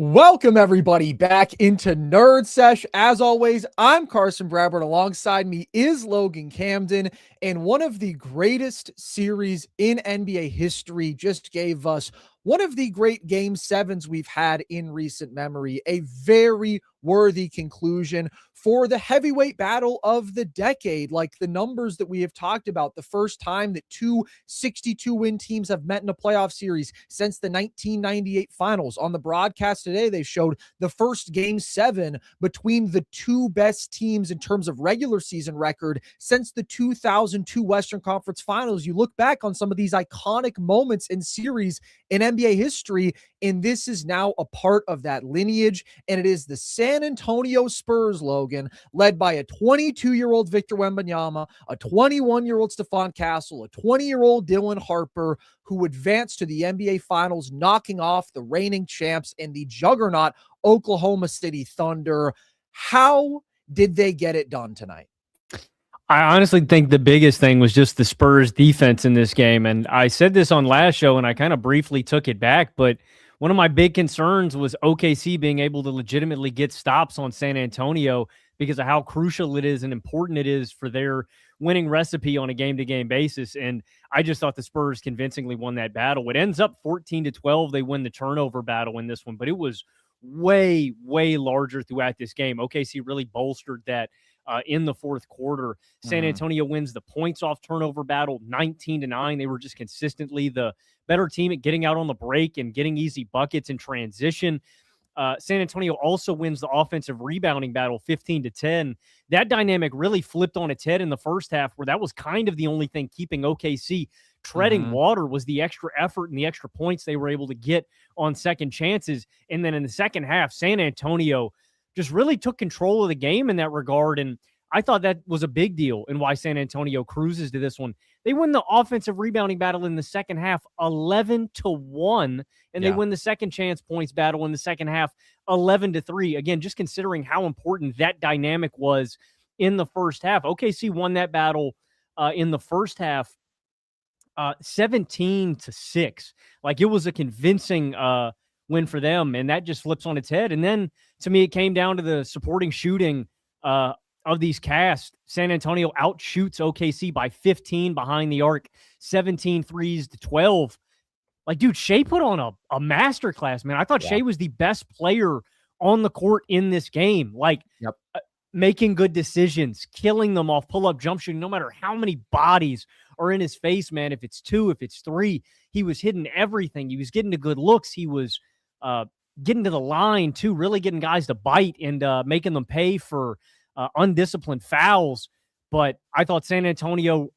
Welcome, everybody, back into Nerd Sesh. As always, I'm Carson Brabert. Alongside me is Logan Camden, and one of the greatest series in NBA history just gave us one of the great Game 7s we've had in recent memory, a very worthy conclusion for the heavyweight battle of the decade. Like the numbers that we have talked about, the first time that two 62-win teams have met in a playoff series since the 1998 finals. On the broadcast today, they showed the first Game 7 between the two best teams in terms of regular season record since the 2002 Western Conference Finals. You look back on some of these iconic moments in series in NBA history, and this is now a part of that lineage, and it is the San Antonio Spurs, Logan, led by a 22-year-old Victor Wembanyama, a 21-year-old Stephon Castle, a 20-year-old Dylan Harper, who advanced to the NBA Finals, knocking off the reigning champs and the juggernaut Oklahoma City Thunder. How did they get it done tonight? I honestly think the biggest thing was just the Spurs defense in this game. And I said this on last show, and I kind of briefly took it back, but one of my big concerns was OKC being able to legitimately get stops on San Antonio because of how crucial it is and important it is for their winning recipe on a game-to-game basis. And I just thought the Spurs convincingly won that battle. It ends up 14-12. They win the turnover battle in this one, but it was way, way larger throughout this game. OKC really bolstered that in the fourth quarter. San Antonio wins the points off turnover battle 19-9. They were just consistently the better team at getting out on the break and getting easy buckets in transition. San Antonio also wins the offensive rebounding battle 15-10. That dynamic really flipped on its head in the first half, where that was kind of the only thing keeping OKC treading water was the extra effort and the extra points they were able to get on second chances. And then in the second half, San Antonio just really took control of the game in that regard. And I thought that was a big deal in why San Antonio cruises to this one. They win the offensive rebounding battle in the second half 11-1, and they win the second chance points battle in the second half 11-3. Again, just considering how important that dynamic was in the first half. OKC won that battle in the first half 17-6. Like, it was a convincing win for them, and that just flips on its head. And then, to me, it came down to the supporting shooting of these casts. San Antonio outshoots OKC by 15 behind the arc, 17 threes to 12. Like, dude, Shai put on a masterclass, man. I thought Shai was the best player on the court in this game. Like, making good decisions, killing them off pull-up jump shooting, no matter how many bodies are in his face, man. If it's two, if it's three, he was hitting everything. He was getting to good looks. He was getting to the line, too, really getting guys to bite and making them pay for undisciplined fouls. But I thought San Antonio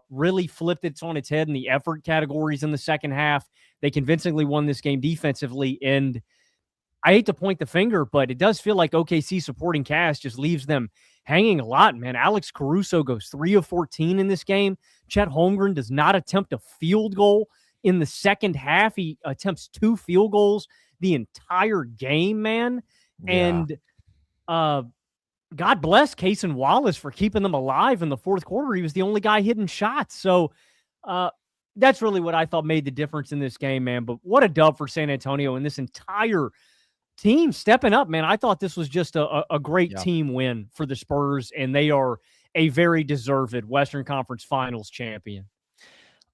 really flipped it on its head in the effort categories in the second half. They convincingly won this game defensively. And I hate to point the finger, but it does feel like OKC supporting cast just leaves them hanging a lot, man. Alex Caruso goes 3 of 14 in this game. Chet Holmgren does not attempt a field goal in the second half. He attempts 2 field goals the entire game, man. And God bless Cason Wallace for keeping them alive in the fourth quarter. He was the only guy hitting shots. So that's really what I thought made the difference in this game, man. But what a dub for San Antonio and this entire team stepping up, man. I thought this was just a great team win for the Spurs, and they are a very deserved Western Conference Finals champion.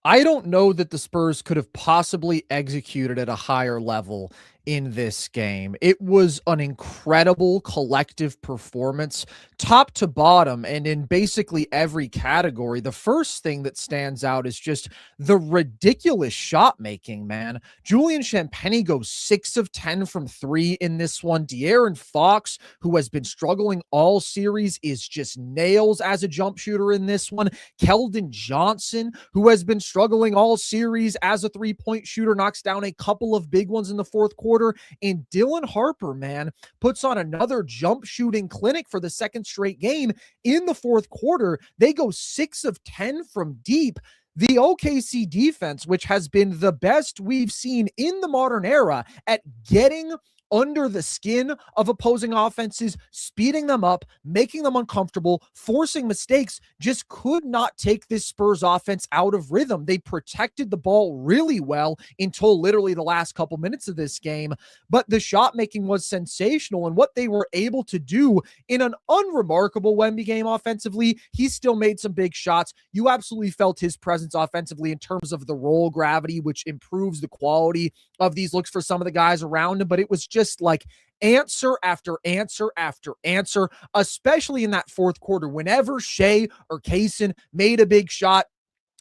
I don't know that the Spurs could have possibly executed at a higher level in this game. It was an incredible collective performance, top to bottom, and in basically every category. The first thing that stands out is just the ridiculous shot making, man. Julian Champagnie goes 6 of 10 from 3 in this one. De'Aaron Fox, who has been struggling all series, is just nails as a jump shooter in this one. Keldon Johnson, who has been struggling all series as a three-point shooter, knocks down a couple of big ones in the fourth quarter. And Dylan Harper, man, puts on another jump shooting clinic for the second straight game in the fourth quarter. They go 6 of 10 from deep. The OKC defense, which has been the best we've seen in the modern era at getting under the skin of opposing offenses, speeding them up, making them uncomfortable, forcing mistakes, just could not take this Spurs offense out of rhythm. They protected the ball really well until literally the last couple minutes of this game, but the shot making was sensational, and what they were able to do in an unremarkable Wemby game offensively, he still made some big shots. You absolutely felt his presence offensively in terms of the roll gravity, which improves the quality of these looks for some of the guys around him, but it was just like answer after answer after answer, especially in that fourth quarter. Whenever Shai or Kaysen made a big shot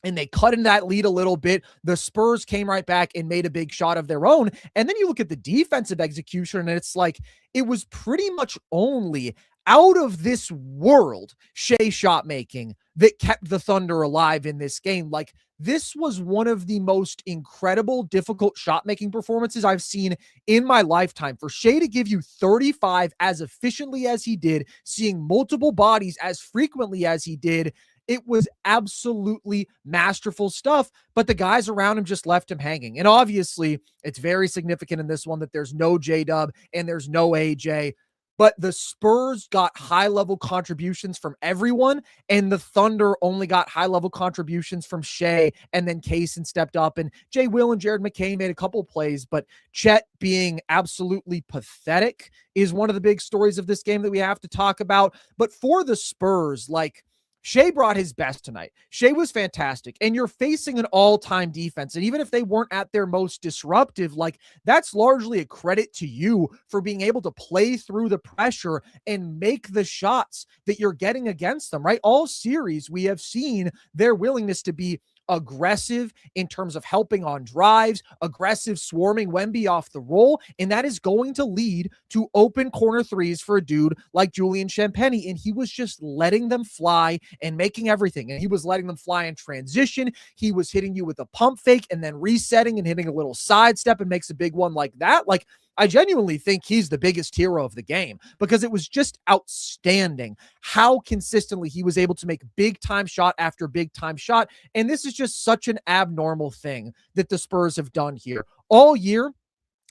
and they cut into that lead a little bit, the Spurs came right back and made a big shot of their own. And then you look at the defensive execution, and it's like it was pretty much only out of this world Shai shot making that kept the Thunder alive in this game. Like, this was one of the most incredible, difficult shot making performances I've seen in my lifetime. For Shai to give you 35 as efficiently as he did, seeing multiple bodies as frequently as he did, it was absolutely masterful stuff, but the guys around him just left him hanging. And obviously, it's very significant in this one that there's no J-Dub and there's no AJ, but the Spurs got high-level contributions from everyone, and the Thunder only got high-level contributions from Shai, and then Kaysen stepped up, and Jay Will and Jared McCain made a couple plays, but Chet being absolutely pathetic is one of the big stories of this game that we have to talk about. But for the Spurs, like, Shai brought his best tonight. Shai was fantastic, and you're facing an all-time defense, and even if they weren't at their most disruptive, like, that's largely a credit to you for being able to play through the pressure and make the shots that you're getting against them, right? All series, we have seen their willingness to be aggressive in terms of helping on drives, aggressive swarming Wemby off the roll, and that is going to lead to open corner threes for a dude like Julian Champagnie, and he was just letting them fly and making everything, and he was letting them fly in transition. He was hitting you with a pump fake and then resetting and hitting a little sidestep and makes a big one like that. Like, I genuinely think he's the biggest hero of the game because it was just outstanding how consistently he was able to make big time shot after big time shot. And this is just such an abnormal thing that the Spurs have done here all year.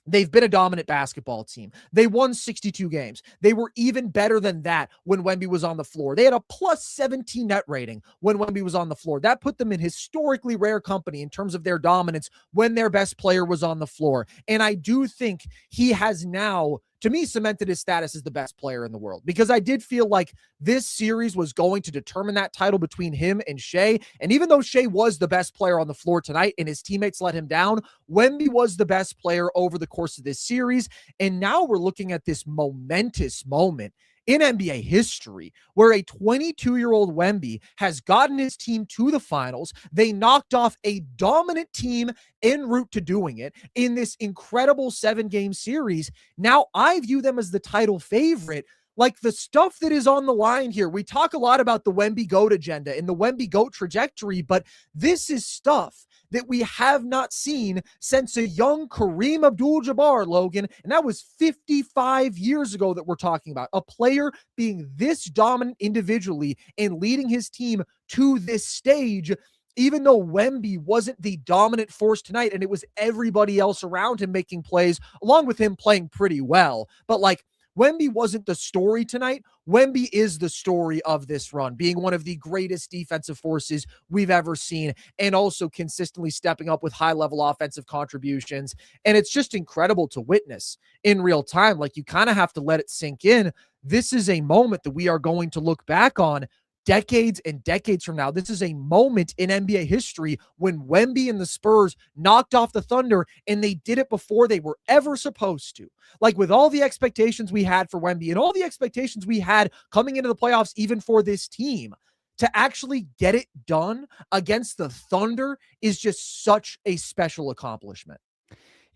They've been a dominant basketball team. They won 62 games. They were even better than that when Wemby was on the floor. They had a plus 17 net rating when Wemby was on the floor. That put them in historically rare company in terms of their dominance when their best player was on the floor. And I do think he has now, to me, cemented his status as the best player in the world, because I did feel like this series was going to determine that title between him and Shai. And even though Shai was the best player on the floor tonight and his teammates let him down, Wemby was the best player over the course of this series. And now we're looking at this momentous moment in NBA history where a 22-year-old Wemby has gotten his team to the finals. They knocked off a dominant team en route to doing it in this incredible 7-game series. Now I view them as the title favorite. Like, the stuff that is on the line here, we talk a lot about the Wemby GOAT agenda and the Wemby GOAT trajectory, but this is stuff that we have not seen since a young Kareem Abdul-Jabbar, Logan, and that was 55 years ago that we're talking about. A player being this dominant individually and leading his team to this stage, even though Wemby wasn't the dominant force tonight, and it was everybody else around him making plays, along with him playing pretty well. But, like, Wemby wasn't the story tonight. Wemby is the story of this run, being one of the greatest defensive forces we've ever seen, and also consistently stepping up with high-level offensive contributions. And it's just incredible to witness in real time. Like, you kind of have to let it sink in. This is a moment that we are going to look back on decades and decades from now. This is a moment in NBA history when Wemby and the Spurs knocked off the Thunder, and they did it before they were ever supposed to. Like, with all the expectations we had for Wemby and all the expectations we had coming into the playoffs, even for this team, to actually get it done against the Thunder is just such a special accomplishment.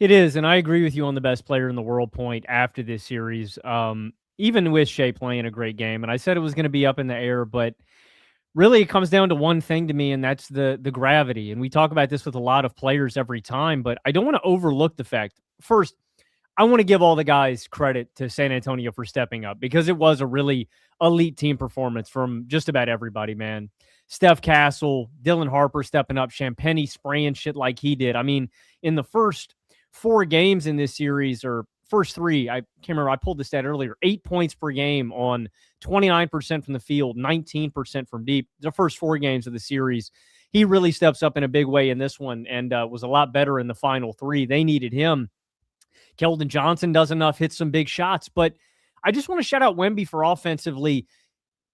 It is, and I agree with you on the best player in the world point after this series. Even with Shai playing a great game. And I said it was going to be up in the air, but really it comes down to one thing to me, and that's the gravity. And we talk about this with a lot of players every time, but I don't want to overlook the fact. First, I want to give all the guys credit to San Antonio for stepping up, because it was a really elite team performance from just about everybody, man. Steph Castle, Dylan Harper stepping up, Champagnie spraying shit like he did. I mean, in the first 4 games in this series, or first three, I can't remember, I pulled the stat earlier, 8 points per game on 29% from the field, 19% from deep. The first 4 games of the series, he really steps up in a big way in this one and was a lot better in the final 3. They needed him. Keldon Johnson does enough, hits some big shots, but I just want to shout out Wemby for offensively.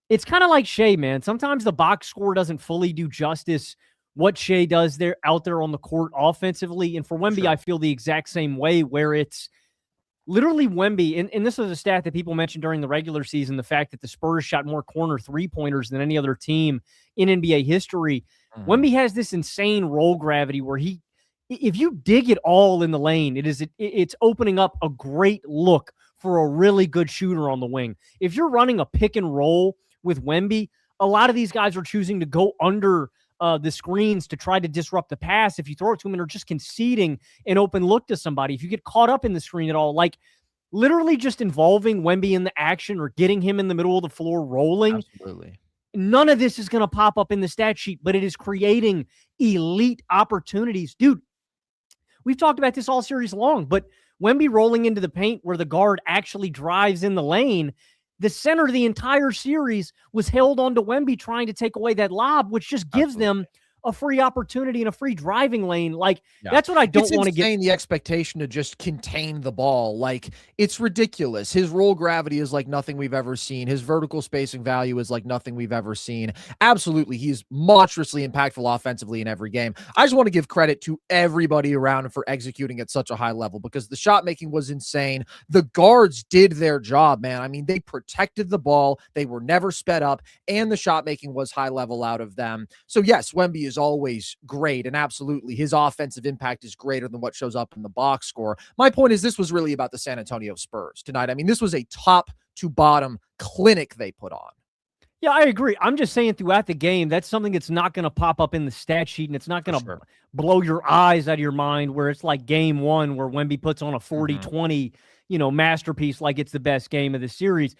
It's kind of like Shai, man. Sometimes the box score doesn't fully do justice what Shai does there out there on the court offensively. And for Wemby, sure, I feel the exact same way, where it's literally Wemby, and this was a stat that people mentioned during the regular season, the fact that the Spurs shot more corner 3-pointers than any other team in NBA history. Wemby has this insane roll gravity where if you dig it all in the lane, it's opening up a great look for a really good shooter on the wing. If you're running a pick and roll with Wemby, a lot of these guys are choosing to go under the screens to try to disrupt the pass. If you throw it to them, and are just conceding an open look to somebody. If you get caught up in the screen at all, like literally just involving Wemby in the action or getting him in the middle of the floor rolling. Absolutely. None of this is going to pop up in the stat sheet, but it is creating elite opportunities. Dude, we've talked about this all series long, but Wemby rolling into the paint where the guard actually drives in the lane, the center of the entire series was held on to Wemby trying to take away that lob, which just gives them a free opportunity and a free driving lane. Like, that's what I don't want to get. The expectation to just contain the ball. Like, it's ridiculous. His roll gravity is like nothing we've ever seen. His vertical spacing value is like nothing we've ever seen. Absolutely. He's monstrously impactful offensively in every game. I just want to give credit to everybody around him for executing at such a high level, because the shot making was insane. The guards did their job, man. I mean, they protected the ball. They were never sped up, and the shot making was high level out of them. So yes, Wemby is always great, and absolutely his offensive impact is greater than what shows up in the box score. My point is, this was really about the San Antonio Spurs tonight. I mean, this was a top to bottom clinic they put on. Yeah, I agree. I'm just saying throughout the game, that's something that's not going to pop up in the stat sheet, and it's not going to blow your eyes out of your mind where it's like game 1 where Wemby puts on a 40-20 masterpiece like it's the best game of the series.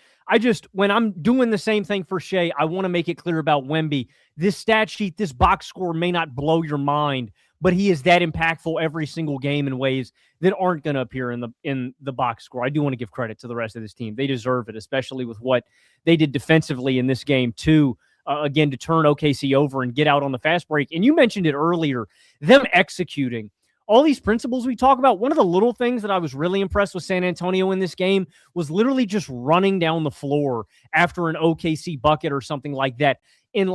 When I'm doing the same thing for Shai, I want to make it clear about Wemby. This stat sheet, this box score may not blow your mind, but he is that impactful every single game in ways that aren't going to appear in the box score. I do want to give credit to the rest of this team. They deserve it, especially with what they did defensively in this game too. Again, to turn OKC over and get out on the fast break. And you mentioned it earlier, them executing all these principles we talk about. One of the little things that I was really impressed with San Antonio in this game was literally just running down the floor after an OKC bucket or something like that. And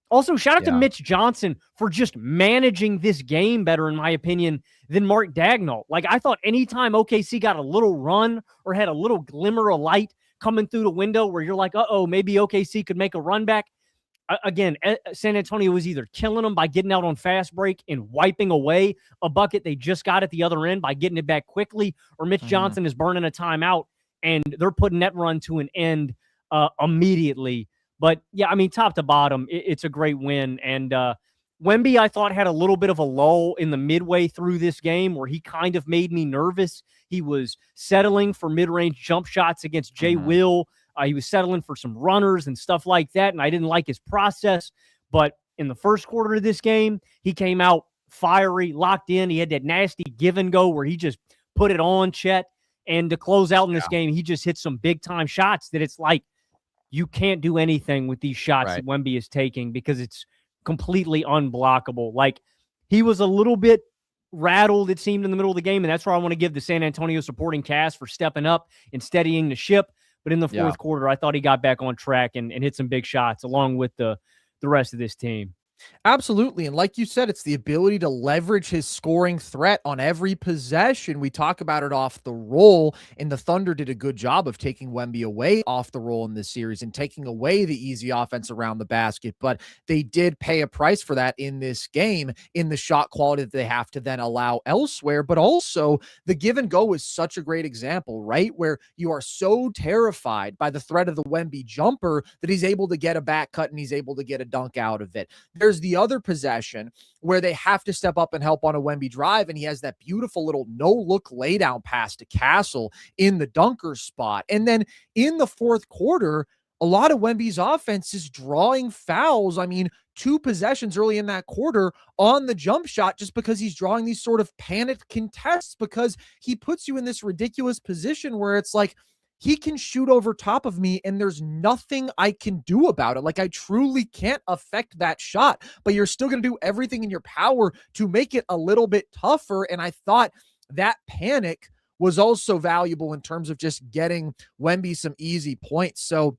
also shout out to Mitch Johnson for just managing this game better, in my opinion, than Mark Daigneault. Like, I thought anytime OKC got a little run or had a little glimmer of light coming through the window where you're like, maybe OKC could make a run back. Again, San Antonio was either killing them by getting out on fast break and wiping away a bucket they just got at the other end by getting it back quickly, or Mitch Johnson is burning a timeout and they're putting that run to an end immediately. But yeah, I mean, top to bottom, it's a great win. And Wemby, I thought, had a little bit of a lull in the midway through this game where he kind of made me nervous. He was settling for mid-range jump shots against Jay Will. He was settling for some runners and stuff like that, and I didn't like his process. But in the first quarter of this game, he came out fiery, locked in. He had that nasty give and go where he just put it on Chet. And to close out in this game, he just hit some big-time shots that it's like you can't do anything with these shots that Wemby is taking because it's completely unblockable. Like, he was a little bit rattled, it seemed, in the middle of the game, and that's where I want to give the San Antonio supporting cast for stepping up and steadying the ship. But in the fourth quarter, I thought he got back on track and hit some big shots along with the rest of this team. Absolutely. And like you said, it's the ability to leverage his scoring threat on every possession. We talk about it off the roll, and the Thunder did a good job of taking Wemby away off the roll in this series and taking away the easy offense around the basket. But they did pay a price for that in this game, in the shot quality that they have to then allow elsewhere. But also, the give and go is such a great example, right? Where you are so terrified by the threat of the Wemby jumper that he's able to get a back cut and he's able to get a dunk out of it. There's the other possession where they have to step up and help on a Wemby drive, and he has that beautiful little no-look laydown pass to Castle in the dunker spot. And then in the fourth quarter, a lot of Wemby's offense is drawing fouls. I mean, 2 possessions early in that quarter on the jump shot just because he's drawing these sort of panicked contests because he puts you in this ridiculous position where it's like, he can shoot over top of me and there's nothing I can do about it. Like, I truly can't affect that shot, but you're still going to do everything in your power to make it a little bit tougher. And I thought that panic was also valuable in terms of just getting Wemby some easy points. So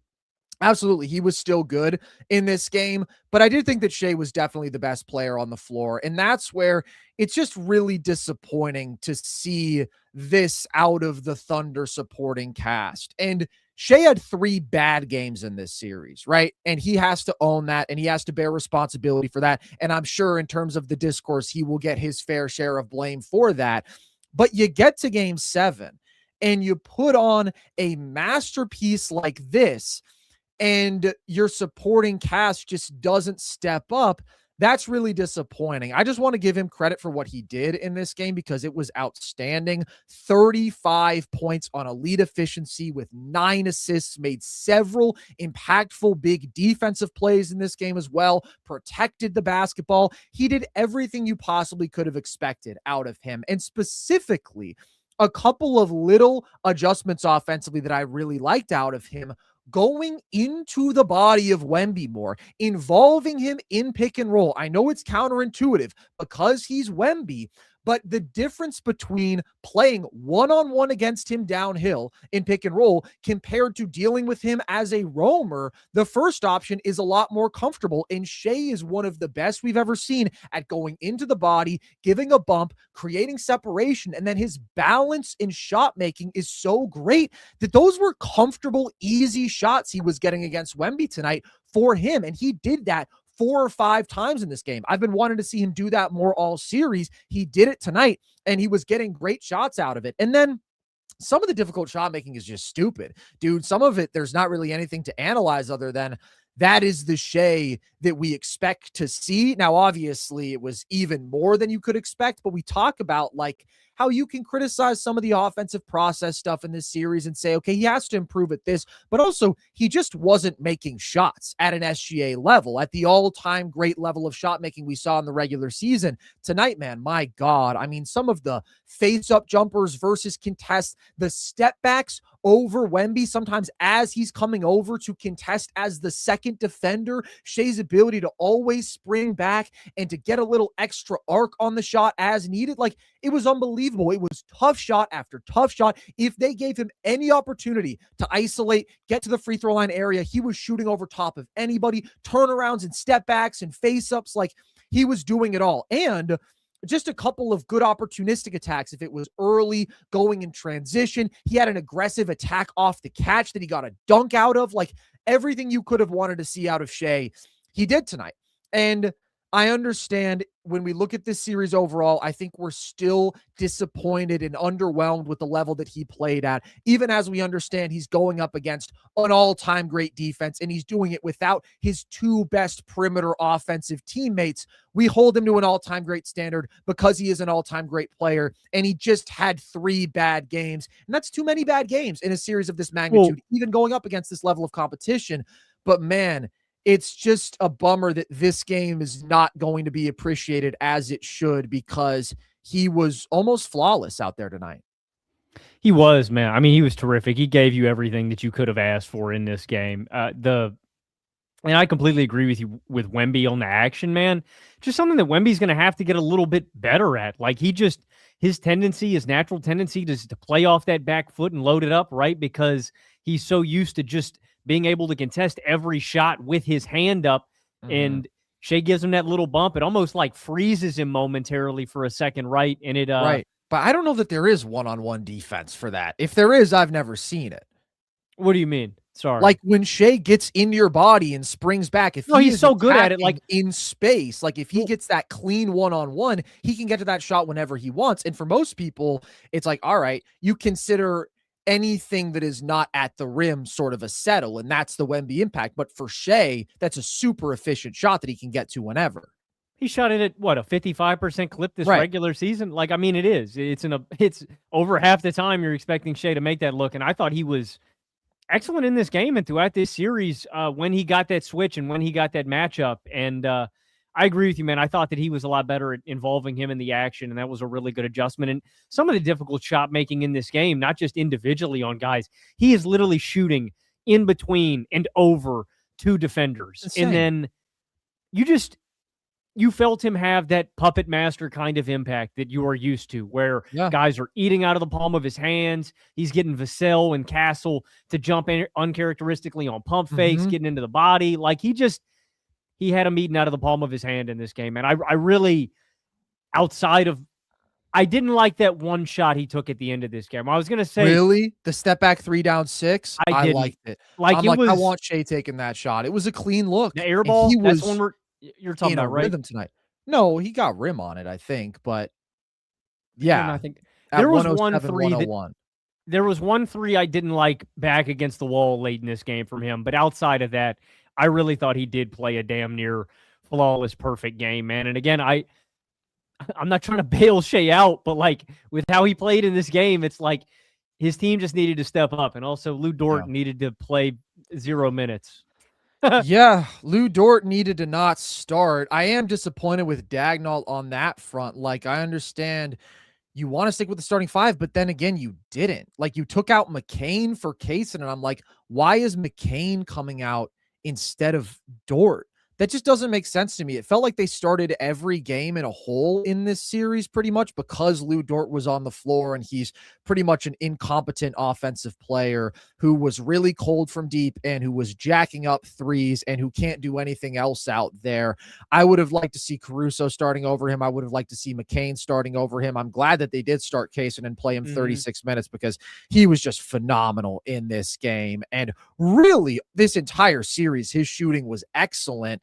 absolutely, he was still good in this game, but I did think that Shai was definitely the best player on the floor, and that's where it's just really disappointing to see this out of the Thunder supporting cast. And Shai had 3 bad games in this series, right? And he has to own that, and he has to bear responsibility for that, and I'm sure in terms of the discourse, he will get his fair share of blame for that. But you get to game 7, and you put on a masterpiece like this, and your supporting cast just doesn't step up. That's really disappointing. I just want to give him credit for what he did in this game because it was outstanding. 35 points on elite efficiency with 9 assists, made several impactful big defensive plays in this game as well, protected the basketball. He did everything you possibly could have expected out of him. And specifically, a couple of little adjustments offensively that I really liked out of him, going into the body of Wemby more, involving him in pick and roll. I know it's counterintuitive because he's Wemby, but the difference between playing one-on-one against him downhill in pick and roll compared to dealing with him as a roamer, the first option is a lot more comfortable. And Shai is one of the best we've ever seen at going into the body, giving a bump, creating separation, and then his balance in shot making is so great that those were comfortable, easy shots he was getting against Wemby tonight for him. And he did that 4 or 5 times in this game. I've been wanting to see him do that more all series. He did it tonight, and he was getting great shots out of it. And then some of the difficult shot making is just stupid, dude. Some of it, there's not really anything to analyze other than that is the Shai that we expect to see. Now, obviously, it was even more than you could expect, but we talk about like how you can criticize some of the offensive process stuff in this series and say, okay, he has to improve at this, but also he just wasn't making shots at an SGA level, at the all-time great level of shot making we saw in the regular season. Tonight, man, my God, I mean, some of the face-up jumpers versus contests, the step backs over Wemby, sometimes as he's coming over to contest as the second defender, Shai's ability to always spring back and to get a little extra arc on the shot as needed. Like, it was unbelievable. It was tough shot after tough shot. If they gave him any opportunity to isolate, get to the free throw line area, he was shooting over top of anybody, turnarounds and step backs and face ups. Like, he was doing it all. And just a couple of good opportunistic attacks. If it was early going in transition, he had an aggressive attack off the catch that he got a dunk out of. Like, everything you could have wanted to see out of Shai, he did tonight. And I understand when we look at this series overall, I think we're still disappointed and underwhelmed with the level that he played at, even as we understand he's going up against an all-time great defense, and he's doing it without his 2 best perimeter offensive teammates. We hold him to an all-time great standard because he is an all-time great player, and he just had 3 bad games, and that's too many bad games in a series of this magnitude, even going up against this level of competition. But man, it's just a bummer that this game is not going to be appreciated as it should because he was almost flawless out there tonight. He was, man. I mean, he was terrific. He gave you everything that you could have asked for in this game. And I completely agree with you with Wemby on the action, man. Just something that Wemby's going to have to get a little bit better at. Like, his tendency, his natural tendency to play off that back foot and load it up, right? Because he's so used to just being able to contest every shot with his hand up. And Shai gives him that little bump. It almost like freezes him momentarily for a second, right? And it right. But I don't know that there is one-on-one defense for that. If there is, I've never seen it. What do you mean? Sorry. Like when Shai gets into your body and springs back, if he's so good at it, like in space, like if he gets that clean one-on-one, he can get to that shot whenever he wants. And for most people, it's like, all right, you consider anything that is not at the rim sort of a settle, and that's the Wemby impact. But for Shai, that's a super efficient shot that he can get to whenever. He shot it at what, a 55% clip this regular season? Like, I mean, it is. It's over half the time you're expecting Shai to make that look, and I thought he was excellent in this game and throughout this series when he got that switch and when he got that matchup. And I agree with you, man. I thought that he was a lot better at involving him in the action, and that was a really good adjustment. And some of the difficult shot making in this game, not just individually on guys, he is literally shooting in between and over two defenders. Insane. And then you felt him have that puppet master kind of impact that you are used to, where guys are eating out of the palm of his hands. He's getting Vassell and Castle to jump in uncharacteristically on pump fakes, getting into the body. Like he had him eating out of the palm of his hand in this game. And I really, I didn't like that one shot he took at the end of this game. I was going to say, really? The step back 3 down 6? I liked it. I want Shai taking that shot. It was a clean look. The air ball, that's one you're talking about, right? Rhythm tonight. No, he got rim on it, I think, but yeah. I think there was 1-3 there was 1-3 I didn't like back against the wall late in this game from him, but outside of that, I really thought he did play a damn near flawless, perfect game, man. And again, I'm not trying to bail Shai out, but like with how he played in this game, it's like his team just needed to step up, and also Lou Dort needed to play 0 minutes. Yeah, Lou Dort needed to not start. I am disappointed with Dagnall on that front. Like, I understand you want to stick with the starting 5, but then again, you didn't. Like, you took out McCain for Kaysen, and I'm like, why is McCain coming out instead of Dort? That just doesn't make sense to me. It felt like they started every game in a hole in this series pretty much because Lou Dort was on the floor, and he's pretty much an incompetent offensive player who was really cold from deep and who was jacking up threes and who can't do anything else out there. I would have liked to see Caruso starting over him. I would have liked to see McCain starting over him. I'm glad that they did start Kaysen and play him 36 minutes because he was just phenomenal in this game. And really, this entire series, his shooting was excellent.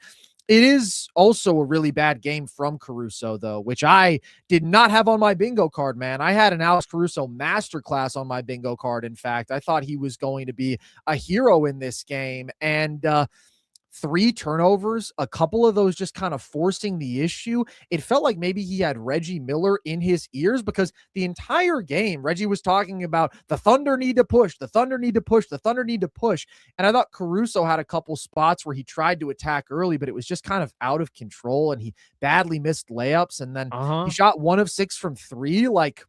It is also a really bad game from Caruso, though, which I did not have on my bingo card, man. I had an Alex Caruso masterclass on my bingo card. In fact, I thought he was going to be a hero in this game. And 3 turnovers, a couple of those just kind of forcing the issue. It felt like maybe he had Reggie Miller in his ears because the entire game, Reggie was talking about the Thunder need to push, the Thunder need to push, the Thunder need to push. And I thought Caruso had a couple spots where he tried to attack early, but it was just kind of out of control and he badly missed layups. And then he shot 1 of 6 from 3, like,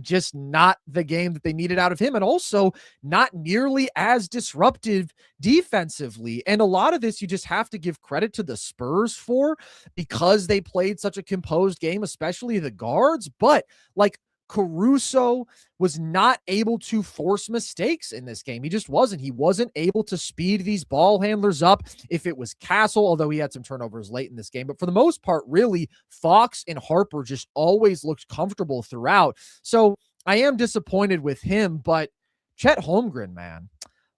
just not the game that they needed out of him, and also not nearly as disruptive defensively. And a lot of this you just have to give credit to the Spurs for because they played such a composed game, especially the guards. But like, Caruso was not able to force mistakes in this game. He just wasn't. He wasn't able to speed these ball handlers up. If it was Castle, although he had some turnovers late in this game, but for the most part, really, Fox and Harper just always looked comfortable throughout. So I am disappointed with him, but Chet Holmgren, man,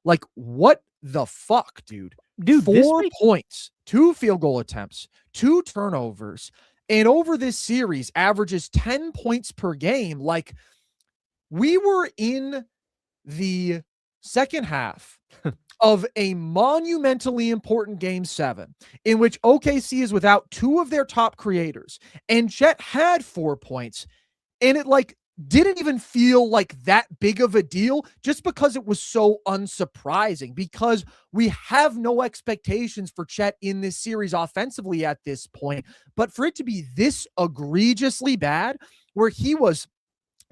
like, what the fuck, dude? 4 points, 2 field goal attempts, 2 turnovers, and over this series averages 10 points per game. Like, we were in the second half of a monumentally important game 7 in which OKC is without 2 of their top creators, and Chet had 4 points, and it like didn't even feel like that big of a deal just because it was so unsurprising, because we have no expectations for Chet in this series offensively at this point. But for it to be this egregiously bad, where he was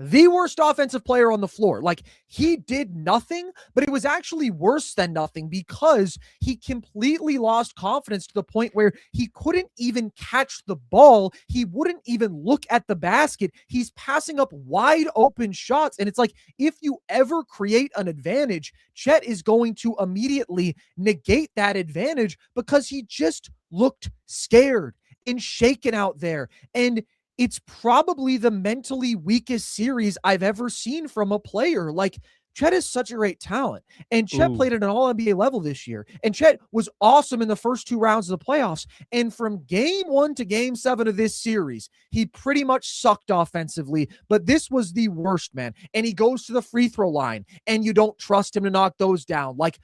the worst offensive player on the floor. Like, he did nothing, but it was actually worse than nothing because he completely lost confidence to the point where he couldn't even catch the ball. He wouldn't even look at the basket. He's passing up wide open shots. And it's like, if you ever create an advantage, Chet is going to immediately negate that advantage because he just looked scared and shaken out there. And it's probably the mentally weakest series I've ever seen from a player. Like, Chet is such a great talent, and Chet played at an all-NBA level this year, and Chet was awesome in the first 2 rounds of the playoffs. And from game 1 to game 7 of this series, he pretty much sucked offensively, but this was the worst, man. And he goes to the free throw line, and you don't trust him to knock those down. Like,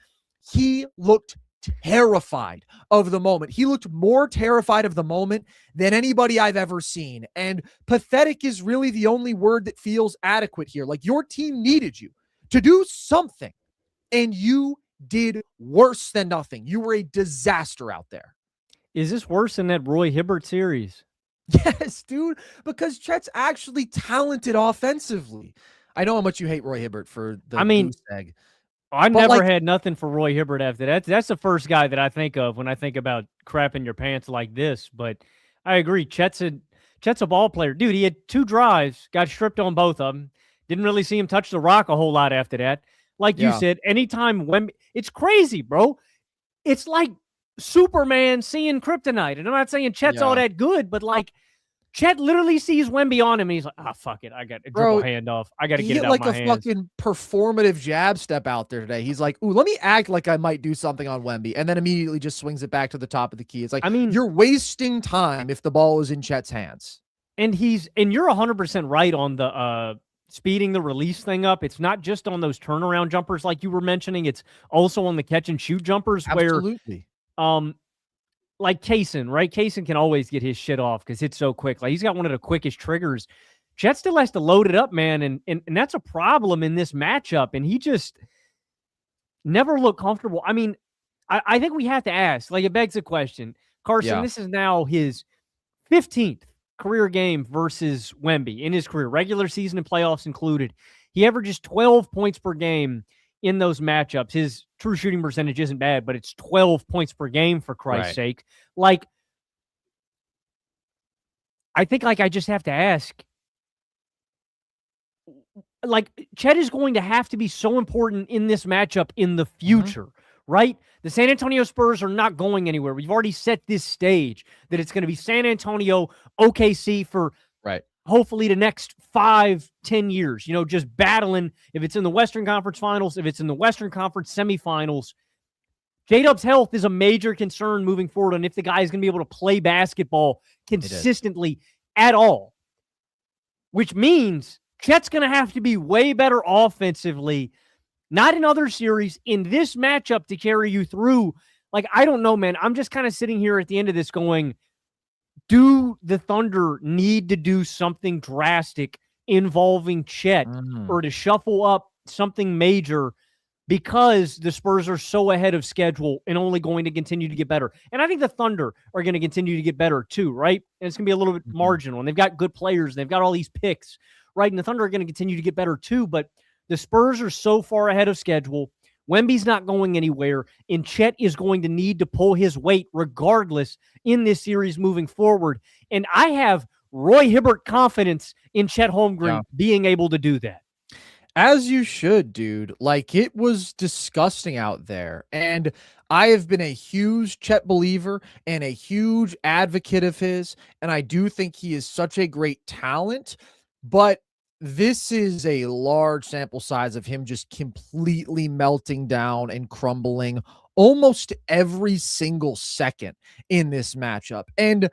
he looked terrified of the moment. He looked more terrified of the moment than anybody I've ever seen. And pathetic is really the only word that feels adequate here. Like, your team needed you to do something and you did worse than nothing. You were a disaster out there. Is this worse than that Roy Hibbert series? Yes, dude, because Chet's actually talented offensively. I know how much you hate Roy Hibbert for the goose egg. I But never like, had nothing for Roy Hibbert after that. That's the first guy that I think of when I think about crapping your pants like this. But I agree. Chet's a ball player. Dude, he had 2 drives, got stripped on both of them. Didn't really see him touch the rock a whole lot after that. Like you said, anytime Wemby, it's crazy, bro. It's like Superman seeing kryptonite. And I'm not saying Chet's all that good, but like Chet literally sees Wemby on him and he's like, ah, fuck it. I got a dribble handoff. I got to get it out like my hands. Fucking performative jab step out there today. He's like, ooh, let me act like I might do something on Wemby. And then immediately just swings it back to the top of the key. It's like, I mean, you're wasting time if the ball is in Chet's hands. And you're 100% right on the speeding the release thing up. It's not just on those turnaround jumpers like you were mentioning. It's also on the catch and shoot jumpers. Absolutely. Where like Kaysen, right? Kaysen can always get his shit off because it's so quick. Like he's got one of the quickest triggers. Chet still has to load it up, man. And that's a problem in this matchup. And he just never looked comfortable. I mean, I think we have to ask, like it begs the question, Carson, this is now his 15th career game versus Wemby in his career, regular season and playoffs included. He averages 12 points per game in those matchups. His true shooting percentage isn't bad, but it's 12 points per game for Christ's sake. Like, I think like I just have to ask, like Chet is going to have to be so important in this matchup in the future, right? The San Antonio Spurs are not going anywhere. We've already set this stage that it's going to be San Antonio, OKC for hopefully the next 5-10 years, you know, just battling. If it's in the Western Conference Finals, if it's in the Western Conference semifinals, J-Dub's health is a major concern moving forward on if the guy is going to be able to play basketball consistently at all, which means Chet's going to have to be way better offensively, not in other series, in this matchup to carry you through. Like, I don't know, man. I'm just kind of sitting here at the end of this going, do the Thunder need to do something drastic involving Chet or to shuffle up something major because the Spurs are so ahead of schedule and only going to continue to get better? And I think the Thunder are going to continue to get better too, right? And it's going to be a little bit marginal. And they've got good players. And they've got all these picks, right? And the Thunder are going to continue to get better too. But the Spurs are so far ahead of schedule. Wemby's not going anywhere, and Chet is going to need to pull his weight regardless in this series moving forward. And I have Roy Hibbert confidence in Chet Holmgren being able to do that. As you should, dude. Like, it was disgusting out there. And I have been a huge Chet believer and a huge advocate of his. And I do think he is such a great talent. But this is a large sample size of him just completely melting down and crumbling almost every single second in this matchup. And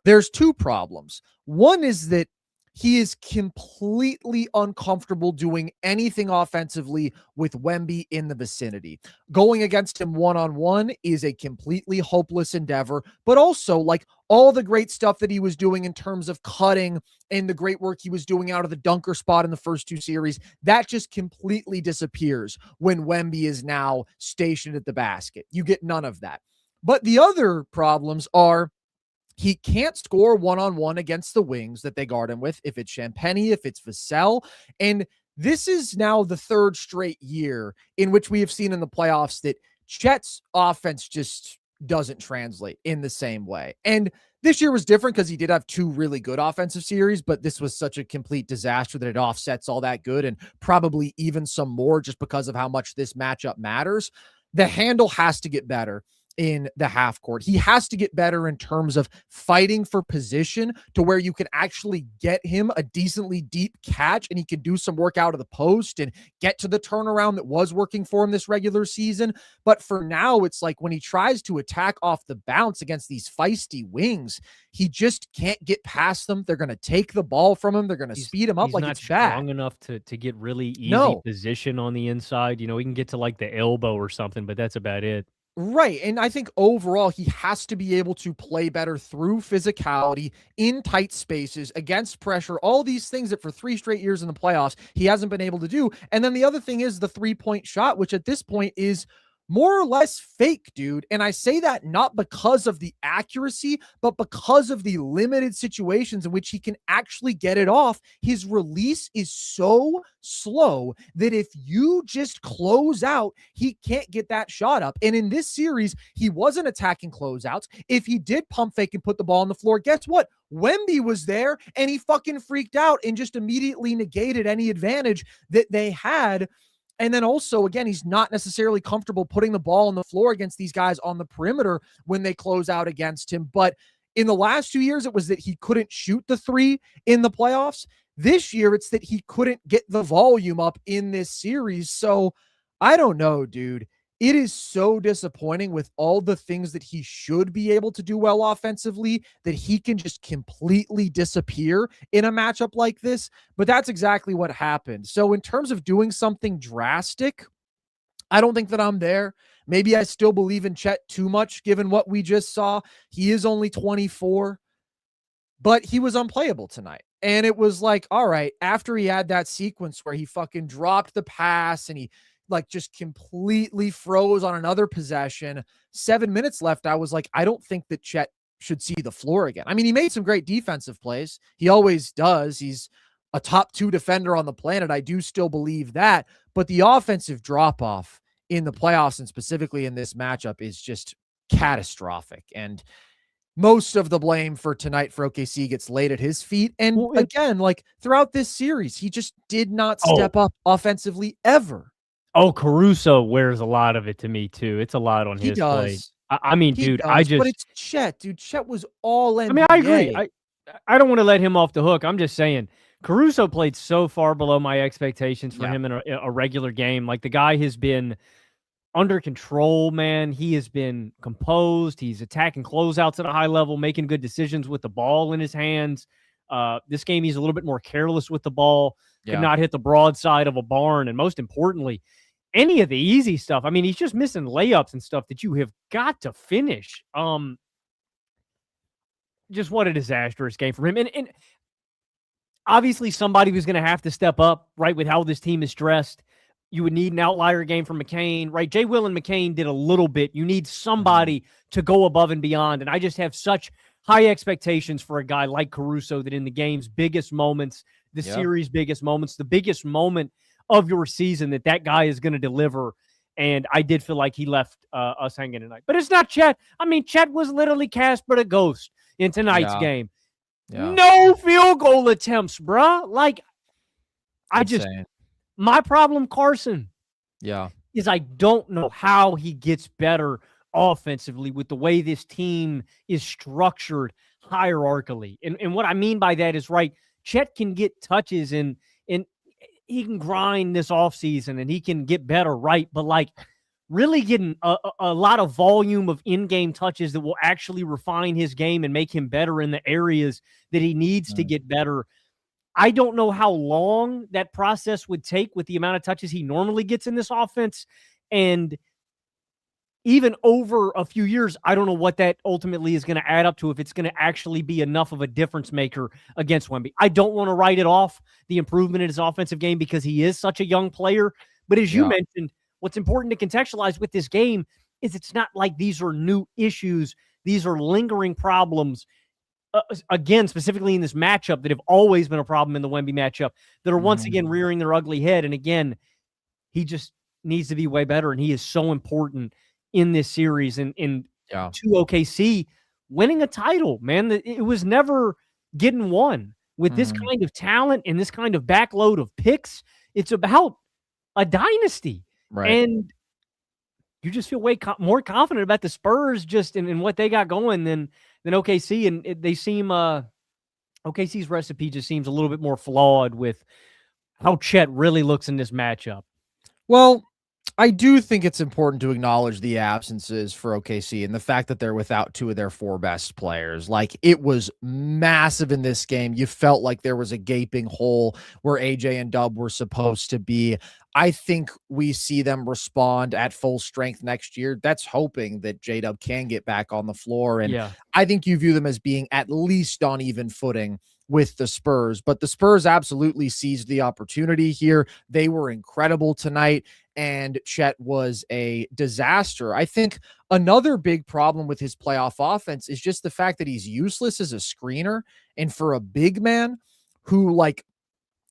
there's 2 problems. One is that he is completely uncomfortable doing anything offensively with Wemby in the vicinity. Going against him one-on-one is a completely hopeless endeavor, but also like all the great stuff that he was doing in terms of cutting and the great work he was doing out of the dunker spot in the first 2 series, that just completely disappears when Wemby is now stationed at the basket. You get none of that. But the other problems are he can't score one-on-one against the wings that they guard him with, if it's Champagny, if it's Vassell. And this is now the 3rd straight year in which we have seen in the playoffs that Chet's offense just doesn't translate in the same way. And this year was different because he did have 2 really good offensive series, but this was such a complete disaster that it offsets all that good and probably even some more just because of how much this matchup matters. The handle has to get better in the half court. He has to get better in terms of fighting for position to where you can actually get him a decently deep catch and he can do some work out of the post and get to the turnaround that was working for him this regular season. But for now, it's like when he tries to attack off the bounce against these feisty wings, he just can't get past them. They're going to take the ball from him. They're going to speed him up like it's bad. He's not strong enough to get really easy position on the inside. You know, he can get to like the elbow or something, but that's about it. Right. And I think overall, he has to be able to play better through physicality in tight spaces against pressure, all these things that for 3 straight years in the playoffs, he hasn't been able to do. And then the other thing is the 3-point shot, which at this point is more or less fake, dude. And I say that not because of the accuracy, but because of the limited situations in which he can actually get it off. His release is so slow that if you just close out, he can't get that shot up. And in this series, he wasn't attacking closeouts. If he did pump fake and put the ball on the floor, guess what? Wemby was there and he fucking freaked out and just immediately negated any advantage that they had. And then also, again, he's not necessarily comfortable putting the ball on the floor against these guys on the perimeter when they close out against him. But in the last 2 years, it was that he couldn't shoot the three in the playoffs. This year, it's that he couldn't get the volume up in this series. So I don't know, dude. It is so disappointing with all the things that he should be able to do well offensively that he can just completely disappear in a matchup like this. But that's exactly what happened. So in terms of doing something drastic, I don't think that I'm there. Maybe I still believe in Chet too much given what we just saw. He is only 24, but he was unplayable tonight. And it was like, all right, after he had that sequence where he fucking dropped the pass and he like just completely froze on another possession, 7 minutes left, I was like, I don't think that Chet should see the floor again. I mean, he made some great defensive plays. He always does. He's a top 2 defender on the planet. I do still believe that. But the offensive drop-off in the playoffs and specifically in this matchup is just catastrophic. And most of the blame for tonight for OKC gets laid at his feet. And again, like throughout this series, he just did not step up offensively ever. Oh, Caruso wears a lot of it to me too. It's a lot on his play. I mean, dude, but it's Chet, dude. Chet was all NBA. I mean, I agree. I don't want to let him off the hook. I'm just saying Caruso played so far below my expectations for him in a regular game. Like the guy has been under control, man. He has been composed. He's attacking closeouts at a high level, making good decisions with the ball in his hands. This game, he's a little bit more careless with the ball. Could not hit the broadside of a barn. And most importantly, any of the easy stuff. I mean, he's just missing layups and stuff that you have got to finish. Just what a disastrous game for him. And obviously somebody was going to have to step up, right, with how this team is dressed. You would need an outlier game from McCain, right? Jay Will and McCain did a little bit. You need somebody to go above and beyond. And I just have such high expectations for a guy like Caruso that in the game's biggest moments, the series' biggest moments, the biggest moment of your season, that guy is going to deliver. And I did feel like he left us hanging tonight. But it's not Chet. I mean, Chet was literally Casper the Ghost in tonight's game. No field goal attempts, bruh. Like, my problem, Carson, is I don't know how he gets better offensively with the way this team is structured hierarchically. And what I mean by that is, right, Chet can get touches and he can grind this offseason and he can get better, right? But, like, really getting a lot of volume of in-game touches that will actually refine his game and make him better in the areas that he needs to get better. I don't know how long that process would take with the amount of touches he normally gets in this offense. And even over a few years, I don't know what that ultimately is going to add up to, if it's going to actually be enough of a difference maker against Wemby. I don't want to write it off, the improvement in his offensive game, because he is such a young player. But as you mentioned, what's important to contextualize with this game is it's not like these are new issues. These are lingering problems. Again, specifically in this matchup, that have always been a problem in the Wemby matchup, that are once again rearing their ugly head. And again, he just needs to be way better. And he is so important in this series and to OKC winning a title, man. It was never getting won with this kind of talent and this kind of backload of picks. It's about a dynasty. Right. And you just feel way more confident about the Spurs just in what they got going than OKC. And they seem OKC's recipe just seems a little bit more flawed with how Chet really looks in this matchup. Well, I do think it's important to acknowledge the absences for OKC and the fact that they're without two of their four best players. Like, it was massive in this game. You felt like there was a gaping hole where AJ and Dub were supposed to be. I think we see them respond at full strength next year. That's hoping that J-Dub can get back on the floor. And Yeah. I think you view them as being at least on even footing with the Spurs. But the Spurs absolutely seized the opportunity here. They were incredible tonight, and Chet was a disaster. I think another big problem with his playoff offense is just the fact that he's useless as a screener. And for a big man who, like,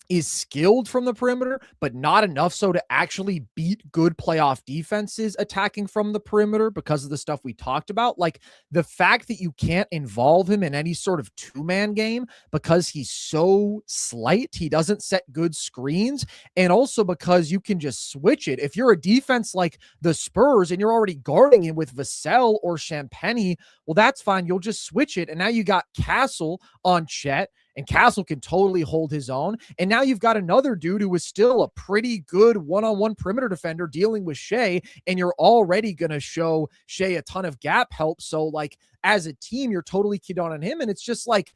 is skilled from the perimeter, but not enough so to actually beat good playoff defenses attacking from the perimeter because of the stuff we talked about. Like, the fact that you can't involve him in any sort of two-man game because he's so slight, he doesn't set good screens, and also because you can just switch it. If you're a defense like the Spurs and you're already guarding him with Vassell or Champagny, well, that's fine. You'll just switch it. And now you got Castle on Chet, and Castle can totally hold his own. And now you've got another dude who is still a pretty good one-on-one perimeter defender dealing with Shai, and you're already going to show Shai a ton of gap help. So, like, as a team, you're totally keyed on him. And it's just like,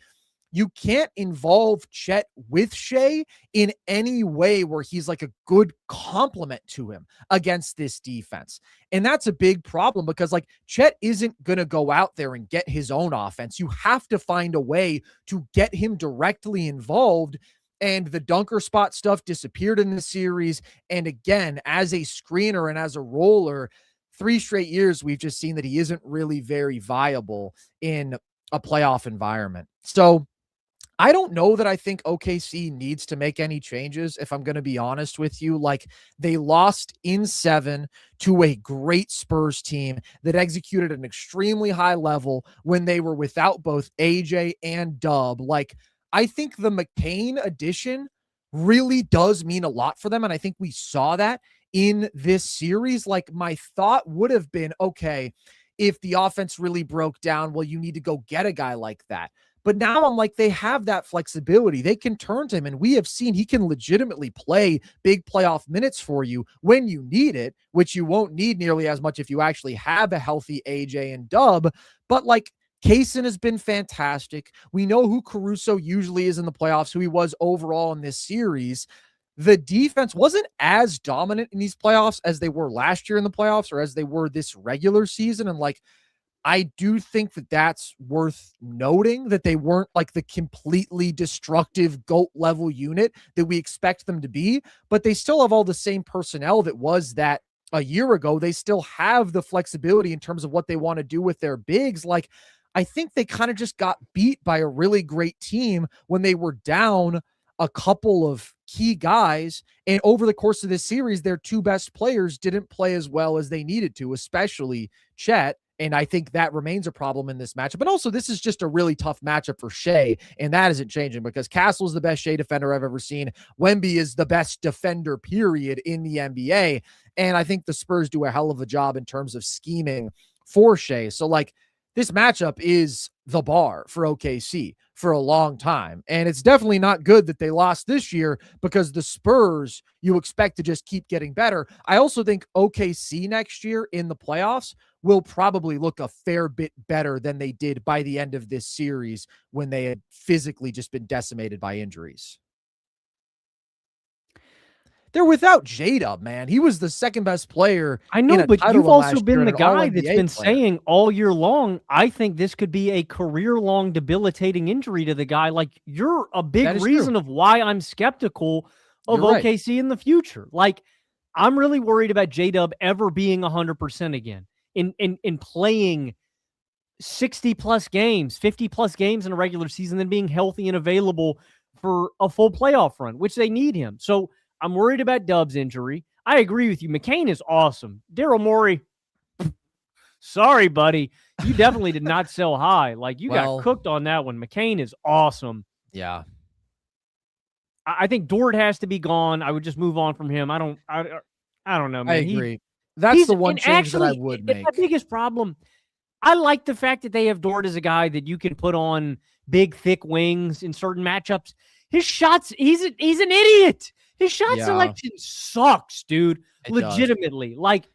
you can't involve Chet with Shai in any way where he's like a good complement to him against this defense. And that's a big problem because, like, Chet isn't going to go out there and get his own offense. You have to find a way to get him directly involved. And the dunker spot stuff disappeared in the series. And again, as a screener and as a roller, 3 straight years, we've just seen that he isn't really very viable in a playoff environment. So I don't know that I think OKC needs to make any changes, if I'm going to be honest with you. Like, they lost in 7 to a great Spurs team that executed at an extremely high level when they were without both AJ and Dub. Like, I think the McCain addition really does mean a lot for them, and I think we saw that in this series. Like, my thought would have been, okay, if the offense really broke down, well, you need to go get a guy like that. But now I'm like, they have that flexibility. They can turn to him, and we have seen he can legitimately play big playoff minutes for you when you need it, which you won't need nearly as much if you actually have a healthy AJ and Dub. But, like, Kaysen has been fantastic. We know who Caruso usually is in the playoffs, who he was overall in this series. The defense wasn't as dominant in these playoffs as they were last year in the playoffs or as they were this regular season. And, like, I do think that that's worth noting, that they weren't like the completely destructive GOAT level unit that we expect them to be, but they still have all the same personnel that was that a year ago. They still have the flexibility in terms of what they want to do with their bigs. Like, I think they kind of just got beat by a really great team when they were down a couple of key guys. And over the course of this series, their 2 best players didn't play as well as they needed to, especially Chet. And I think that remains a problem in this matchup. But also, this is just a really tough matchup for Shai, and that isn't changing because Castle is the best Shai defender I've ever seen. Wemby is the best defender, period, in the NBA. And I think the Spurs do a hell of a job in terms of scheming for Shai. So, like, this matchup is the bar for OKC for a long time. And it's definitely not good that they lost this year because the Spurs, you expect to just keep getting better. I also think OKC next year in the playoffs will probably look a fair bit better than they did by the end of this series when they had physically just been decimated by injuries. They're without J-Dub, man. He was the second best player. I know, but you've also been the guy that's been player. saying all year long, I think this could be a career-long debilitating injury to the guy. Like, you're a big reason of why I'm skeptical of OKC in the future. Like, I'm really worried about J-Dub ever being 100% again in playing 60-plus games, 50-plus games in a regular season, then being healthy and available for a full playoff run, which they need him. So I'm worried about Dub's injury. I agree with you. McCain is awesome. Daryl Morey, sorry, buddy. You definitely did not sell high. Like, you got cooked on that one. McCain is awesome. Yeah. I think Dort has to be gone. I would just move on from him. I don't know, man. I agree. That's the one change that I would make. My biggest problem, I like the fact that they have Dort as a guy that you can put on big, thick wings in certain matchups. His shots, he's an idiot. His shot Yeah, selection sucks, dude. it does. Legitimately. Like,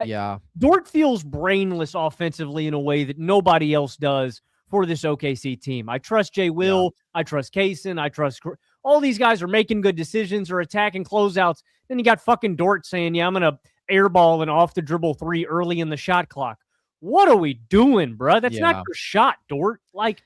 Yeah, Dort feels brainless offensively in a way that nobody else does for this OKC team. I trust Jay yeah, Will. I trust Kaysen. I trust all these guys are making good decisions or attacking closeouts. Then you got fucking Dort saying, yeah, I'm going to airball and off the dribble three early in the shot clock. What are we doing, bro? That's not yeah. your shot, Dort. Like,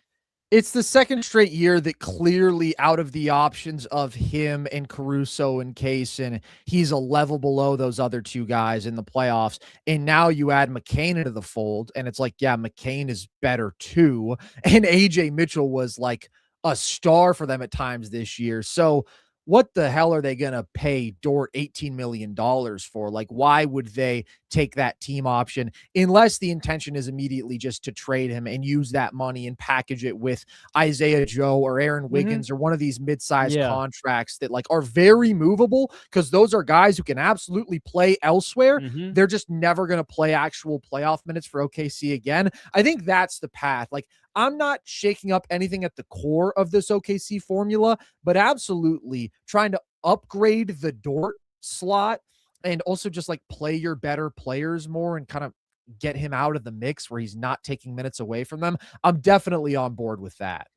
It's the second straight year that clearly out of the options of him and Caruso and Kaysen, he's a level below those other two guys in the playoffs. And now you add McCain into the fold, and it's like, yeah, McCain is better too. And AJ Mitchell was like a star for them at times this year. So what the hell are they going to pay Dort $18 million for? Like, why would they take that team option unless the intention is immediately just to trade him and use that money and package it with Isaiah Joe or Aaron Wiggins or one of these mid-sized yeah. contracts that like are very movable because those are guys who can absolutely play elsewhere. They're just never going to play actual playoff minutes for OKC again. I think that's the path. Like, I'm not shaking up anything at the core of this OKC formula, but absolutely trying to upgrade the Dort slot and also just like play your better players more and kind of get him out of the mix where he's not taking minutes away from them. I'm definitely on board with that.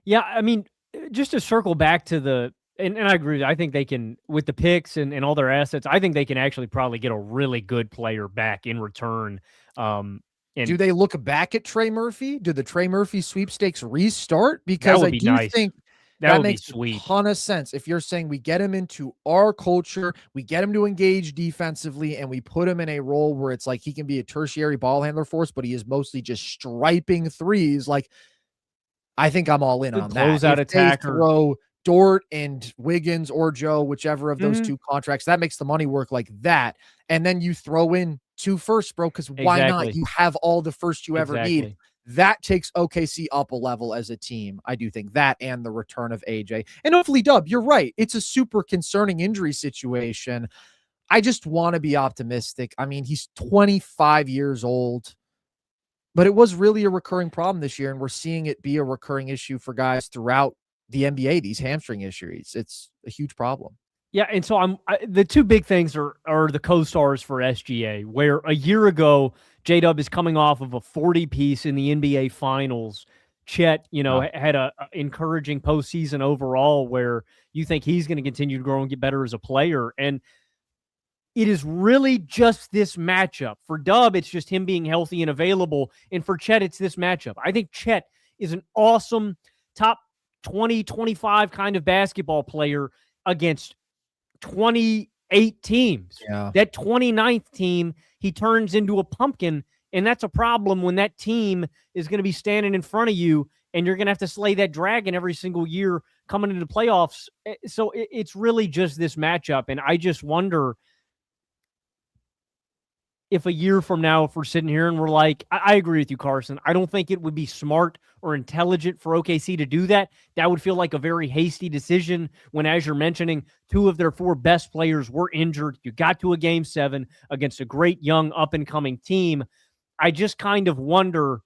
Yeah, I mean, just to circle back to and I agree. I think they can, with the picks and all their assets, I think they can actually probably get a really good player back in return. Do And they look back at Trey Murphy? Do the Trey Murphy sweepstakes restart? that Because would I be do nice. think That that would be makes a sweet. ton of sense. If you're saying we get him into our culture, we get him to engage defensively, and we put him in a role where it's like he can be a tertiary ball handler for us, but he is mostly just striping threes. Like, I think I'm all in Good on that. closeout If they attacker. throw Dort and Wiggins or Joe, whichever of those Mhm. two contracts, that makes the money work like that. And then you throw in 2 firsts, bro, because why not? Exactly. You have all the first you ever need. Exactly. That takes OKC up a level as a team. I do think that and the return of AJ. And hopefully, Dub, you're right. It's a super concerning injury situation. I just want to be optimistic. I mean, he's 25 years old. But it was really a recurring problem this year, and we're seeing it be a recurring issue for guys throughout the NBA, these hamstring issues. It's a huge problem. Yeah, and so the two big things are the co-stars for SGA, where a year ago J-Dub is coming off of a 40 piece in the NBA Finals. Chet, Yeah. had a encouraging postseason overall, where you think he's going to continue to grow and get better as a player, and it is really just this matchup. For Dub, it's just him being healthy and available. And for Chet, it's this matchup. I think Chet is an awesome top 20, 25 kind of basketball player against 28 teams. Yeah. That 29th team, he turns into a pumpkin. And that's a problem when that team is going to be standing in front of you and you're going to have to slay that dragon every single year coming into the playoffs. So it's really just this matchup. And I just wonder if a year from now, if we're sitting here and we're like, I agree with you, Carson. I don't think it would be smart or intelligent for OKC to do that. That would feel like a very hasty decision when, as you're mentioning, 2 of their 4 best players were injured. You got to a game 7 against a great young up and coming team. I just kind of wonder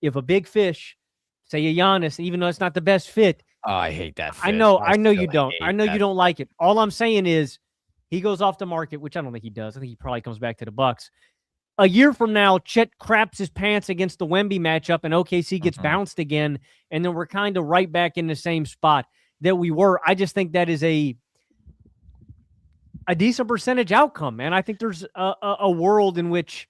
if a big fish, say a Giannis, even though it's not the best fit. Oh, I hate that I fit. know I you still don't. I hate know you that. don't like it. All I'm saying is he goes off the market, which I don't think he does. I think he probably comes back to the Bucks. A year from now, Chet craps his pants against the Wemby matchup and OKC gets bounced again. And then we're kind of right back in the same spot that we were. I just think that is a decent percentage outcome, man. I think there's a world in which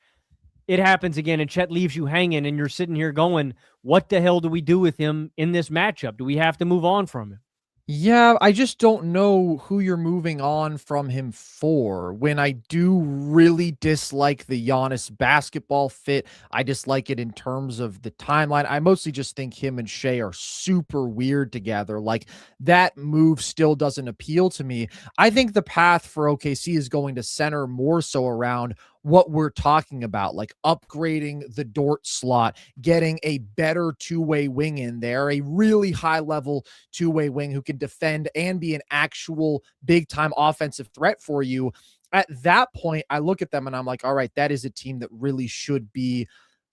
it happens again and Chet leaves you hanging and you're sitting here going, what the hell do we do with him in this matchup? Do we have to move on from him? Yeah, I just don't know who you're moving on from him for. When I do really dislike the Giannis basketball fit, I dislike it in terms of the timeline. I mostly just think him and Shai are super weird together. Like, that move still doesn't appeal to me. I think the path for OKC is going to center more so around what we're talking about, like upgrading the Dort slot, getting a better two-way wing in there, a really high level two-way wing who can defend and be an actual big-time offensive threat for you. At that point, I look at them and I'm like, all right, that is a team that really should be,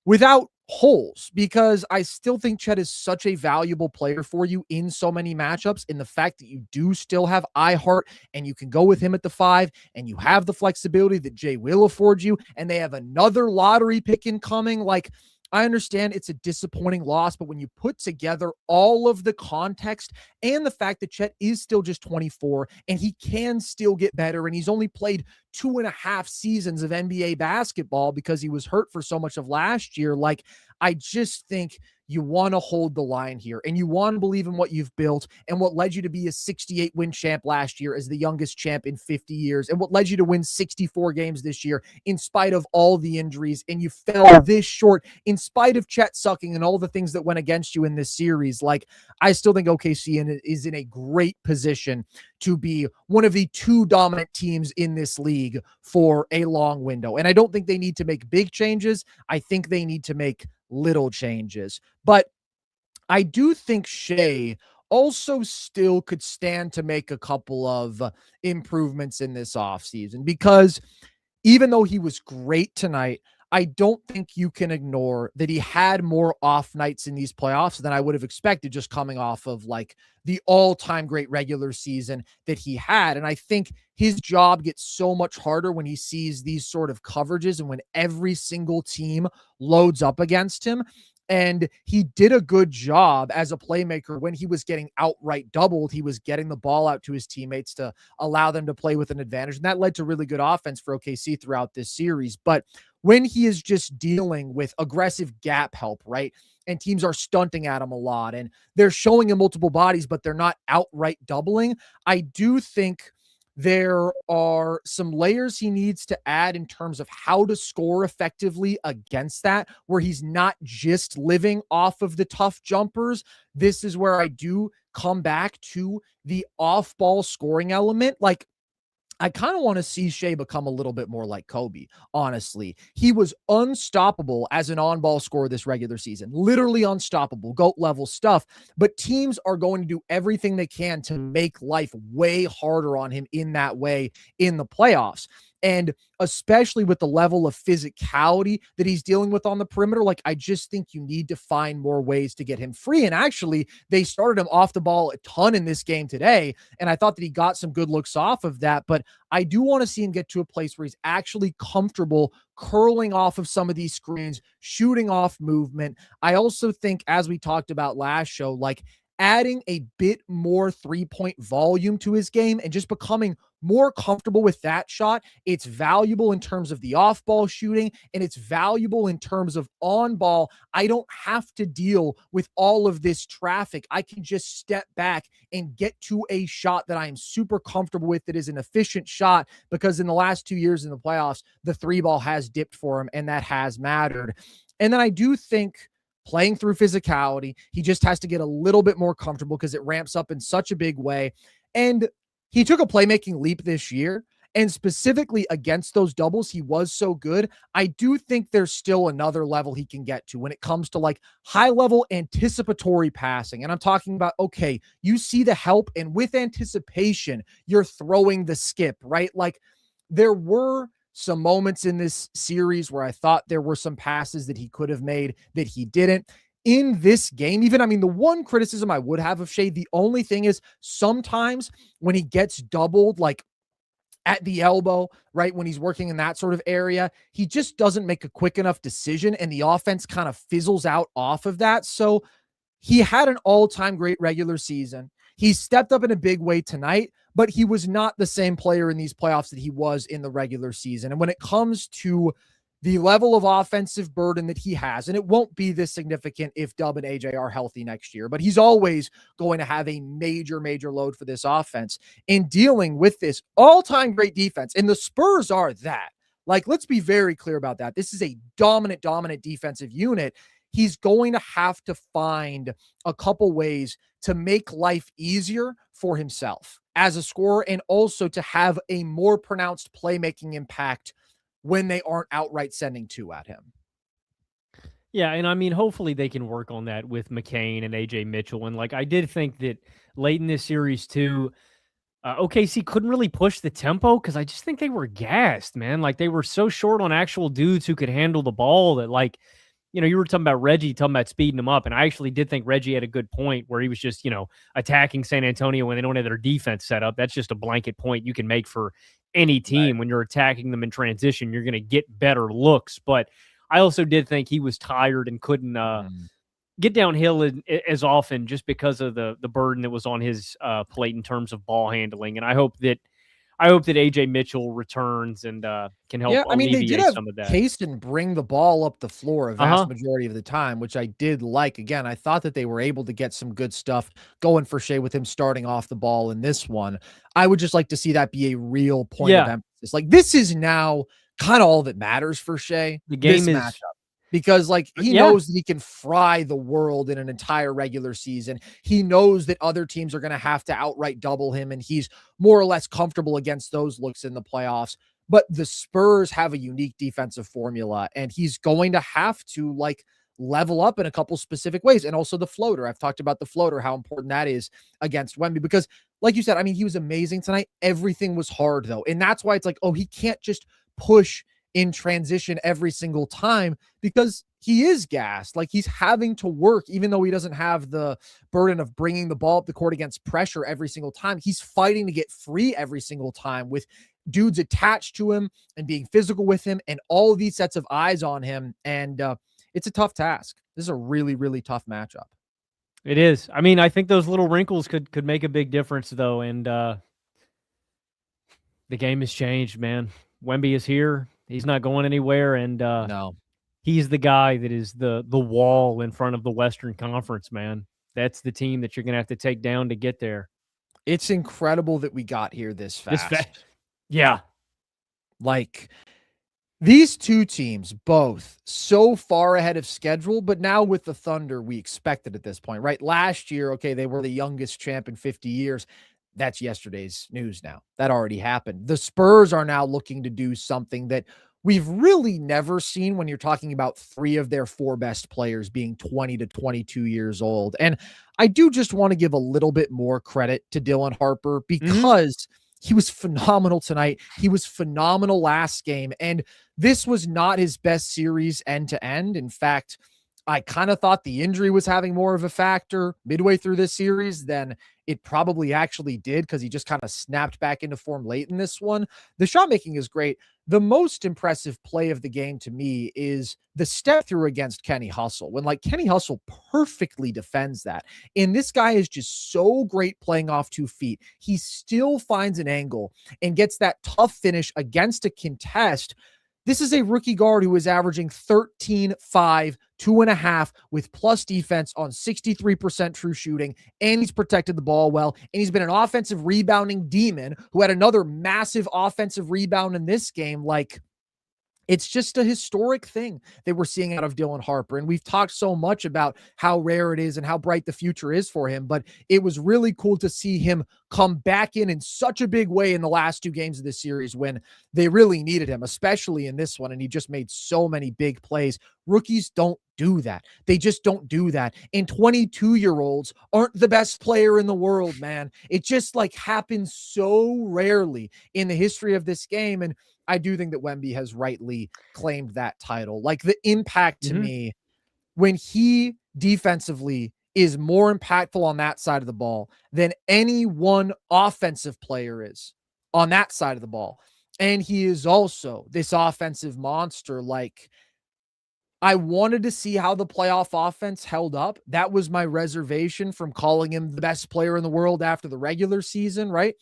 without holes, because I still think Chet is such a valuable player for you in so many matchups. In the fact that you do still have iHeart and you can go with him at the 5, and you have the flexibility that Jay will afford you, and they have another lottery pick incoming. Like, I understand it's a disappointing loss, but when you put together all of the context and the fact that Chet is still just 24 and he can still get better, and he's only played 2.5 seasons of NBA basketball because he was hurt for so much of last year, like, I just think you want to hold the line here, and you want to believe in what you've built and what led you to be a 68 win champ last year as the youngest champ in 50 years, and what led you to win 64 games this year in spite of all the injuries. And you fell this short in spite of Chet sucking and all the things that went against you in this series. Like, I still think OKC is in a great position to be one of the 2 dominant teams in this league for a long window. And I don't think they need to make big changes. I think they need to make little changes. But I do think Shai also still could stand to make a couple of improvements in this offseason, because even though he was great tonight, I don't think you can ignore that he had more off nights in these playoffs than I would have expected, just coming off of like the all-time great regular season that he had. And I think his job gets so much harder when he sees these sort of coverages and when every single team loads up against him. And he did a good job as a playmaker when he was getting outright doubled. He was getting the ball out to his teammates to allow them to play with an advantage. And that led to really good offense for OKC throughout this series. But when he is just dealing with aggressive gap help, right, and teams are stunting at him a lot and they're showing him multiple bodies, but they're not outright doubling, I do think there are some layers he needs to add in terms of how to score effectively against that, where he's not just living off of the tough jumpers. This is where I do come back to the off-ball scoring element. Like, I kind of want to see Shai become a little bit more like Kobe, honestly. He was unstoppable as an on-ball scorer this regular season, literally unstoppable, GOAT level stuff, but teams are going to do everything they can to make life way harder on him in that way in the playoffs. And especially with the level of physicality that he's dealing with on the perimeter, like, I just think you need to find more ways to get him free. And actually, they started him off the ball a ton in this game today, and I thought that he got some good looks off of that. But I do want to see him get to a place where he's actually comfortable curling off of some of these screens, shooting off movement. I also think, as we talked about last show, like, adding a bit more 3-point volume to his game and just becoming more comfortable with that shot. It's valuable in terms of the off-ball shooting, and it's valuable in terms of on-ball. I don't have to deal with all of this traffic. I can just step back and get to a shot that I am super comfortable with, that is an efficient shot, because in the last 2 years in the playoffs, the 3-ball has dipped for him, and that has mattered. And then I do think playing through physicality, he just has to get a little bit more comfortable because it ramps up in such a big way. And he took a playmaking leap this year, and specifically against those doubles, he was so good. I do think there's still another level he can get to when it comes to like high level anticipatory passing. And I'm talking about, okay, you see the help, and with anticipation, you're throwing the skip, right? Like, there were some moments in this series where I thought there were some passes that he could have made that he didn't. In this game, even, I mean, the one criticism I would have of Shai, the only thing is sometimes when he gets doubled, like at the elbow, right, when he's working in that sort of area, he just doesn't make a quick enough decision, and the offense kind of fizzles out off of that. So he had an all-time great regular season. He stepped up in a big way tonight, but he was not the same player in these playoffs that he was in the regular season. And when it comes to the level of offensive burden that he has, and it won't be this significant if Dub and AJ are healthy next year, but he's always going to have a major, major load for this offense in dealing with this all-time great defense. And the Spurs are that. Like, let's be very clear about that. This is a dominant, dominant defensive unit. He's going to have to find a couple ways to make life easier for himself as a scorer, and also to have a more pronounced playmaking impact when they aren't outright sending 2 at him. Yeah, and I mean, hopefully they can work on that with McCain and AJ Mitchell. And like, I did think that late in this series too, OKC couldn't really push the tempo because I just think they were gassed, man. Like, they were so short on actual dudes who could handle the ball that, like, you were talking about Reggie, talking about speeding him up, and I actually did think Reggie had a good point where he was just, attacking San Antonio when they don't have their defense set up. That's just a blanket point you can make for any team. Right. When you're attacking them in transition, you're going to get better looks. But I also did think he was tired and couldn't get downhill as often just because of the burden that was on his plate in terms of ball handling. And I hope that AJ Mitchell returns and can help Yeah, I mean, they did alleviate have some of that. Cason bring the ball up the floor a vast majority of the time, which I did like. Again, I thought that they were able to get some good stuff going for Shai with him starting off the ball in this one. I would just like to see that be a real point of emphasis. Like, this is now kind of all that matters for Shai. The game is matchup. Because, like, he knows that he can fry the world in an entire regular season. He knows that other teams are going to have to outright double him, and he's more or less comfortable against those looks in the playoffs. But the Spurs have a unique defensive formula, and he's going to have to, like, level up in a couple specific ways. And also the floater. I've talked about the floater, how important that is against Wemby. Because, like you said, I mean, he was amazing tonight. Everything was hard, though. And that's why it's like, oh, he can't just push in transition every single time because he is gassed. Like, he's having to work, even though he doesn't have the burden of bringing the ball up the court against pressure every single time. He's fighting to get free every single time with dudes attached to him and being physical with him and all of these sets of eyes on him. And it's a tough task. This is a really, really tough matchup. It is. I mean, I think those little wrinkles could make a big difference, though. And the game has changed, man. Wemby is here. He's not going anywhere, and no, he's the guy that is the wall in front of the Western Conference, man. That's the team that you're going to have to take down to get there. It's incredible that we got here this fast. Yeah. Like, these two teams, both so far ahead of schedule, but now with the Thunder, we expected at this point, right? Last year, okay, they were the youngest champ in 50 years. That's yesterday's news now. That already happened. The Spurs are now looking to do something that we've really never seen when you're talking about 3 of their 4 best players being 20 to 22 years old. And I do just want to give a little bit more credit to Dylan Harper because he was phenomenal tonight. He was phenomenal last game. And this was not his best series end to end. In fact, I kind of thought the injury was having more of a factor midway through this series than it probably actually did, because he just kind of snapped back into form late in this one. The shot making is great. The most impressive play of the game to me is the step through against Kenny Hustle, when like Kenny Hustle perfectly defends that. And this guy is just so great playing off 2 feet. He still finds an angle and gets that tough finish against a contest. This is a rookie guard who is averaging 13, 5, 2.5 with plus defense on 63% true shooting, and he's protected the ball well, and he's been an offensive rebounding demon who had another massive offensive rebound in this game. Like, it's just a historic thing that we're seeing out of Dylan Harper. And we've talked so much about how rare it is and how bright the future is for him, but it was really cool to see him come back in such a big way in the last 2 games of this series when they really needed him, especially in this one. And he just made so many big plays. Rookies don't do that. They just don't do that. And 22-year-olds aren't the best player in the world, man. It just like happens so rarely in the history of this game. And I do think that Wemby has rightly claimed that title. Like, the impact to me when he defensively is more impactful on that side of the ball than any one offensive player is on that side of the ball. And he is also this offensive monster. Like, I wanted to see how the playoff offense held up. That was my reservation from calling him the best player in the world after the regular season, right?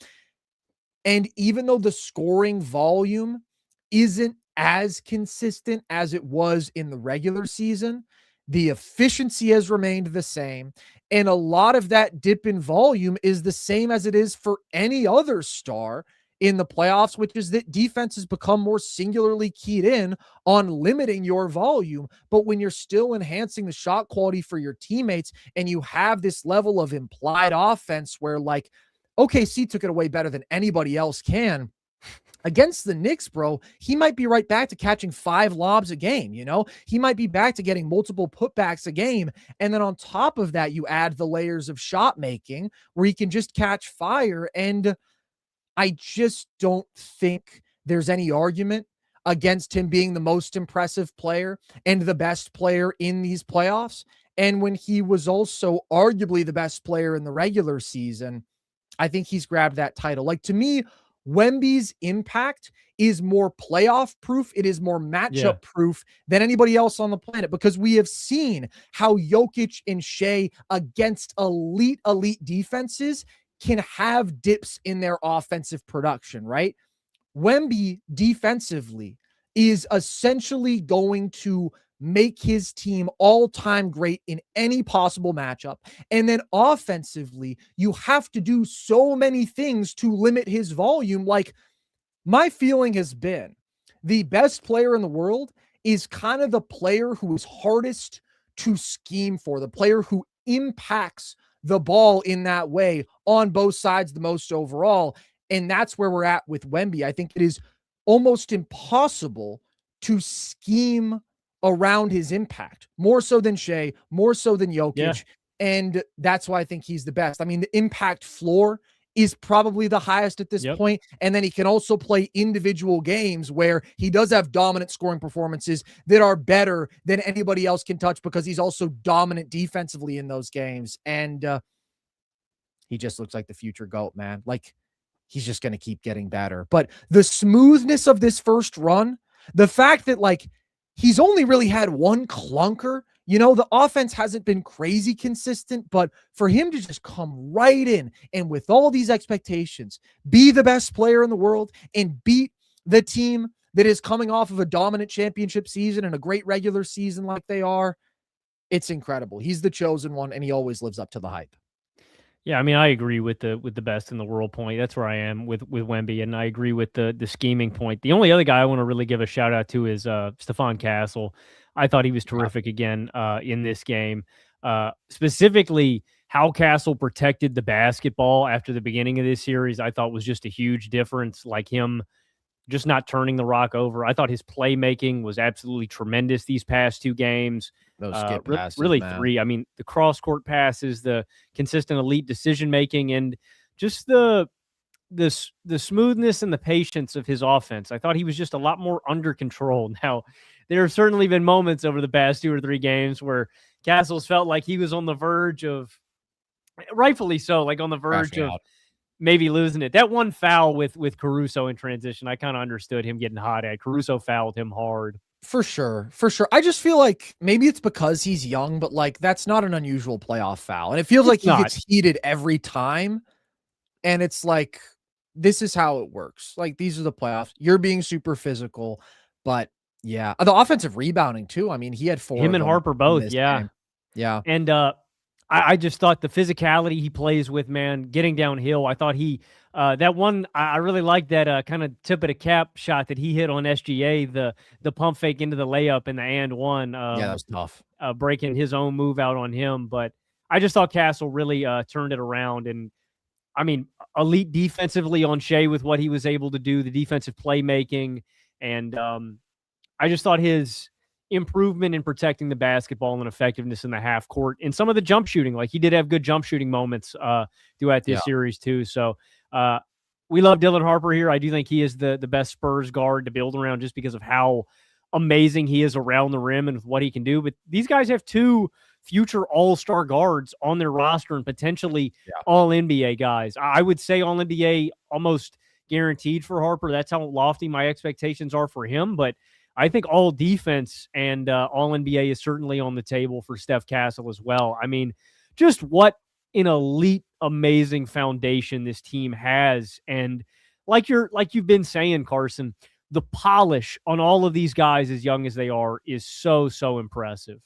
And even though the scoring volume isn't as consistent as it was in the regular season, the efficiency has remained the same. And a lot of that dip in volume is the same as it is for any other star in the playoffs, which is that defense has become more singularly keyed in on limiting your volume. But when you're still enhancing the shot quality for your teammates and you have this level of implied offense where, like, OKC took it away better than anybody else can. Against the Knicks, bro, he might be right back to catching 5 lobs a game, you know? He might be back to getting multiple putbacks a game. And then on top of that, you add the layers of shot making where he can just catch fire. And I just don't think there's any argument against him being the most impressive player and the best player in these playoffs. And when he was also arguably the best player in the regular season, I think he's grabbed that title. Like, to me, Wemby's impact is more playoff proof. It is more Yeah. matchup proof than anybody else on the planet, because we have seen how Jokic and Shai against elite defenses can have dips in their offensive production, right? Wemby defensively is essentially going to make his team all-time great in any possible matchup. And then offensively, you have to do so many things to limit his volume. Like, my feeling has been the best player in the world is kind of the player who is hardest to scheme for, the player who impacts the ball in that way on both sides the most overall. And that's where we're at with Wemby. I think it is almost impossible to scheme around his impact, more so than Shai, more so than Jokic. Yeah. And that's why I think he's the best. I mean, the impact floor is probably the highest at this point. And then he can also play individual games where he does have dominant scoring performances that are better than anybody else can touch, because he's also dominant defensively in those games. And he just looks like the future GOAT, man. Like, he's just going to keep getting better. But the smoothness of this first run, the fact that, like, he's only really had one clunker. You know, the offense hasn't been crazy consistent, but for him to just come right in and with all these expectations, be the best player in the world and beat the team that is coming off of a dominant championship season and a great regular season like they are, it's incredible. He's the chosen one, and he always lives up to the hype. Yeah, I mean, I agree with the best in the world point. That's where I am with Wemby, and I agree with the scheming point. The only other guy I want to really give a shout out to is Stephon Castle. I thought he was terrific again in this game. Specifically, how Castle protected the basketball after the beginning of this series, I thought was just a huge difference. Like, him just not turning the rock over. I thought his playmaking was absolutely tremendous these past two games. Those skip passes, really man. three. I mean, the cross-court passes, the consistent elite decision-making, and just the smoothness and the patience of his offense. I thought he was just a lot more under control. Now, there have certainly been moments over the past 2 or 3 games where Castles felt like he was on the verge of, rightfully so, like on the verge of maybe losing it. That one foul with Caruso in transition, I kind of understood him getting hot at. Caruso fouled him hard. For sure. I just feel like maybe it's because he's young, but like, that's not an unusual playoff foul. And it feels like he gets heated every time. And it's like, this is how it works. Like, these are the playoffs. You're being super physical, but yeah. The offensive rebounding too. I mean, he had 4. Him and Harper both. Yeah. Game. Yeah. And I just thought the physicality he plays with, man, getting downhill. I thought he, that one, I really liked that kind of tip of the cap shot that he hit on SGA, the pump fake into the layup and the and one. Yeah, that was tough. Breaking his own move out on him. But I just thought Castle really turned it around. And I mean, elite defensively on Shai with what he was able to do, the defensive playmaking. And I just thought his improvement in protecting the basketball and effectiveness in the half court and some of the jump shooting, like he did have good jump shooting moments throughout this series too. So we love Dylan Harper here. I do think he is the best Spurs guard to build around just because of how amazing he is around the rim and what he can do. But these guys have 2 future all-star guards on their roster and potentially all NBA guys. I would say all NBA almost guaranteed for Harper. That's how lofty my expectations are for him. But I think all defense and all NBA is certainly on the table for Steph Castle as well. I mean, just what an elite, amazing foundation this team has. And like you've been saying, Carson, the polish on all of these guys as young as they are is so impressive.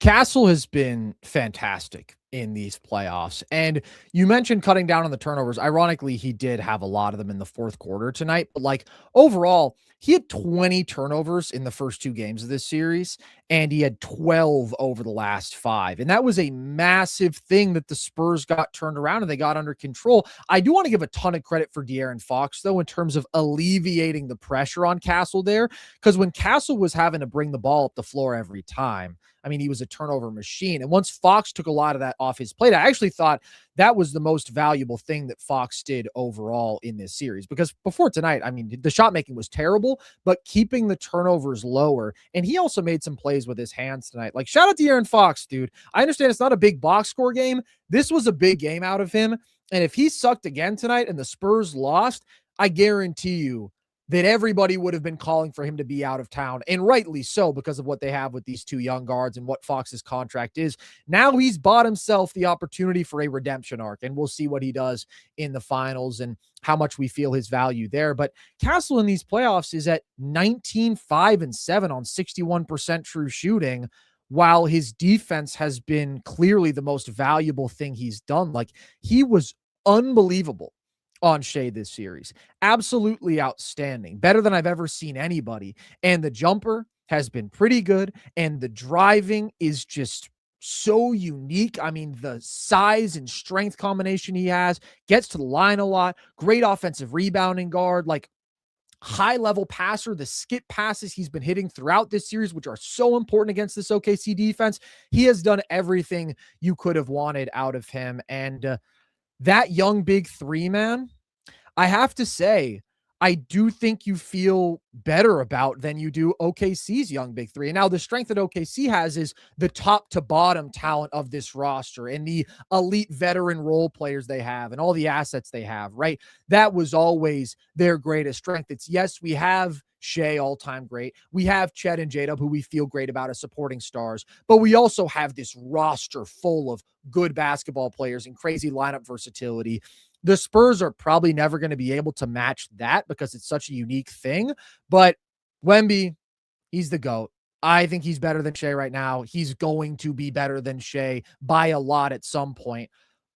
Castle has been fantastic in these playoffs. And you mentioned cutting down on the turnovers. Ironically, he did have a lot of them in the fourth quarter tonight. But like, overall, he had 20 turnovers in the first 2 games of this series, and he had 12 over the last 5. And that was a massive thing that the Spurs got turned around and they got under control. I do want to give a ton of credit for De'Aaron Fox, though, in terms of alleviating the pressure on Castle there. Because when Castle was having to bring the ball up the floor every time, I mean, he was a turnover machine. And once Fox took a lot of that off his plate, I actually thought that was the most valuable thing that Fox did overall in this series. Because before tonight, I mean, the shot making was terrible, incredible, but keeping the turnovers lower. And he also made some plays with his hands tonight. Like, shout out to Aaron Fox, dude. I understand it's not a big box score game. This was a big game out of him. And if he sucked again tonight and the Spurs lost, I guarantee you that everybody would have been calling for him to be out of town, and rightly so, because of what they have with these two young guards and what Fox's contract is. Now he's bought himself the opportunity for a redemption arc, and we'll see what he does in the finals and how much we feel his value there. But Castle in these playoffs is at 19-5-7 on 61% true shooting, while his defense has been clearly the most valuable thing he's done. Like, he was unbelievable on Shai this series. Absolutely outstanding. Better than I've ever seen anybody. And the jumper has been pretty good. And the driving is just so unique. I mean, the size and strength combination he has, gets to the line a lot. Great offensive rebounding guard. Like, high-level passer, the skip passes he's been hitting throughout this series, which are so important against this OKC defense. He has done everything you could have wanted out of him. And that young big three, man, I have to say, I do think you feel better about than you do OKC's young big three. And now the strength that OKC has is the top to bottom talent of this roster and the elite veteran role players they have and all the assets they have, right? That was always their greatest strength. It's, yes, we have Shai, all-time great. We have Chet and J-Dub, who we feel great about as supporting stars, but we also have this roster full of good basketball players and crazy lineup versatility. The Spurs are probably never going to be able to match that because it's such a unique thing. But Wemby, he's the GOAT. I think he's better than Shai right now. He's going to be better than Shai by a lot at some point.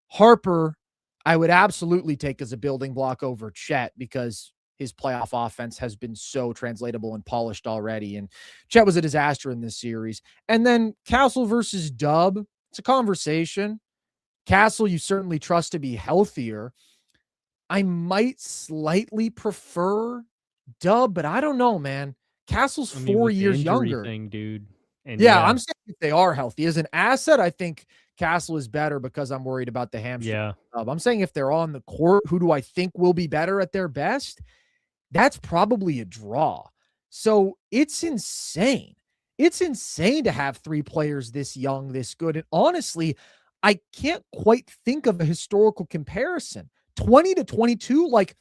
Harper, I would absolutely take as a building block over Chet because his playoff offense has been so translatable and polished already. And Chet was a disaster in this series. And then Castle versus Dub, it's a conversation. Castle, you certainly trust to be healthier. I might slightly prefer Dub, but I don't know, man. Castle's 4 years younger. Thing, dude. And yeah, I'm saying if they are healthy. As an asset, I think Castle is better because I'm worried about the hamstring. Yeah. I'm saying if they're on the court, who do I think will be better at their best? That's probably a draw. So it's insane. It's insane to have three players this young, this good. And honestly, I can't quite think of a historical comparison. 20-22, like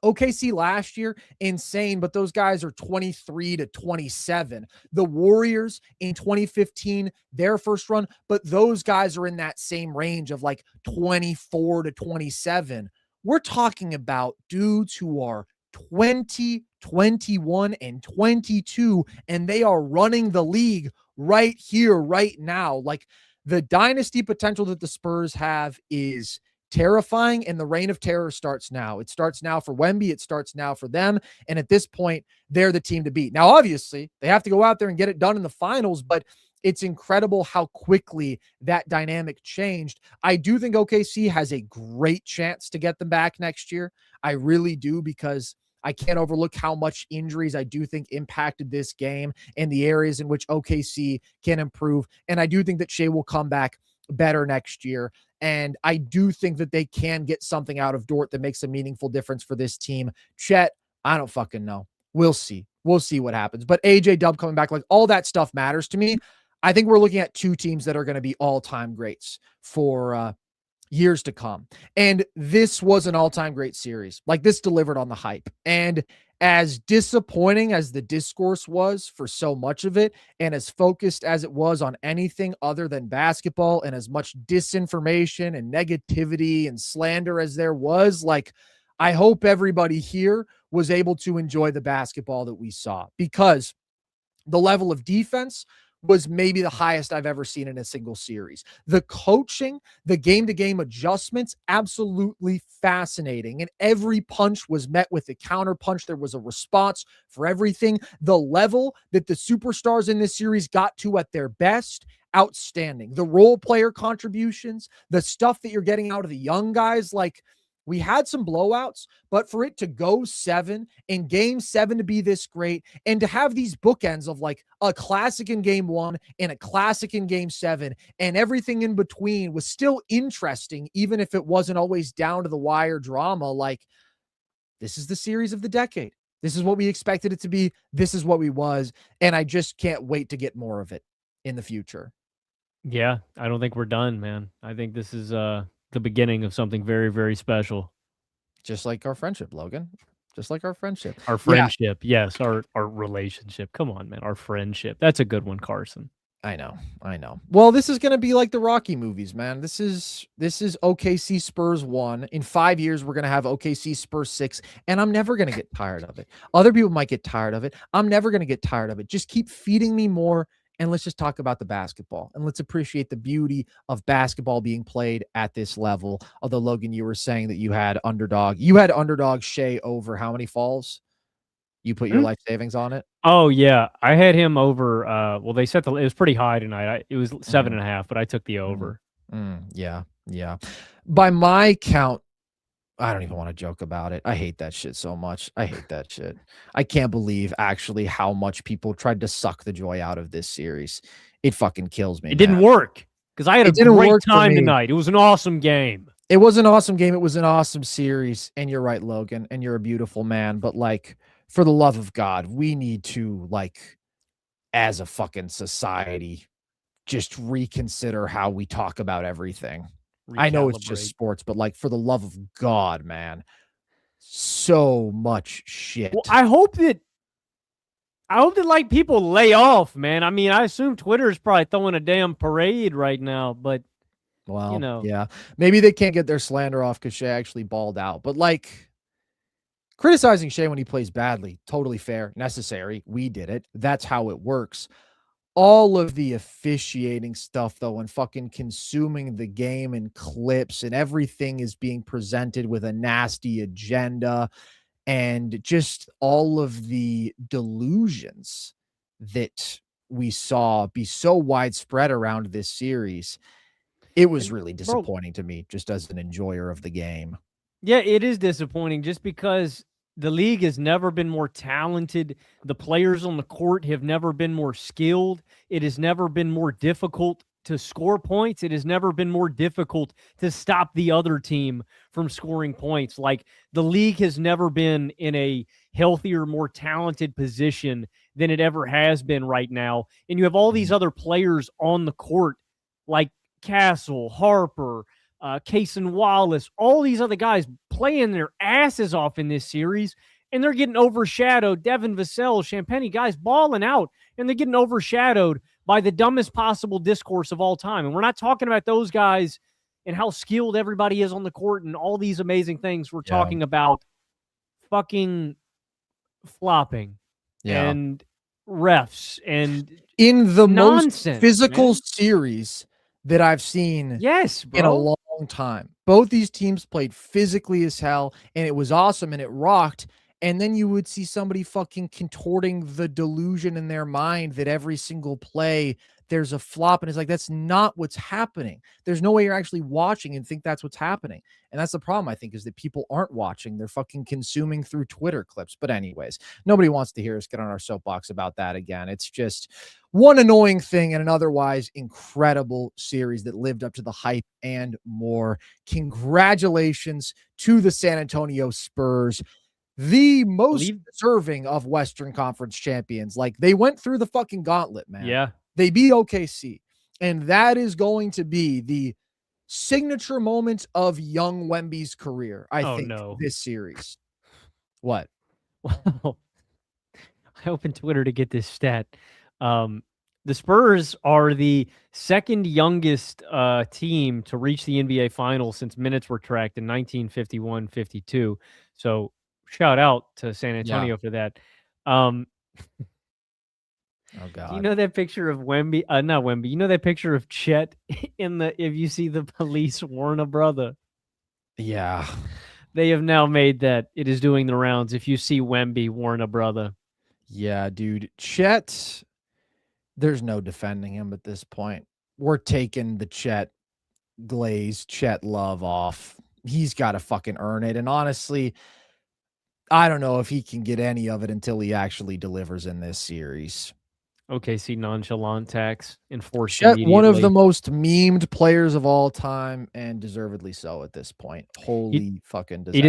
OKC last year, insane, but those guys are 23-27. The Warriors in 2015, their first run, but those guys are in that same range of like 24-27. We're talking about dudes who are 20, 21, and 22, and they are running the league right here, right now. Like, the dynasty potential that the Spurs have is terrifying, and the reign of terror starts now. It starts now for Wemby. It starts now for them. And at this point, they're the team to beat. Now, obviously, they have to go out there and get it done in the finals, but it's incredible how quickly that dynamic changed. I do think OKC has a great chance to get them back next year. I really do, because I can't overlook how much injuries I do think impacted this game and the areas in which OKC can improve. And I do think that Shai will come back better next year. And I do think that they can get something out of Dort that makes a meaningful difference for this team. Chet, I don't fucking know. We'll see. We'll see what happens. But AJ Dub coming back, like, all that stuff matters to me. I think we're looking at two teams that are going to be all-time greats for years to come. And this was an all-time great series. Like, this delivered on the hype. And as disappointing as the discourse was for so much of it, and as focused as it was on anything other than basketball, and as much disinformation and negativity and slander as there was, like, I hope everybody here was able to enjoy the basketball that we saw, because the level of defense was maybe the highest I've ever seen in a single series. The coaching, the game-to-game adjustments, absolutely fascinating. And every punch was met with a counter punch. There was a response for everything. The level that the superstars in this series got to at their best, outstanding. The role player contributions, the stuff that you're getting out of the young guys, like, we had some blowouts, but for it to go 7 and game 7 to be this great, and to have these bookends of like a classic in game 1 and a classic in game 7, and everything in between was still interesting, even if it wasn't always down to the wire drama. Like, this is the series of the decade. This is what we expected it to be. This is what we was. And I just can't wait to get more of it in the future. Yeah, I don't think we're done, man. I think this is the beginning of something very, very special. Just like our friendship, Logan. Just like our friendship. Our Yeah, friendship, yes, our relationship. Come on, man, our friendship. That's a good one, Carson. I know. Well, this is going to be like the Rocky movies, man. This is OKC Spurs 1. In 5 years, we're going to have OKC Spurs 6, and I'm never going to get tired of it. Other people might get tired of it. I'm never going to get tired of it. Just keep feeding me more, and let's just talk about the basketball, and let's appreciate the beauty of basketball being played at this level. Although, Logan, you were saying that you had underdog Shai over how many falls? You put your life savings on it? Oh yeah, I had him over. Well, they set it was pretty high tonight. It was 7.5, but I took the over. Yeah. By my count, I don't even want to joke about it. I hate that shit so much. I hate that shit. I can't believe actually how much people tried to suck the joy out of this series. It fucking kills me. It didn't work because I had a great time tonight. It was an awesome game. It was an awesome game. It was an awesome series. And you're right, Logan, and you're a beautiful man. But like, for the love of God, we need to, like, as a fucking society, just reconsider how we talk about everything. I know it's just sports, but like, for the love of God, man, so much shit. Well, I hope that like people lay off, man. I mean, I assume Twitter is probably throwing a damn parade right now, but well, you know, yeah, maybe they can't get their slander off because Shai actually balled out. But like, criticizing Shai when he plays badly, totally fair, necessary. We did it. That's how it works. All of the officiating stuff, though, and fucking consuming the game and clips, and everything is being presented with a nasty agenda, and just all of the delusions that we saw be so widespread around this series. It was really disappointing to me, just as an enjoyer of the game. Yeah, it is disappointing just because the league has never been more talented. The players on the court have never been more skilled. It has never been more difficult to score points. It has never been more difficult to stop the other team from scoring points. Like, the league has never been in a healthier, more talented position than it ever has been right now. And you have all these other players on the court like Castle, Harper, Cason Wallace, all these other guys playing their asses off in this series, and they're getting overshadowed. Devin Vassell, Champagny, guys balling out, and they're getting overshadowed by the dumbest possible discourse of all time. And we're not talking about those guys and how skilled everybody is on the court and all these amazing things. We're talking about fucking flopping and refs and in the nonsense, most physical series that I've seen in a long time. Both these teams played physically as hell, and it was awesome, and it rocked. And then you would see somebody fucking contorting the delusion in their mind that every single play there's a flop, and it's like, that's not what's happening. There's no way you're actually watching and think that's what's happening. And that's the problem, I think, is that people aren't watching. They're fucking consuming through Twitter clips. But anyways, nobody wants to hear us get on our soapbox about that again. It's just one annoying thing in an otherwise incredible series that lived up to the hype and more. Congratulations to the San Antonio Spurs, the most deserving of Western Conference champions. Like, they went through the fucking gauntlet, man. Yeah. They beat OKC, and that is going to be the signature moment of young Wemby's career, I think, this series. What? Well, I opened Twitter to get this stat. The Spurs are the second youngest team to reach the NBA Finals since minutes were tracked in 1951-52. So shout out to San Antonio for that. Oh God! Do you know that picture of Wemby? Not Wemby. You know that picture of Chet in the "If you see the police, warn a brother." Yeah, they have now made that. It is doing the rounds. If you see Wemby, warn a brother. Yeah, dude. Chet, there's no defending him at this point. We're taking the Chet glaze, Chet love off. He's got to fucking earn it. And honestly, I don't know if he can get any of it until he actually delivers in this series. OKC nonchalant tax enforced Chet, one of the most memed players of all time, and deservedly so at this point. Holy fucking disaster. He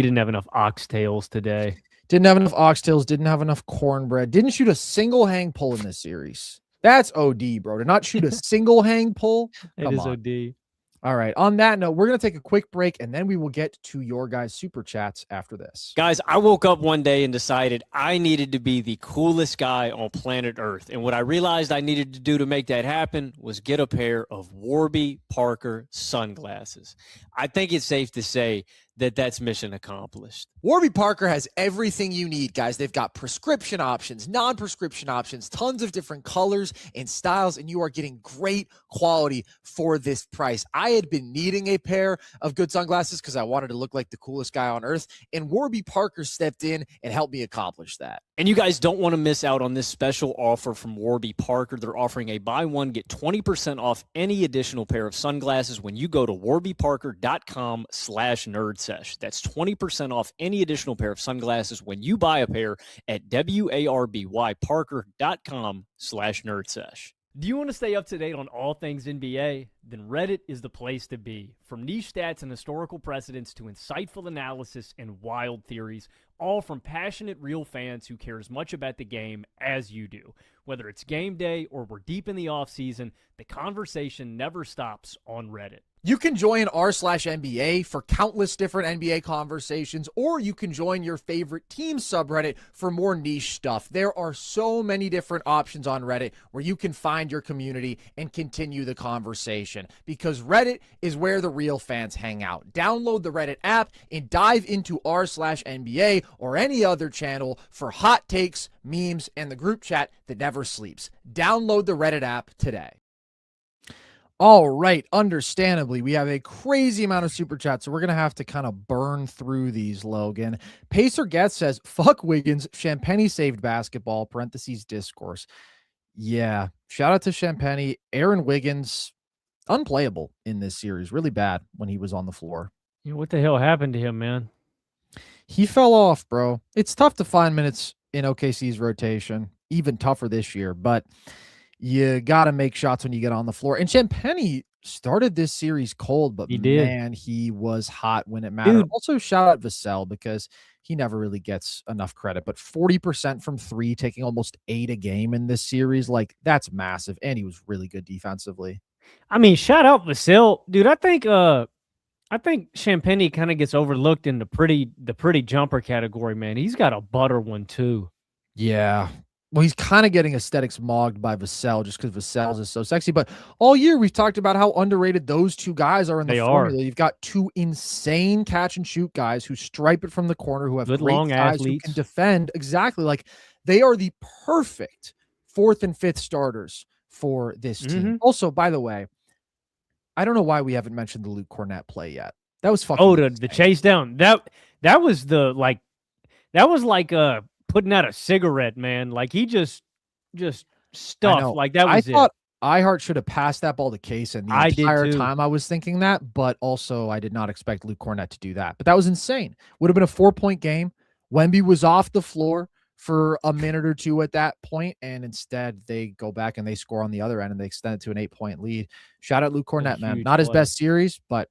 didn't have enough oxtails today. Didn't have enough oxtails, didn't have enough cornbread, didn't shoot a single hang pull in this series. That's OD, bro. To not shoot a single hang pull. It Come is on. OD. All right. On that note, we're going to take a quick break and then we will get to your guys' super chats after this. Guys, I woke up one day and decided I needed to be the coolest guy on planet Earth. And what I realized I needed to do to make that happen was get a pair of Warby Parker sunglasses. I think it's safe to say that that's mission accomplished. Warby Parker has everything you need, guys. They've got prescription options, non-prescription options, tons of different colors and styles, and you are getting great quality for this price. I had been needing a pair of good sunglasses because I wanted to look like the coolest guy on earth, and Warby Parker stepped in and helped me accomplish that. And you guys don't want to miss out on this special offer from Warby Parker. They're offering a buy one, get 20% off any additional pair of sunglasses when you go to warbyparker.com/nerdsesh. That's 20% off any additional pair of sunglasses when you buy a pair at warbyparker.com/nerdsesh. Do you want to stay up to date on all things NBA? Then Reddit is the place to be. From niche stats and historical precedents to insightful analysis and wild theories, all from passionate, real fans who care as much about the game as you do. Whether it's game day or we're deep in the offseason, the conversation never stops on Reddit. You can join r/NBA for countless different NBA conversations, or you can join your favorite team subreddit for more niche stuff. There are so many different options on Reddit where you can find your community and continue the conversation, because Reddit is where the real fans hang out. Download the Reddit app and dive into r/NBA or any other channel for hot takes, memes, and the group chat that never sleeps. Download the Reddit app today. All right, understandably, we have a crazy amount of super chats, so we're going to have to kind of burn through these, Logan. Pacer Getz says, fuck Wiggins, Champagny saved basketball, parentheses discourse. Yeah, shout out to Champagny. Aaron Wiggins, unplayable in this series, really bad when he was on the floor. You know, what the hell happened to him, man? He fell off, bro. It's tough to find minutes in OKC's rotation, even tougher this year, but you got to make shots when you get on the floor. And Champagny started this series cold, but man, he was hot when it mattered. Dude. Also, shout out Vassell because he never really gets enough credit. But 40% from three, taking almost 8 a game in this series, like that's massive. And he was really good defensively. I mean, shout out Vassell, dude. I think Champagny kind of gets overlooked in the pretty jumper category, man. He's got a butter one too. Yeah. Well, he's kind of getting aesthetics mogged by Vassell just because Vassell is so sexy. But all year we've talked about how underrated those two guys are in the formula. You've got two insane catch and shoot guys who stripe it from the corner, who have good great long guys athletes who can defend. Exactly. Like they are the perfect 4th and 5th starters for this team. Also, by the way, I don't know why we haven't mentioned the Luke Cornett play yet. That was fucking the chase down. That was like putting out a cigarette, man. Like he just stuffed. Like that was I thought iHeart should have passed that ball to Case, and the entire time I was thinking that, but also I did not expect Luke Cornett to do that. But that was insane. Would have been a 4-point game. Wemby was off the floor for a minute or two at that point, and instead they go back and they score on the other end and they extend it to an 8-point lead. Shout out Luke Cornett, man. Not his best series, but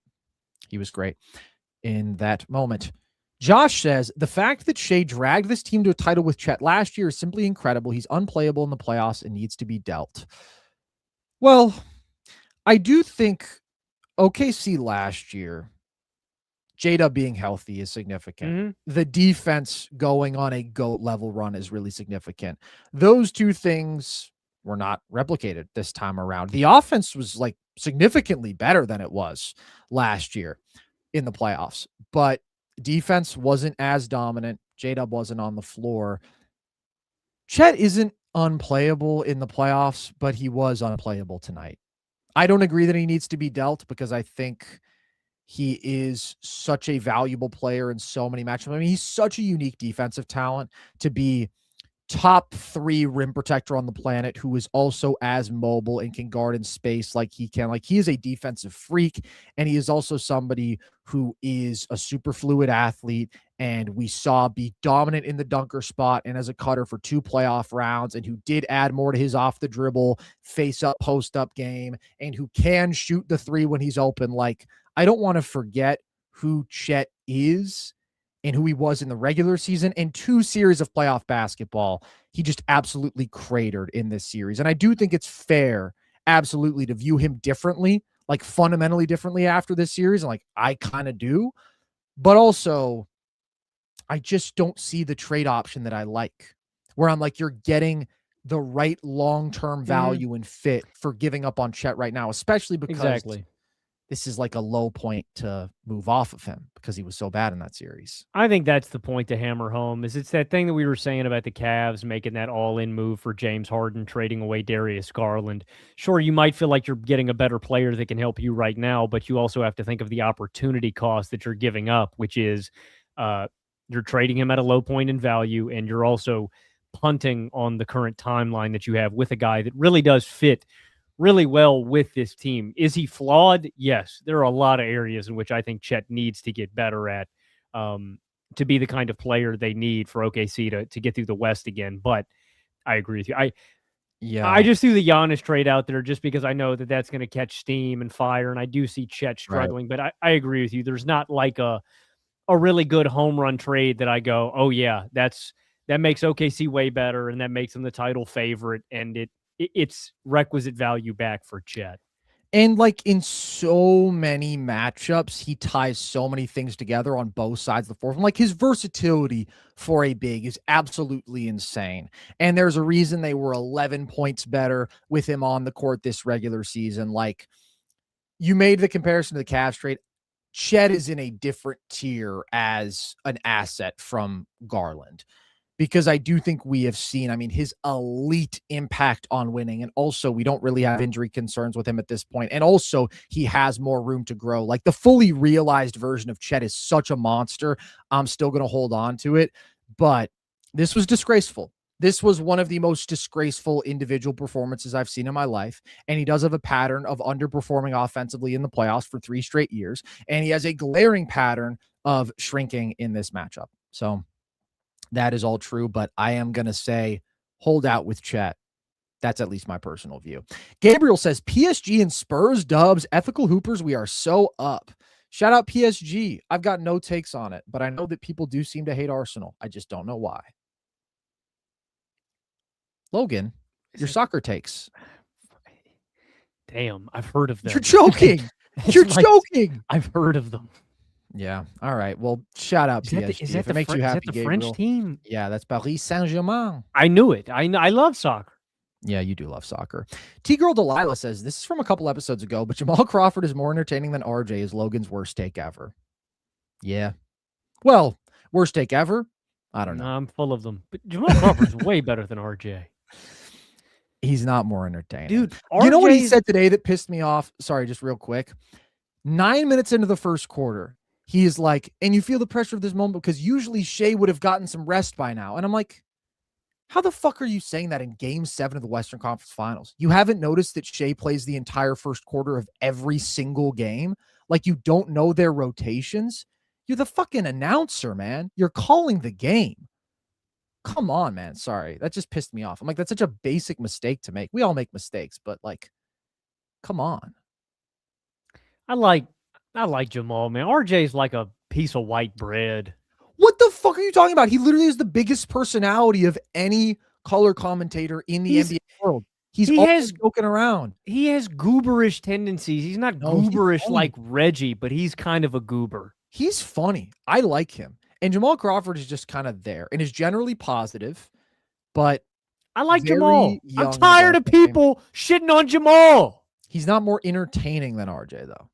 he was great in that moment. Josh says, the fact that Shai dragged this team to a title with Chet last year is simply incredible. He's unplayable in the playoffs and needs to be dealt. Well, I do think OKC last year, J-Dub being healthy is significant. The defense going on a GOAT level run is really significant. Those two things were not replicated this time around. The offense was like significantly better than it was last year in the playoffs, but defense wasn't as dominant. J-Dub wasn't on the floor. Chet isn't unplayable in the playoffs, but he was unplayable tonight. I don't agree that he needs to be dealt because I think he is such a valuable player in so many matchups. I mean, he's such a unique defensive talent to be top 3 rim protector on the planet who is also as mobile and can guard in space like he can. Like he is a defensive freak, and he is also somebody who is a super fluid athlete, and we saw be dominant in the dunker spot and as a cutter for 2 playoff rounds, and who did add more to his off the dribble, face up, post up game, and who can shoot the 3 when he's open. Like, I don't want to forget who Chet is and who he was in the regular season and 2 series of playoff basketball, he just absolutely cratered in this series. And I do think it's fair, absolutely, to view him differently, like fundamentally differently after this series. And like, I kind of do, but also I just don't see the trade option that I like, where I'm like, you're getting the right long-term value and fit for giving up on Chet right now, especially because this is like a low point to move off of him because he was so bad in that series. I think that's the point to hammer home is it's that thing that we were saying about the Cavs making that all-in move for James Harden, trading away Darius Garland. Sure, you might feel like you're getting a better player that can help you right now, but you also have to think of the opportunity cost that you're giving up, which is you're trading him at a low point in value, and you're also punting on the current timeline that you have with a guy that really does fit really well with this team. Is he flawed? Yes. There are a lot of areas in which I think Chet needs to get better at to be the kind of player they need for OKC to get through the West again. But I agree with you. I just threw the Giannis trade out there just because I know that that's going to catch steam and fire, and I do see Chet struggling. But I agree with you. There's not like a really good home run trade that I go, oh yeah, that makes OKC way better, and that makes them the title favorite, and it's requisite value back for Chet. And like in so many matchups, he ties so many things together on both sides of the floor. Like his versatility for a big is absolutely insane. And there's a reason they were 11 points better with him on the court this regular season. Like, you made the comparison to the Cavs trade. Chet is in a different tier as an asset from Garland, because I do think we have seen, I mean, his elite impact on winning. And also, we don't really have injury concerns with him at this point. And also, he has more room to grow. Like, the fully realized version of Chet is such a monster. I'm still going to hold on to it. But this was disgraceful. This was one of the most disgraceful individual performances I've seen in my life. And he does have a pattern of underperforming offensively in the playoffs for 3 straight years. And he has a glaring pattern of shrinking in this matchup. So that is all true, but I am going to say hold out with Chet. That's at least my personal view. Gabriel says, PSG and Spurs dubs, ethical hoopers, we are so up. Shout out PSG. I've got no takes on it, but I know that people do seem to hate Arsenal. I just don't know why. Logan, your soccer takes. Damn, I've heard of them. You're joking. You're joking. I've heard of them. Yeah. All right. Well, shout out PSG. Is that if it makes you happy, is that the Gabriel. French team? Yeah, that's Paris Saint-Germain. I knew it. I love soccer. Yeah, you do love soccer. T-Girl Delilah says, this is from a couple episodes ago, but Jamal Crawford is more entertaining than RJ is Logan's worst take ever. Yeah. Well, worst take ever? I don't know. I'm full of them. But Jamal Crawford's way better than RJ. He's not more entertaining. Dude, you know what he said today that pissed me off? Sorry, just real quick. 9 minutes into the first quarter, he is like, and you feel the pressure of this moment because usually Shai would have gotten some rest by now. And I'm like, how the fuck are you saying that in Game 7 of the Western Conference Finals? You haven't noticed that Shai plays the entire first quarter of every single game? Like, you don't know their rotations? You're the fucking announcer, man. You're calling the game. Come on, man. Sorry. That just pissed me off. I'm like, that's such a basic mistake to make. We all make mistakes, but like, come on. I like Jamal, man. RJ's like a piece of white bread. What the fuck are you talking about? He literally is the biggest personality of any color commentator in the NBA world. He always joking around. He has gooberish tendencies. He's not gooberish like Reggie, but he's kind of a goober. He's funny. I like him. And Jamal Crawford is just kind of there and is generally positive, but I like Jamal. I'm tired of people shitting on Jamal. He's not more entertaining than RJ, though.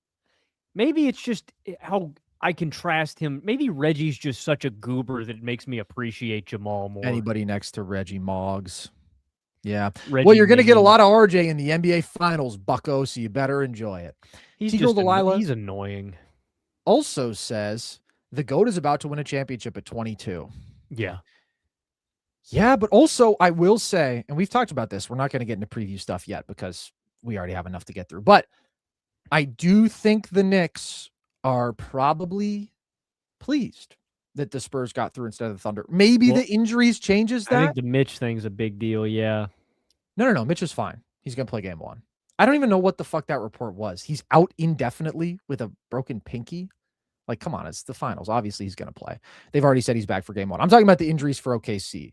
Maybe it's just how I contrast him. Maybe Reggie's just such a goober that it makes me appreciate Jamal more. Anybody next to Reggie Moggs. Yeah. Reggie well, you're going to get a lot of RJ in the NBA Finals, bucko, so you better enjoy it. He's annoying. Also says, the GOAT is about to win a championship at 22. Yeah. Yeah, but also I will say, and we've talked about this, we're not going to get into preview stuff yet because we already have enough to get through, but I do think the Knicks are probably pleased that the Spurs got through instead of the Thunder. Maybe the injuries changes that. I think the Mitch thing's a big deal, yeah. No. Mitch is fine. He's going to play game 1. I don't even know what the fuck that report was. He's out indefinitely with a broken pinky. Like, come on, it's the finals. Obviously, he's going to play. They've already said he's back for game 1. I'm talking about the injuries for OKC.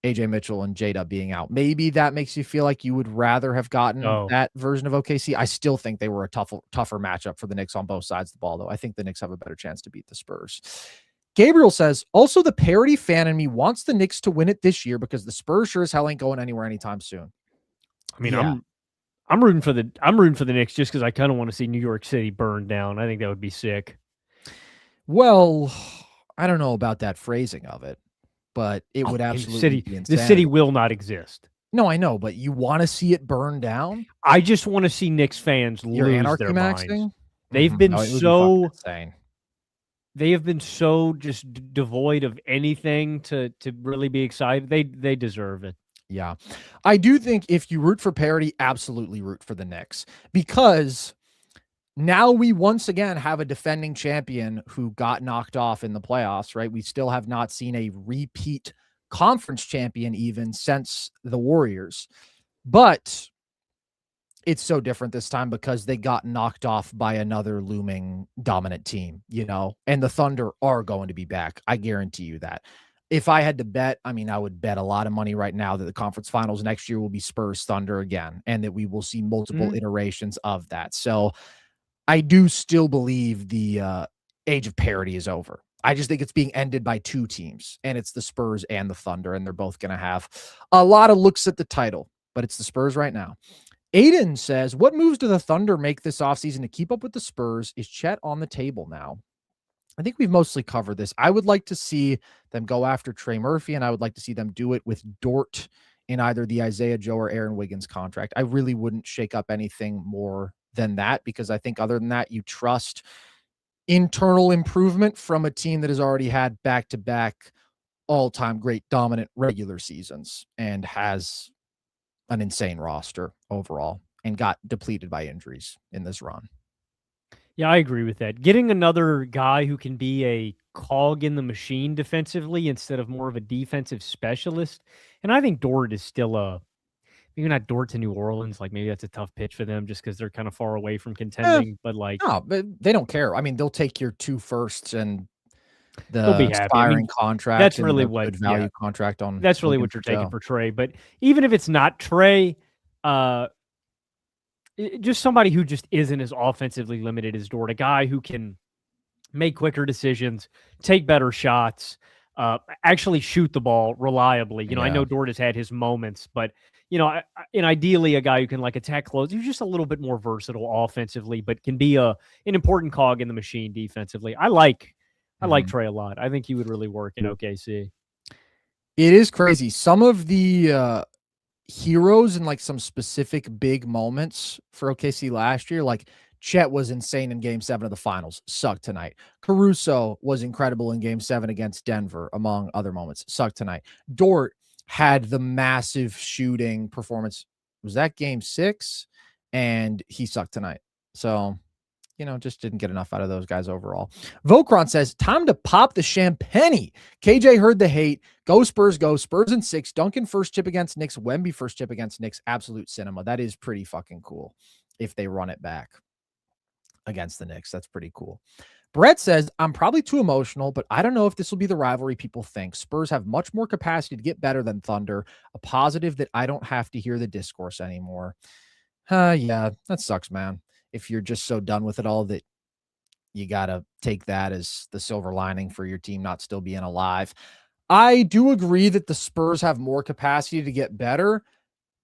AJ Mitchell and J-Dub being out. Maybe that makes you feel like you would rather have gotten that version of OKC. I still think they were a tougher matchup for the Knicks on both sides of the ball, though. I think the Knicks have a better chance to beat the Spurs. Gabriel says, also the parity fan in me wants the Knicks to win it this year because the Spurs sure as hell ain't going anywhere anytime soon. I mean, I'm rooting for the Knicks just because I kind of want to see New York City burn down. I think that would be sick. Well, I don't know about that phrasing of it, but it would absolutely be insanity. The city will not exist. No, I know, but you want to see it burn down? I just want to see Knicks fans lose their minds. They've been they have been so just devoid of anything to really be excited. They deserve it. Yeah. I do think if you root for parity, absolutely root for the Knicks, because now we once again have a defending champion who got knocked off in the playoffs, right? We still have not seen a repeat conference champion even since the Warriors, but it's so different this time because they got knocked off by another looming dominant team, and the Thunder are going to be back. I guarantee you that. If I had to bet, I mean, I would bet a lot of money right now that the conference finals next year will be Spurs Thunder again, and that we will see multiple iterations of that. So I do still believe the age of parity is over. I just think it's being ended by two teams, and it's the Spurs and the Thunder, and they're both going to have a lot of looks at the title, but it's the Spurs right now. Aiden says, what moves do the Thunder make this offseason to keep up with the Spurs? Is Chet on the table now? I think we've mostly covered this. I would like to see them go after Trey Murphy, and I would like to see them do it with Dort in either the Isaiah Joe or Aaron Wiggins contract. I really wouldn't shake up anything more than that, because I think other than that, you trust internal improvement from a team that has already had back-to-back all-time great dominant regular seasons and has an insane roster overall and got depleted by injuries in this run. Yeah, I agree with that. Getting another guy who can be a cog in the machine defensively instead of more of a defensive specialist. And I think Dort is still maybe not Dort to New Orleans. Like, maybe that's a tough pitch for them just because they're kind of far away from contending. But but they don't care. I mean, they'll take your 2 firsts and the expiring contract. That's really what good value contract on. That's really what you're taking for Trey. But even if it's not Trey, just somebody who just isn't as offensively limited as Dort, a guy who can make quicker decisions, take better shots, actually shoot the ball reliably. I know Dort has had his moments, but and ideally a guy who can attack close. He's just a little bit more versatile offensively, but can be an important cog in the machine defensively. I like Trey a lot. I think he would really work in OKC. It is crazy. Some of the heroes in some specific big moments for OKC last year, Chet was insane in game 7 of the finals, sucked tonight. Caruso was incredible in game 7 against Denver, among other moments, sucked tonight. Dort had the massive shooting performance. Was that game 6? And he sucked tonight. So, just didn't get enough out of those guys overall. Vokron says, time to pop the champagne. KJ heard the hate. Go Spurs, go. Spurs in 6. Duncan first chip against Knicks. Wemby first chip against Knicks. Absolute cinema. That is pretty fucking cool if they run it back against the Knicks. That's pretty cool. Brett says, I'm probably too emotional, but I don't know if this will be the rivalry people think. Spurs have much more capacity to get better than Thunder. A positive that I don't have to hear the discourse anymore. Yeah, that sucks, man. If you're just so done with it all that you got to take that as the silver lining for your team not still being alive. I do agree that the Spurs have more capacity to get better,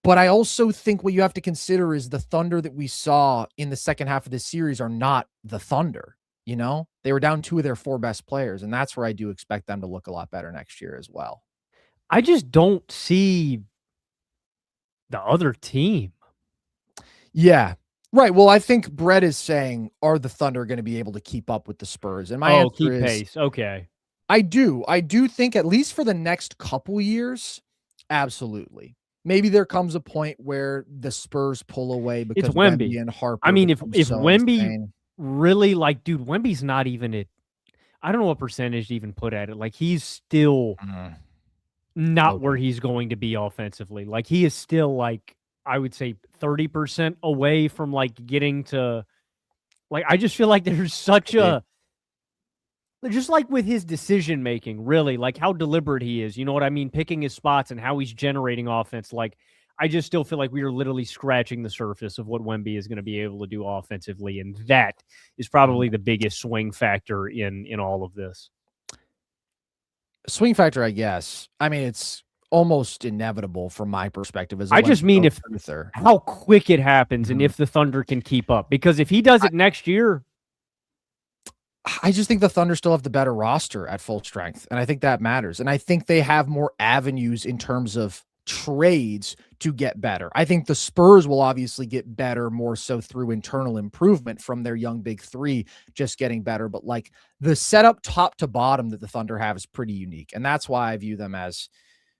but I also think what you have to consider is the Thunder that we saw in the second half of this series are not the Thunder. They were down 2 of their 4 best players, and that's where I do expect them to look a lot better next year as well. I just don't see the other team. Yeah. Right. Well, I think Brett is saying, are the Thunder going to be able to keep up with the Spurs? And my answer keep is pace. Okay. I do think at least for the next couple years, absolutely. Maybe there comes a point where the Spurs pull away because it's Wemby and Harper. I mean, if Wemby really dude, Wemby's not even at, I don't know what percentage to even put at it. He's still not where he's going to be offensively. He is still I would say 30% away from getting to I just feel like there's such a just like with his decision making, really, like how deliberate he is. You know what I mean? Picking his spots and how he's generating offense. Like, I just still feel like we are literally scratching the surface of what Wemby is going to be able to do offensively, and that is probably the biggest swing factor in all of this. Swing factor, I guess. I mean, it's almost inevitable from my perspective. As I just mean if how quick it happens and if the Thunder can keep up. Because if he does it next year, I just think the Thunder still have the better roster at full strength, and I think that matters. And I think they have more avenues in terms of trades to get better. I think the Spurs will obviously get better more so through internal improvement from their young big three just getting better. But like the setup top to bottom that the Thunder have is pretty unique. And that's why I view them as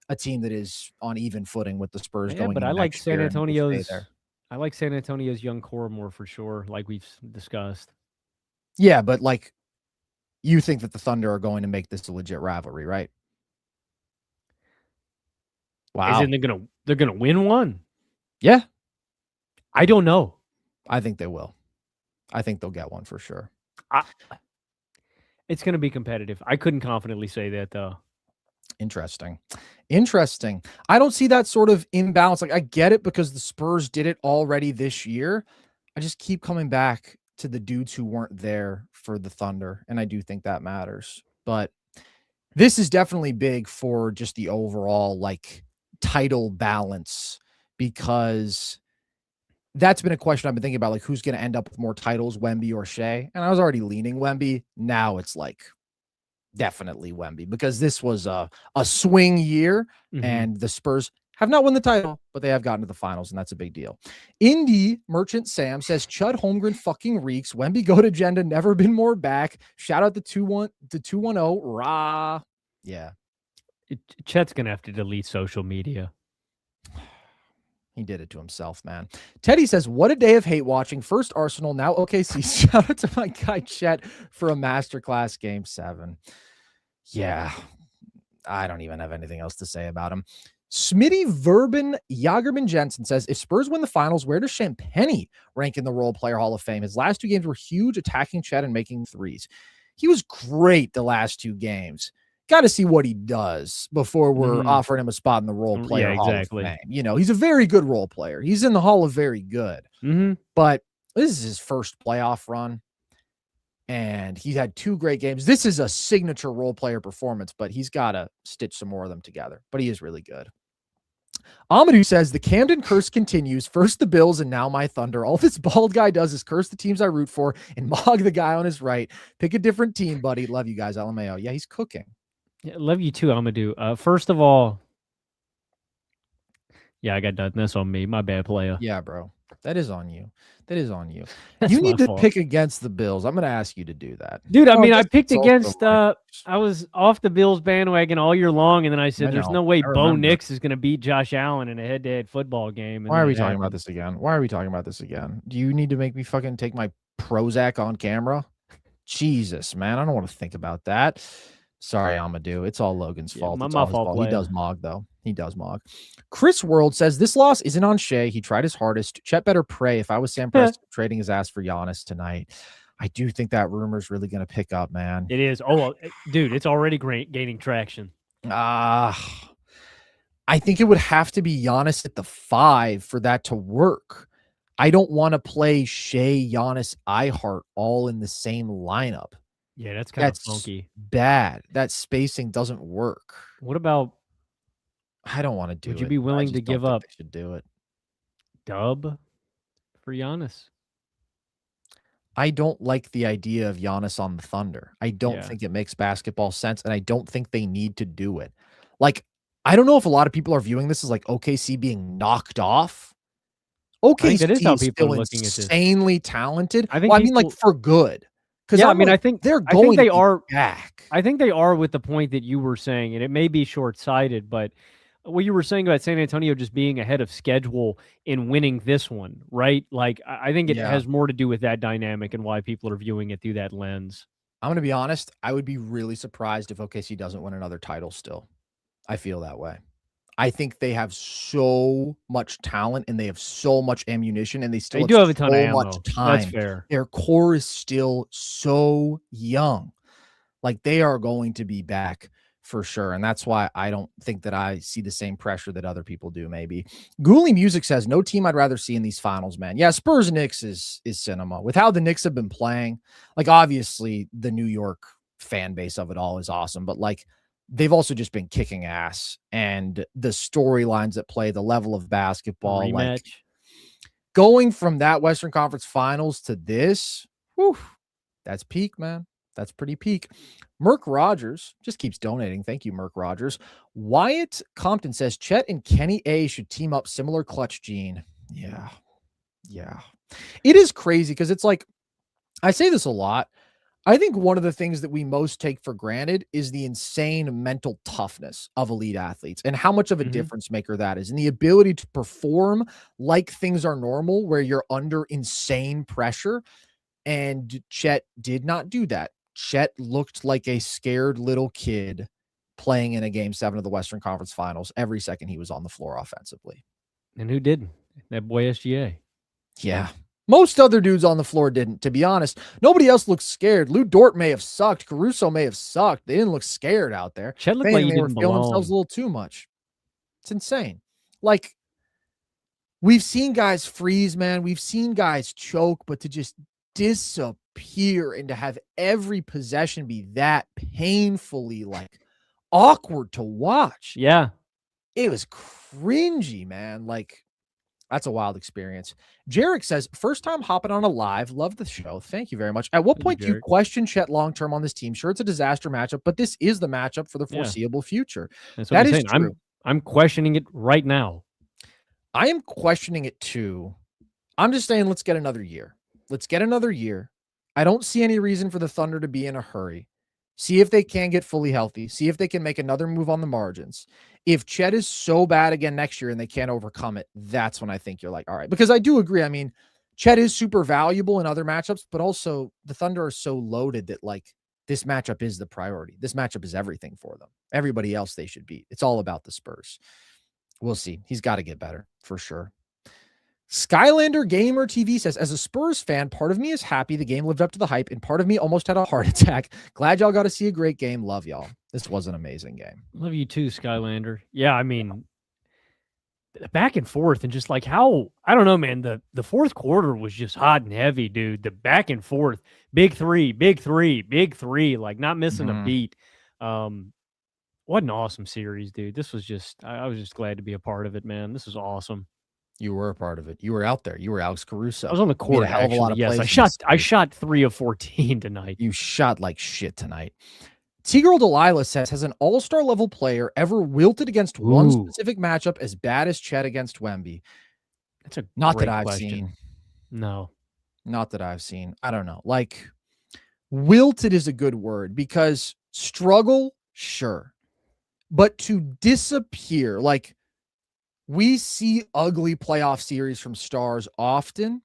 a team that is on even footing with the Spurs going. But I like San Antonio's. I like San Antonio's young core more for sure, like we've discussed. Yeah, but like you think that the Thunder are going to make this a legit rivalry, right? Wow. Isn't they're gonna win one? Yeah. I don't know. I think they will. I think they'll get one for sure. It's gonna be competitive. I couldn't confidently say that though. Interesting. I don't see that sort of imbalance. Like I get it because the Spurs did it already this year. I just keep coming back to the dudes who weren't there for the Thunder. And I do think that matters, but this is definitely big for just the overall like title balance, because that's been a question I've been thinking about, like who's going to end up with more titles, Wemby or Shai? And I was already leaning Wemby. Now it's like definitely Wemby, because this was a swing year and the Spurs have not won the title, but they have gotten to the finals, and that's a big deal. Indie Merchant Sam says Chud Holmgren fucking reeks. Wemby goat agenda never been more back. Shout out to 210 rah. Yeah. Chet's gonna have to delete social media. He did it to himself, man. Teddy says, what a day of hate watching. First Arsenal, now OKC. Shout out to my guy Chet for a masterclass game 7. Yeah. I don't even have anything else to say about him. Smitty Verben Jagerman Jensen says, if Spurs win the finals, where does Champagny rank in the Role Player Hall of Fame? His last 2 games were huge, attacking Chet and making threes. He was great the last 2 games. Got to see what he does before we're offering him a spot in the Role Player Hall of Fame. You know, he's a very good role player. He's in the Hall of Very Good. But this is his first playoff run, and he's had 2 great games. This is a signature role player performance, but he's got to stitch some more of them together. But he is really good. Amadou says, the Camden curse continues. First the Bills and now my Thunder. All this bald guy does is curse the teams I root for and mog the guy on his right. Pick a different team, buddy. Love you guys, LMAO. Yeah, he's cooking. Yeah, love you too, Amadou. First of all, yeah, I got done. That's on me. My bad, player. Yeah, bro. That is on you. You need to pick against the Bills. I'm going to ask you to do that. Dude, I mean, I picked against, I was off the Bills bandwagon all year long, and then I said, there's no way Bo Nix is going to beat Josh Allen in a head-to-head football game. Why are we talking about this again? Do you need to make me fucking take my Prozac on camera? Jesus, man. I don't want to think about that. Sorry, Amadou. It's all Logan's fault. It's all his fault. He does mog, though. He does mog. Chris World says, this loss isn't on Shai. He tried his hardest. Chet better pray. If I was Sam Preston, trading his ass for Giannis tonight. I do think that rumor is really going to pick up, man. It is. Oh, dude, it's already gaining traction. I think it would have to be Giannis at the 5 for that to work. I don't want to play Shai, Giannis, Ihart all in the same lineup. Yeah, that's kind of funky. Bad. That spacing doesn't work. What about? I don't want to do it. Would you be willing to give up? Should do it. Dub for Giannis. I don't like the idea of Giannis on the Thunder. I don't think it makes basketball sense, and I don't think they need to do it. Like, I don't know if a lot of people are viewing this as like OKC being knocked off. OKC is still insanely talented. I mean, like for good. Because I think they're going they are back. I think they are with the point that you were saying, and it may be short-sighted, but what you were saying about San Antonio just being ahead of schedule in winning this one, right? Like, I think it has more to do with that dynamic and why people are viewing it through that lens. I'm going to be honest. I would be really surprised if OKC doesn't win another title still. I feel that way. I think they have so much talent and they have so much ammunition, and they do have a ton of ammo. Much time. That's fair. Their core is still so young. Like, they are going to be back for sure. And that's why I don't think that I see the same pressure that other people do, maybe. Ghoulie Music says, no team I'd rather see in these finals, man. Yeah, Spurs Knicks is cinema. With how the Knicks have been playing, like, obviously the New York fan base of it all is awesome, but like, they've also just been kicking ass, and the storylines that play, the level of basketball, Rematch. like going from that Western Conference Finals to this, whew, that's peak, man. That's pretty peak. Merk Rogers just keeps donating. Thank you, Merk Rogers. Wyatt Compton says Chet and Kenny A should team up, similar clutch gene. Yeah. It is crazy because it's like, I say this a lot. I think one of the things that we most take for granted is the insane mental toughness of elite athletes and how much of a difference maker that is, and the ability to perform like things are normal where you're under insane pressure. And Chet did not do that. Chet looked like a scared little kid playing in a game 7 of the Western Conference Finals every second he was on the floor offensively. And who didn't? That boy SGA. Yeah. Most other dudes on the floor didn't, to be honest. Nobody else looked scared. Lou Dort may have sucked. Caruso may have sucked. They didn't look scared out there. Chet looked like he they were didn't feeling themselves a little too much. It's insane. Like, we've seen guys freeze, man. We've seen guys choke, but to just disappear and to have every possession be that painfully like awkward to watch. Yeah. It was cringy, man. Like, that's a wild experience. Jarek says, first time hopping on a live. Love the show. Thank you very much. At what point do you question Chet long-term on this team? Sure, it's a disaster matchup, but this is the matchup for the foreseeable future. That's what I'm saying. True. I'm questioning it right now. I am questioning it too. I'm just saying, let's get another year. Let's get another year. I don't see any reason for the Thunder to be in a hurry. See if they can get fully healthy. See if they can make another move on the margins. If Chet is so bad again next year and they can't overcome it, that's when I think you're like, all right. Because I do agree. I mean, Chet is super valuable in other matchups, but also the Thunder are so loaded that like this matchup is the priority. This matchup is everything for them. Everybody else they should beat. It's all about the Spurs. We'll see. He's got to get better for sure. Skylander Gamer TV says, as a Spurs fan, part of me is happy the game lived up to the hype, and part of me almost had a heart attack. Glad y'all got to see a great game. Love y'all. This was an amazing game. Love you too, Skylander. Yeah, I mean, back and forth, and just like how, I don't know, man, the fourth quarter was just hot and heavy, dude. The back and forth, big three, like not missing a beat. What an awesome series, dude. This was just, I was just glad to be a part of it, man. This was awesome. You were a part of it. You were out there. You were Alex Caruso. I was on the court. A hell of a lot of yes, plays I shot 3 of 14 tonight. You shot like shit tonight. T-Girl Delilah says, has an all-star level player ever wilted against one specific matchup as bad as Chet against Wemby? That's a not great that I've question. seen. No, not that I've seen. I don't know. Like, wilted is a good word because struggle, sure, but to disappear, like, we see ugly playoff series from stars often,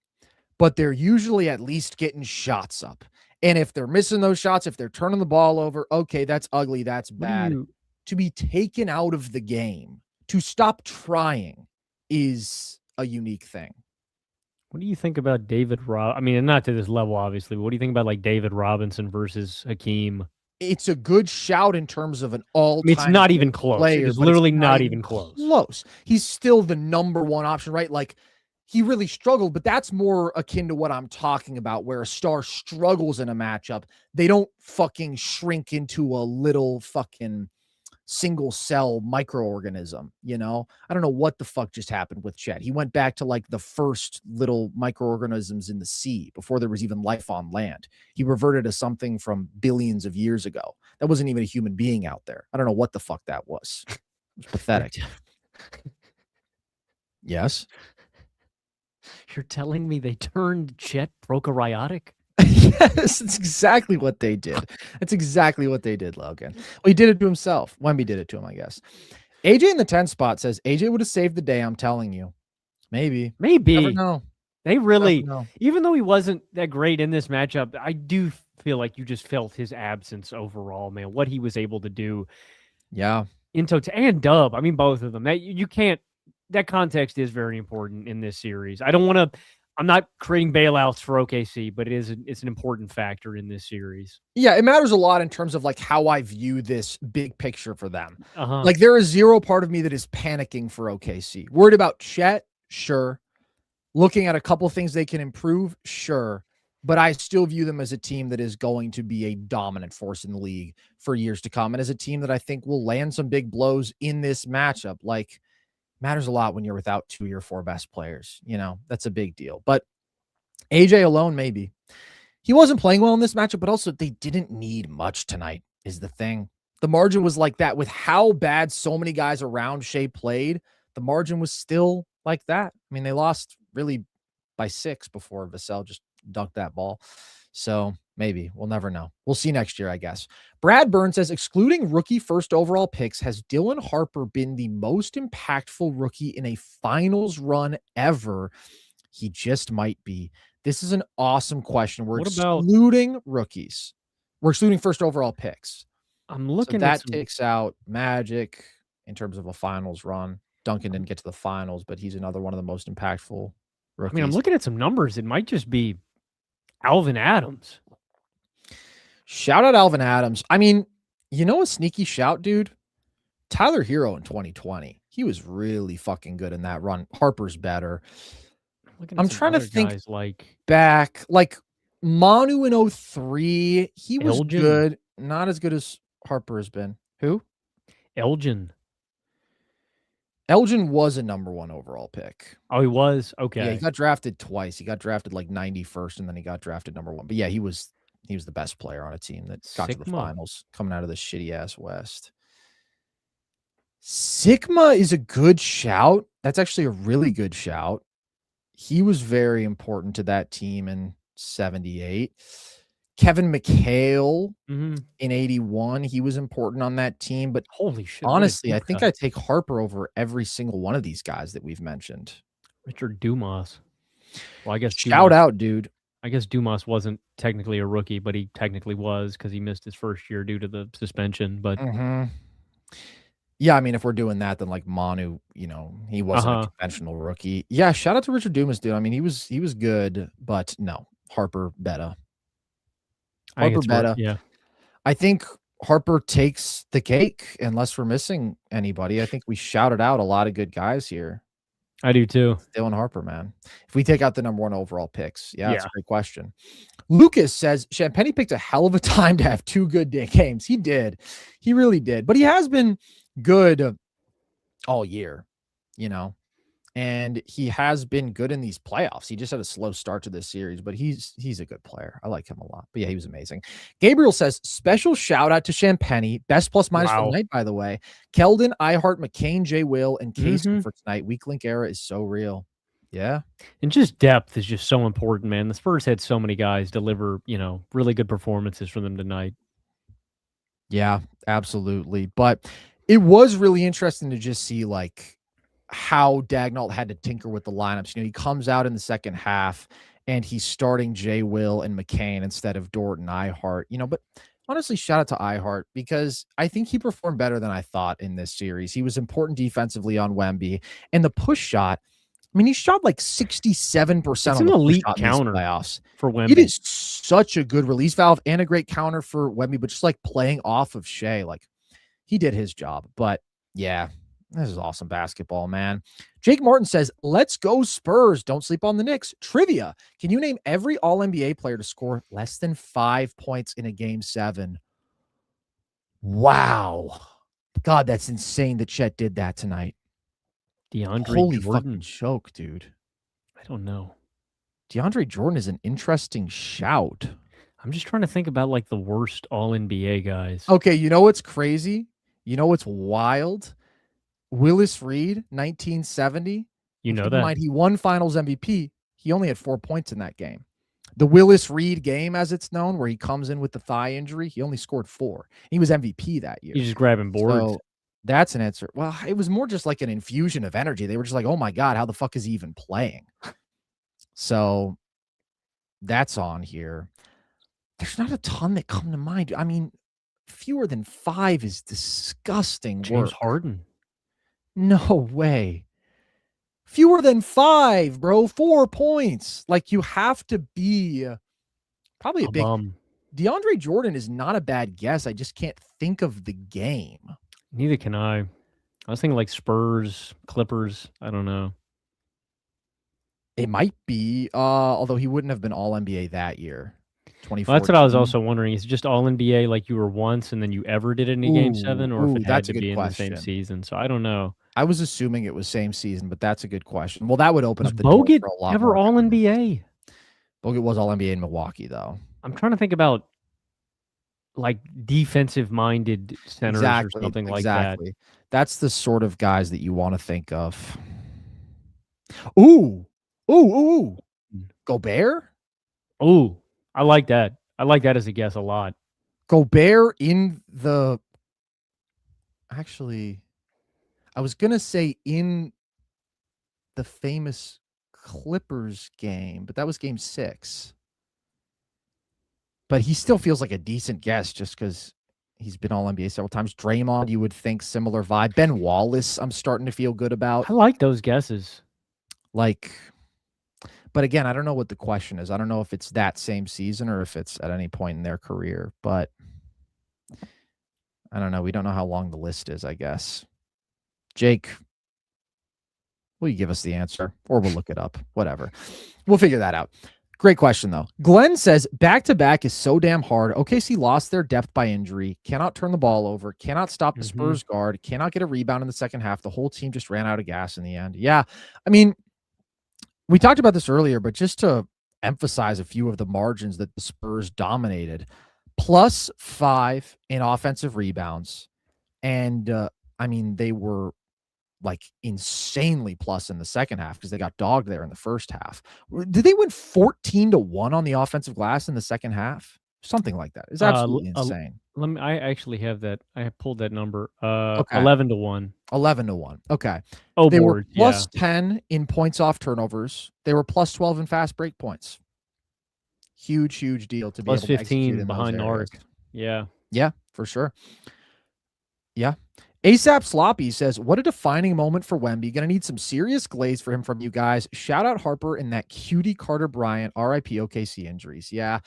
but they're usually at least getting shots up. And if they're missing those shots, if they're turning the ball over, okay, that's ugly, that's bad. To be taken out of the game, to stop trying is a unique thing. What do you think about David I mean, not to this level, obviously, but what do you think about like David Robinson versus Hakeem? It's a good shout in terms of an all-time. It's not even close. Player, it's literally not even close. He's still the number one option, right? Like, he really struggled, but that's more akin to what I'm talking about, where a star struggles in a matchup. They don't fucking shrink into a little fucking single cell microorganism, you know? I don't know what the fuck just happened with Chet. He went back to like the first little microorganisms in the sea before there was even life on land. He reverted to something from billions of years ago. That wasn't even a human being out there. I don't know what the fuck that was. It was pathetic. Yes? You're telling me they turned Chet prokaryotic? Yes, that's exactly what they did. That's exactly what they did, Logan. Well, he did it to himself. Wemby did it to him, I guess. AJ in the 10 spot says, AJ would have saved the day, I'm telling you. Maybe. Never know. They really, even though he wasn't that great in this matchup, I do feel like you just felt his absence overall, man. What he was able to do. Yeah. In total, and Dub. I mean, both of them. That you can't, that context is very important in this series. I don't want to, I'm not creating bailouts for OKC, but it's an important factor in this series. Yeah, it matters a lot in terms of like how I view this big picture for them. Uh-huh. Like there is zero part of me that is panicking for OKC. Worried about Chet, sure. Looking at a couple things they can improve, sure. But I still view them as a team that is going to be a dominant force in the league for years to come. And as a team that I think will land some big blows in this matchup. Like, matters a lot when you're without 2 of your 4 best players. You know, that's a big deal. But AJ alone, maybe. He wasn't playing well in this matchup, but also they didn't need much tonight, is the thing. The margin was like that with how bad so many guys around Shai played. The margin was still like that. I mean, they lost really by 6 before Vassell just dunked that ball. So maybe we'll never know. We'll see next year, I guess. Brad Burns says, excluding rookie first overall picks, has Dylan Harper been the most impactful rookie in a finals run ever? He just might be. This is an awesome question. We're excluding rookies. We're excluding first overall picks. I'm looking so at that takes out Magic in terms of a finals run. Duncan didn't get to the finals, but he's another one of the most impactful rookies. I mean, I'm looking at some numbers. It might just be Alvin Adams. Shout out Alvin Adams. I mean, you know a sneaky shout, dude? Tyler Hero in 2020. He was really fucking good in that run. Harper's better. I'm trying to think back. Like Manu in 03, he was good. Not as good as Harper has been. Who? Elgin was a number 1 overall pick. Oh, he was? Okay. Yeah, he got drafted twice. He got drafted like 91st, and then he got drafted number 1. But yeah, he was the best player on a team that got to the finals coming out of the shitty-ass West. Sigma is a good shout. That's actually a really good shout. He was very important to that team in 78. Kevin McHale in 81. He was important on that team. But holy shit. Honestly, I think I take Harper over every single one of these guys that we've mentioned. Richard Dumas. Well, I guess shout out, dude. I guess Dumas wasn't technically a rookie, but he technically was because he missed his first year due to the suspension. But yeah, I mean, if we're doing that, then like Manu, you know, he wasn't a conventional rookie. Yeah, shout out to Richard Dumas, dude. I mean, he was good, but no, Harper better. Harper better. Yeah. I think Harper takes the cake unless we're missing anybody. I think we shouted out a lot of good guys here. I do too. Dylan Harper, man. If we take out the number 1 overall picks, that's a great question. Lucas says Champagny picked a hell of a time to have 2 good games. He did. He really did. But he has been good all year, you know, and he has been good in these playoffs. He just had a slow start to this series, but he's a good player. I like him a lot. But yeah, he was amazing. Gabriel says special shout out to Champagny, best plus minus for the night, by the way. Keldon, iHeart, McCain, J. Will, and Casey for tonight. Weak link era is so real. Yeah. And just depth is just so important, man. The Spurs had so many guys deliver, you know, really good performances for them tonight. Yeah, absolutely. But it was really interesting to just see like how Dagnall had to tinker with the lineups. You know, he comes out in the second half and he's starting J. Will and McCain instead of Dort and iHeart, you know, but honestly, shout out to iHeart because I think he performed better than I thought in this series. He was important defensively on Wemby, and the push shot, I mean, he shot like 67% on the elite push shot counter in these playoffs for Wemby. It is such a good release valve and a great counter for Wemby, but just like playing off of Shai, like he did his job. But yeah, this is awesome basketball, man. Jake Martin says, let's go Spurs. Don't sleep on the Knicks. Trivia. Can you name every All-NBA player to score less than 5 points in a game 7? Wow. God, that's insane that Chet did that tonight. Holy fucking choke, dude. I don't know. DeAndre Jordan is an interesting shout. I'm just trying to think about like the worst All-NBA guys. Okay, you know what's crazy? You know what's wild? Willis Reed, 1970. You know that. He won Finals MVP. He only had 4 points in that game. The Willis Reed game, as it's known, where he comes in with the thigh injury, he only scored 4. He was MVP that year. He's just grabbing boards. So that's an answer. Well, it was more just like an infusion of energy. They were just like, oh my God, how the fuck is he even playing? So that's on here. There's not a ton that come to mind. I mean, fewer than 5 is disgusting. James Harden. No way. Fewer than 5, bro. 4 points. Like, you have to be probably a big bum. DeAndre Jordan is not a bad guess. I just can't think of the game. Neither can I. I was thinking like Spurs, Clippers. I don't know. It might be, although he wouldn't have been all NBA that year. 2014. Well, that's what I was also wondering. Is it just all NBA like you were once and then you ever did it in a game 7, or if it had that's a to good be in the same question. season? So I don't know. I was assuming it was same season, but that's a good question. Well, that would open Was up the door Bogut for a lot ever more. all NBA? Bogut was all NBA in Milwaukee, though. I'm trying to think about like defensive minded centers or something like that. That's the sort of guys that you want to think of. Ooh. Gobert? Ooh, I like that. I like that as a guess a lot. Gobert in the actually, I was gonna say in the famous Clippers game, but that was game 6. But he still feels like a decent guess just because he's been all NBA several times. Draymond, you would think similar vibe. Ben Wallace, I'm starting to feel good about. I like those guesses. Like, but again, I don't know what the question is. I don't know if it's that same season or if it's at any point in their career, but I don't know. We don't know how long the list is, I guess. Jake, will you give us the answer? Or we'll look it up. Whatever. We'll figure that out. Great question, though. Glenn says, back-to-back is so damn hard. OKC lost their depth by injury, cannot turn the ball over, cannot stop the Spurs guard, cannot get a rebound in the second half. The whole team just ran out of gas in the end. Yeah, I mean, we talked about this earlier, but just to emphasize a few of the margins that the Spurs dominated, +5 in offensive rebounds. And, I mean, they were like insanely plus in the second half because they got dogged there in the first half. Did they win 14-1 on the offensive glass in the second half? Something like that. It's absolutely insane. I actually have that. I have pulled that number. Okay. 11-1. 11-1. Okay. Oh, they board, were +10 in points off turnovers. They were +12 in fast break points. Huge deal to be able to execute in behind those areas. arc. Yeah. Yeah, for sure. Yeah. ASAP Sloppy says, what a defining moment for Wemby. Gonna need some serious glaze for him from you guys. Shout out Harper and that cutie Carter Bryant, RIP OKC injuries. Yeah.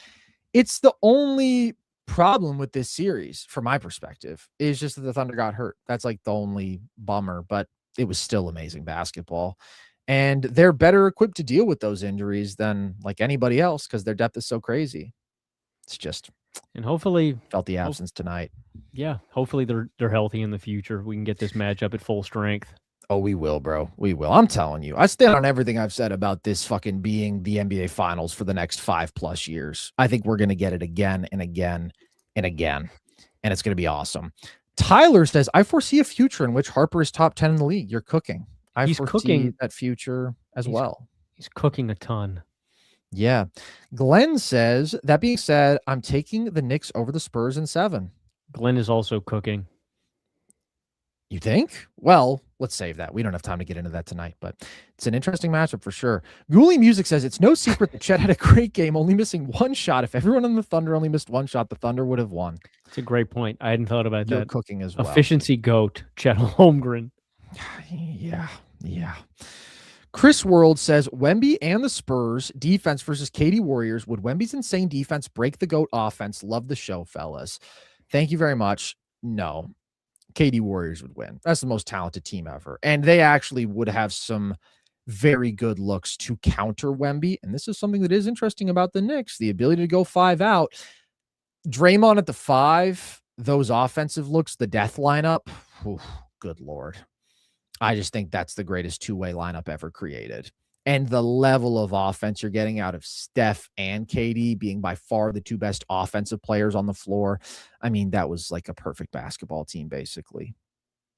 It's the only problem with this series, from my perspective, is just that the Thunder got hurt. That's like the only bummer, but it was still amazing basketball. And they're better equipped to deal with those injuries than like anybody else because their depth is so crazy. It's just, and hopefully felt the absence tonight. Yeah, hopefully they're healthy in the future. We can get this matchup at full strength. Oh, we will, bro. We will. I'm telling you. I stand on everything I've said about this fucking being the NBA Finals for the next 5+ years. I think we're going to get it again and again and again, and it's going to be awesome. Tyler says, I foresee a future in which Harper is top 10 in the league. You're cooking. He's cooking that future as well. He's cooking a ton. Yeah. Glenn says, that being said, I'm taking the Knicks over the Spurs in 7. Glenn is also cooking. You think? Well, let's save that. We don't have time to get into that tonight, but it's an interesting matchup for sure. Ghoulie Music says, it's no secret that Chet had a great game, only missing 1 shot. If everyone on the Thunder only missed 1 shot, the Thunder would have won. It's a great point. I hadn't thought about that. Cooking as well. Efficiency goat, Chet Holmgren. Yeah. Chris World says, Wemby and the Spurs defense versus KD Warriors. Would Wemby's insane defense break the GOAT offense? Love the show, fellas. Thank you very much. No. KD Warriors would win. That's the most talented team ever. And they actually would have some very good looks to counter Wemby. And this is something that is interesting about the Knicks, the ability to go 5 out. Draymond at the 5, those offensive looks, the death lineup. Oof, good Lord. I just think that's the greatest two-way lineup ever created. And the level of offense you're getting out of Steph and KD being by far the 2 best offensive players on the floor. I mean, that was like a perfect basketball team, basically.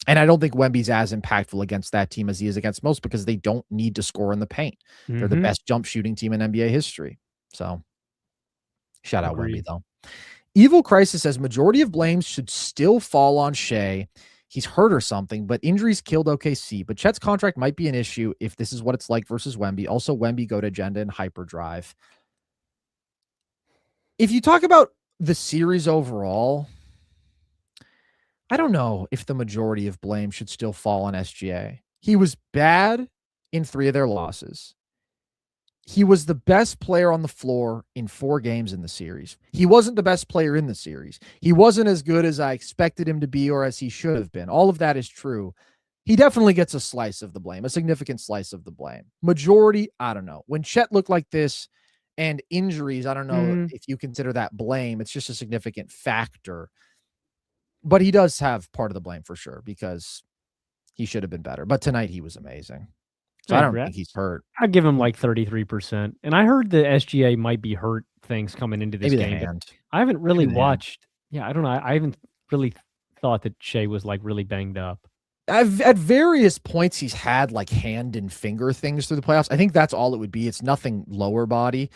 And I don't think Wemby's as impactful against that team as he is against most because they don't need to score in the paint. They're the best jump shooting team in NBA history. So shout out Wemby, though. Evil Crisis says, majority of blames should still fall on Shai. He's hurt or something, but injuries killed OKC. But Chet's contract might be an issue if this is what it's like versus Wemby. Also, Wemby GOAT agenda and hyperdrive. If you talk about the series overall, I don't know if the majority of blame should still fall on SGA. He was bad in 3 of their losses. He was the best player on the floor in 4 games in the series. He wasn't the best player in the series. He wasn't as good as I expected him to be or as he should have been. All of that is true. He definitely gets a slice of the blame, a significant slice of the blame. Majority, I don't know. When Chet looked like this and injuries, I don't know if you consider that blame. It's just a significant factor. But he does have part of the blame for sure because he should have been better. But tonight he was amazing. So I don't think he's hurt. I'd give him like 33%. And I heard the SGA might be hurt things coming into this game. I haven't really watched. Yeah, I don't know. I haven't really thought that Shai was like really banged up. At various points, he's had like hand and finger things through the playoffs. I think that's all it would be. It's nothing lower body.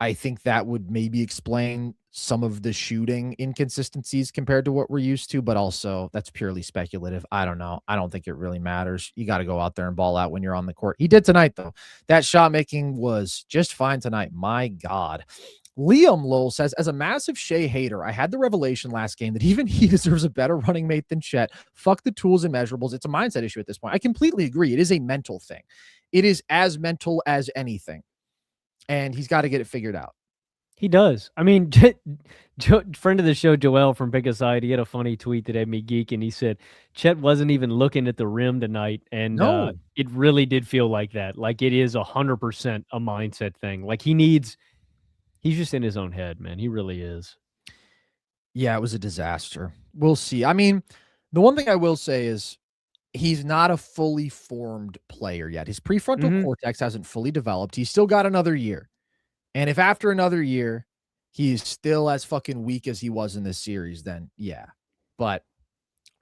I think that would maybe explain some of the shooting inconsistencies compared to what we're used to, but also that's purely speculative. I don't know. I don't think it really matters. You got to go out there and ball out when you're on the court. He did tonight, though. That shot making was just fine tonight. My God. Liam Lowell says, as a massive Shai hater, I had the revelation last game that even he deserves a better running mate than Chet. Fuck the tools and measurables. It's a mindset issue at this point. I completely agree. It is a mental thing. It is as mental as anything. And he's got to get it figured out. He does. I mean, friend of the show, Joel from Pick Aside, he had a funny tweet that had me geeking. He said, Chet wasn't even looking at the rim tonight. And it really did feel like that. Like it is 100% a mindset thing. Like he's just in his own head, man. He really is. Yeah, it was a disaster. We'll see. I mean, the one thing I will say is he's not a fully formed player yet. His prefrontal cortex hasn't fully developed. He's still got another year. And if after another year, he's still as fucking weak as he was in this series, then yeah. But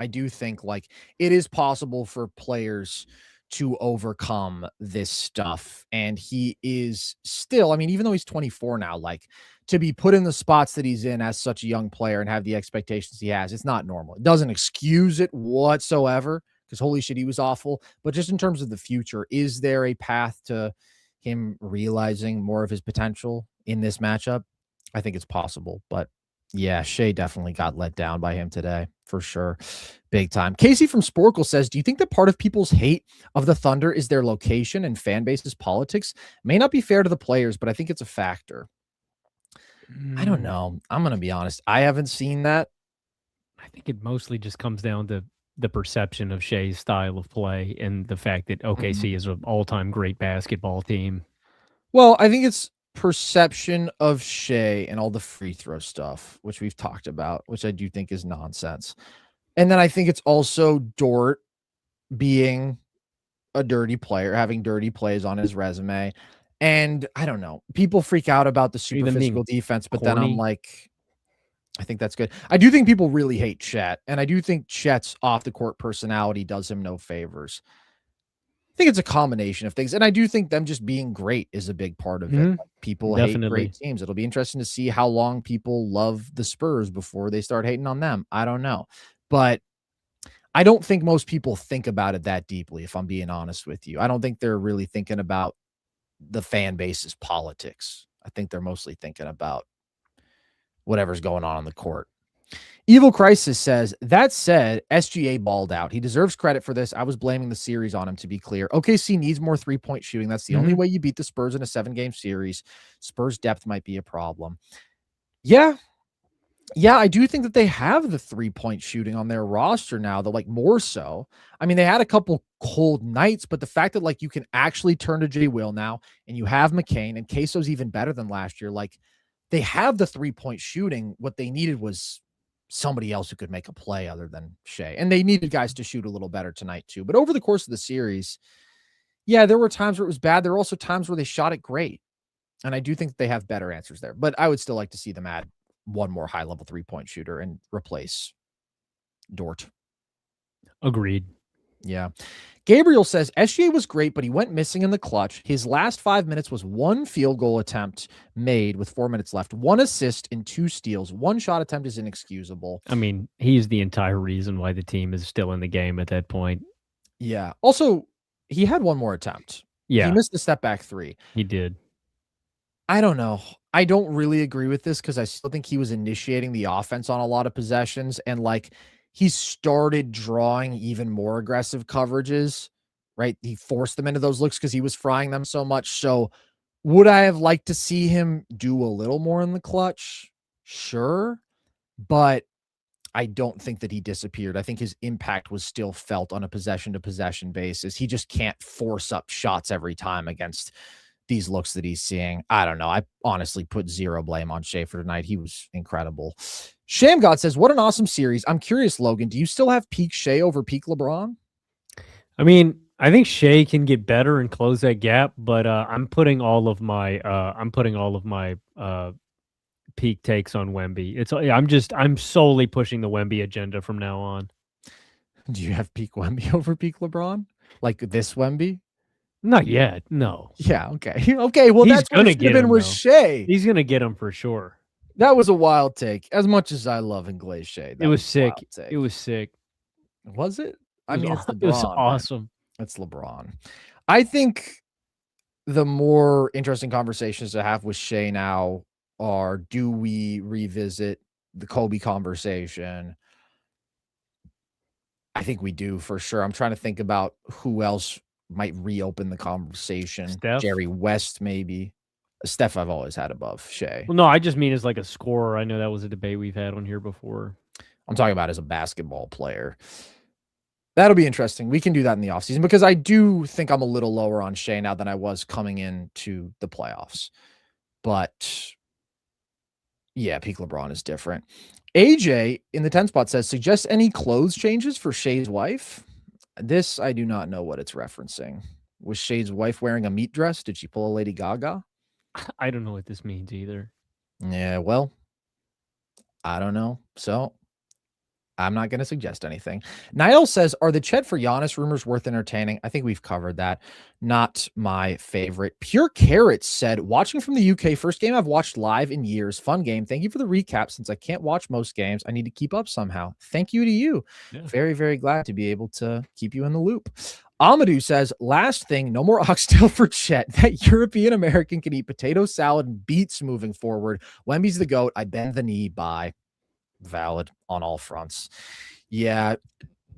I do think like it is possible for players to overcome this stuff. And he is still, I mean, even though he's 24 now, like to be put in the spots that he's in as such a young player and have the expectations he has, it's not normal. It doesn't excuse it whatsoever because holy shit, he was awful. But just in terms of the future, is there a path to him realizing more of his potential in this matchup? I think it's possible, but yeah, Shai definitely got let down by him today for sure. Big time. Casey from Sporkle says, do you think that part of people's hate of the Thunder is their location and fan base's politics? May not be fair to the players, but I think it's a factor. I don't know. I'm going to be honest. I haven't seen that. I think it mostly just comes down to the perception of Shai's style of play and the fact that OKC is an all-time great basketball team. Well, I think it's perception of Shai and all the free throw stuff, which we've talked about, which I do think is nonsense. And then I think it's also Dort being a dirty player, having dirty plays on his resume. And I don't know. People freak out about the super physical defense, but then I'm like, I think that's good. I do think people really hate Chet, and I do think Chet's off-the-court personality does him no favors. I think it's a combination of things, and I do think them just being great is a big part of it. Like, people hate great teams. It'll be interesting to see how long people love the Spurs before they start hating on them. I don't know, but I don't think most people think about it that deeply, if I'm being honest with you. I don't think they're really thinking about the fan base's politics. I think they're mostly thinking about whatever's going on the court. Evil Crisis says, that said, SGA balled out. He deserves credit for this. I was blaming the series on him, to be clear. OKC needs more three-point shooting. That's the only way you beat the Spurs in a 7-game series. Spurs depth might be a problem. Yeah, I do think that they have the 3-point shooting on their roster now, though, like more so. I mean, they had a couple cold nights, but the fact that like you can actually turn to J. Will now, and you have McCain, and Queso's even better than last year, like they have the 3-point shooting. What they needed was somebody else who could make a play other than Shai. And they needed guys to shoot a little better tonight too. But over the course of the series, yeah, there were times where it was bad. There were also times where they shot it great. And I do think they have better answers there. But I would still like to see them add one more high-level 3-point shooter and replace Dort. Agreed. Yeah. Gabriel says, SGA was great, but he went missing in the clutch. His last 5 minutes was 1 field goal attempt made with 4 minutes left, 1 assist and 2 steals. 1 shot attempt is inexcusable. I mean, he's the entire reason why the team is still in the game at that point. Yeah. Also, he had 1 more attempt. Yeah. He missed the step back 3. He did. I don't know. I don't really agree with this because I still think he was initiating the offense on a lot of possessions, and like he started drawing even more aggressive coverages right? He forced them into those looks because he was frying them so much. So would I have liked to see him do a little more in the clutch? Sure. But I don't think that he disappeared. I think his impact was still felt on a possession-to-possession basis. He just can't force up shots every time against these looks that he's seeing. I don't know. I honestly put zero blame on Shai for tonight. He was incredible. Sham God says, what an awesome series. I'm curious, Logan, do you still have peak Shai over peak LeBron? I mean, I think Shai can get better and close that gap, but I'm putting all of my peak takes on Wemby. I'm solely pushing the Wemby agenda from now on. Do you have peak Wemby over peak LeBron? Like this Wemby? Not yet. No. Yeah. Okay. Okay. Well, He's that's gonna what it should have get been him, with though. Shai. He's gonna get him for sure. That was a wild take. As much as I love and glaze Shai, It was sick. It was sick. Was it? I mean, it's LeBron. It was awesome. Man. It's LeBron. I think the more interesting conversations to have with Shai now are, do we revisit the Kobe conversation? I think we do for sure. I'm trying to think about who else might reopen the conversation. Steph? Jerry West, maybe. Steph, I've always had above Shai. Well, no, I just mean as like a scorer. I know that was a debate we've had on here before. I'm talking about as a basketball player. That'll be interesting. We can do that in the offseason because I do think I'm a little lower on Shai now than I was coming into the playoffs. But yeah, peak LeBron is different. AJ in the 10 spot says, suggest any clothes changes for Shai's wife. This, I do not know what it's referencing. Was Shai's wife wearing a meat dress? Did she pull a Lady Gaga? I don't know what this means either. Yeah, well, I don't know. So I'm not going to suggest anything. Niall says, are the Chet for Giannis rumors worth entertaining? I think we've covered that. Not my favorite. Pure Carrots said, watching from the UK, first game I've watched live in years. Fun game. Thank you for the recap. Since I can't watch most games, I need to keep up somehow. Thank you to you. Yeah. Very, very glad to be able to keep you in the loop. Amadou says, last thing, no more oxtail for Chet. That European American can eat potato salad and beets moving forward. Wemby's the GOAT. I bend the knee by. Valid on all fronts. Yeah.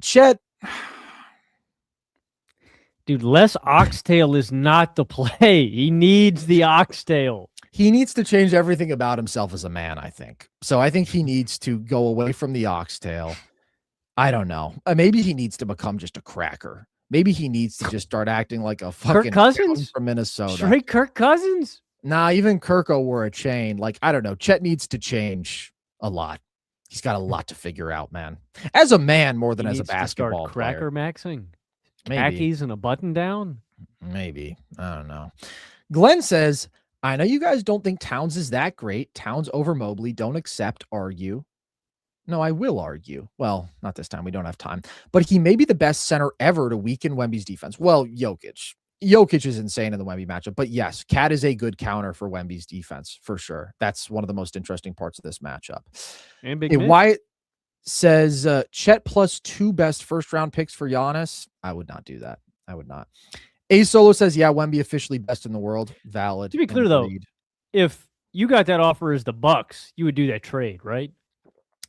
Chet. Dude, less oxtail is not the play. He needs the oxtail. He needs to change everything about himself as a man, I think. So I think he needs to go away from the oxtail. I don't know. Maybe he needs to become just a cracker. Maybe he needs to just start acting like a fucking Kirk Cousins from Minnesota. Straight Kirk Cousins? Nah, even Kirko wore a chain. Like, I don't know. Chet needs to change a lot. He's got a lot to figure out, man. As a man, more than as a basketball player. Cracker maxing, maybe. khakis and a button down. Maybe. I don't know. Glenn says, I know you guys don't think Towns is that great. Towns over Mobley. Don't accept, argue. No, I will argue. Well, not this time. We don't have time. But he may be the best center ever to weaken Wemby's defense. Well, Jokic. Jokic is insane in the Wemby matchup. But yes, Cat is a good counter for Wemby's defense, for sure. That's one of the most interesting parts of this matchup. And Big Wyatt says, Chet plus 2 best first-round picks for Giannis. I would not do that. I would not. A Solo says, yeah, Wemby officially best in the world. Valid. To be clear, though, if you got that offer as the Bucks, you would do that trade, right?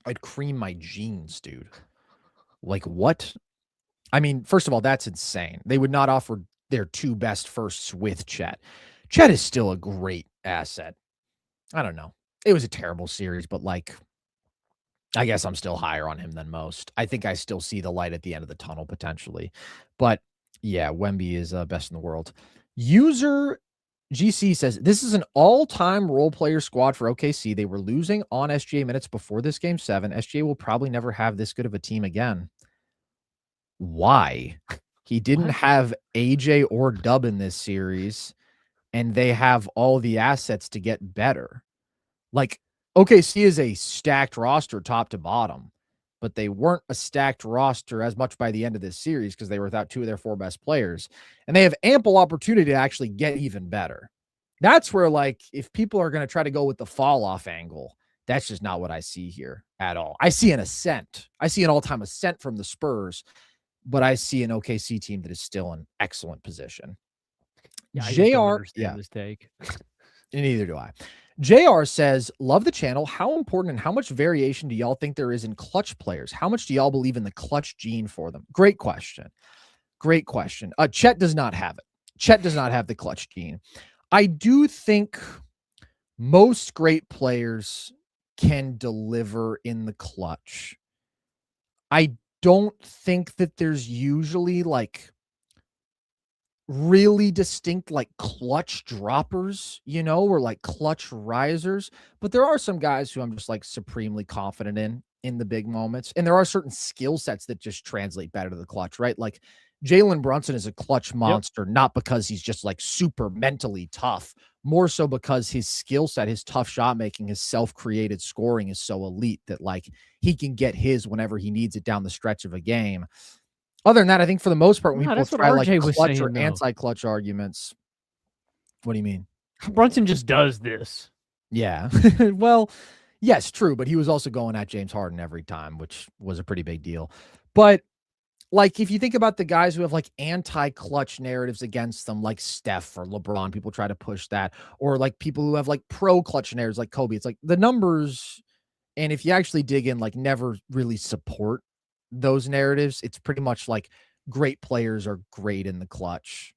I'd cream my jeans, dude. Like, what? I mean, first of all, that's insane. They would not offer their 2 best firsts with Chet. Chet is still a great asset. I don't know. It was a terrible series, but like, I guess I'm still higher on him than most. I think I still see the light at the end of the tunnel potentially. But yeah, Wemby is best in the world. User GC says, this is an all-time role player squad for OKC. They were losing on SGA minutes before this game 7. SGA will probably never have this good of a team again. Why? He didn't have AJ or Dub in this series, and they have all the assets to get better. Like, OKC is a stacked roster top to bottom, but they weren't a stacked roster as much by the end of this series because they were without 2 of their 4 best players, and they have ample opportunity to actually get even better. That's where, like, if people are going to try to go with the fall-off angle, that's just not what I see here at all. I see an ascent. I see an all-time ascent from the Spurs, but I see an OKC team that is still in excellent position. Yeah, I JR, this take. Neither do I. JR says, love the channel. How important and how much variation do y'all think there is in clutch players? How much do y'all believe in the clutch gene for them? Great question. Great question. Chet does not have it. Chet does not have the clutch gene. I do think most great players can deliver in the clutch. I don't think that there's usually like really distinct like clutch droppers, or like clutch risers, but there are some guys who I'm just like supremely confident in the big moments. And there are certain skill sets that just translate better to the clutch, right? Like Jalen Brunson is a clutch monster, not because he's just like super mentally tough, more so because his skill set, his tough shot making, his self-created scoring is so elite that like he can get his whenever he needs it down the stretch of a game. Other than that, I think for the most part, when people try like clutch or anti-clutch arguments, what do you mean? Brunson just does this. Yeah. Well, yes, true. But he was also going at James Harden every time, which was a pretty big deal. But like, if you think about the guys who have like anti-clutch narratives against them, like Steph or LeBron, people try to push that, or like people who have like pro-clutch narratives like Kobe, it's like the numbers. And if you actually dig in, like never really support those narratives. It's pretty much like great players are great in the clutch,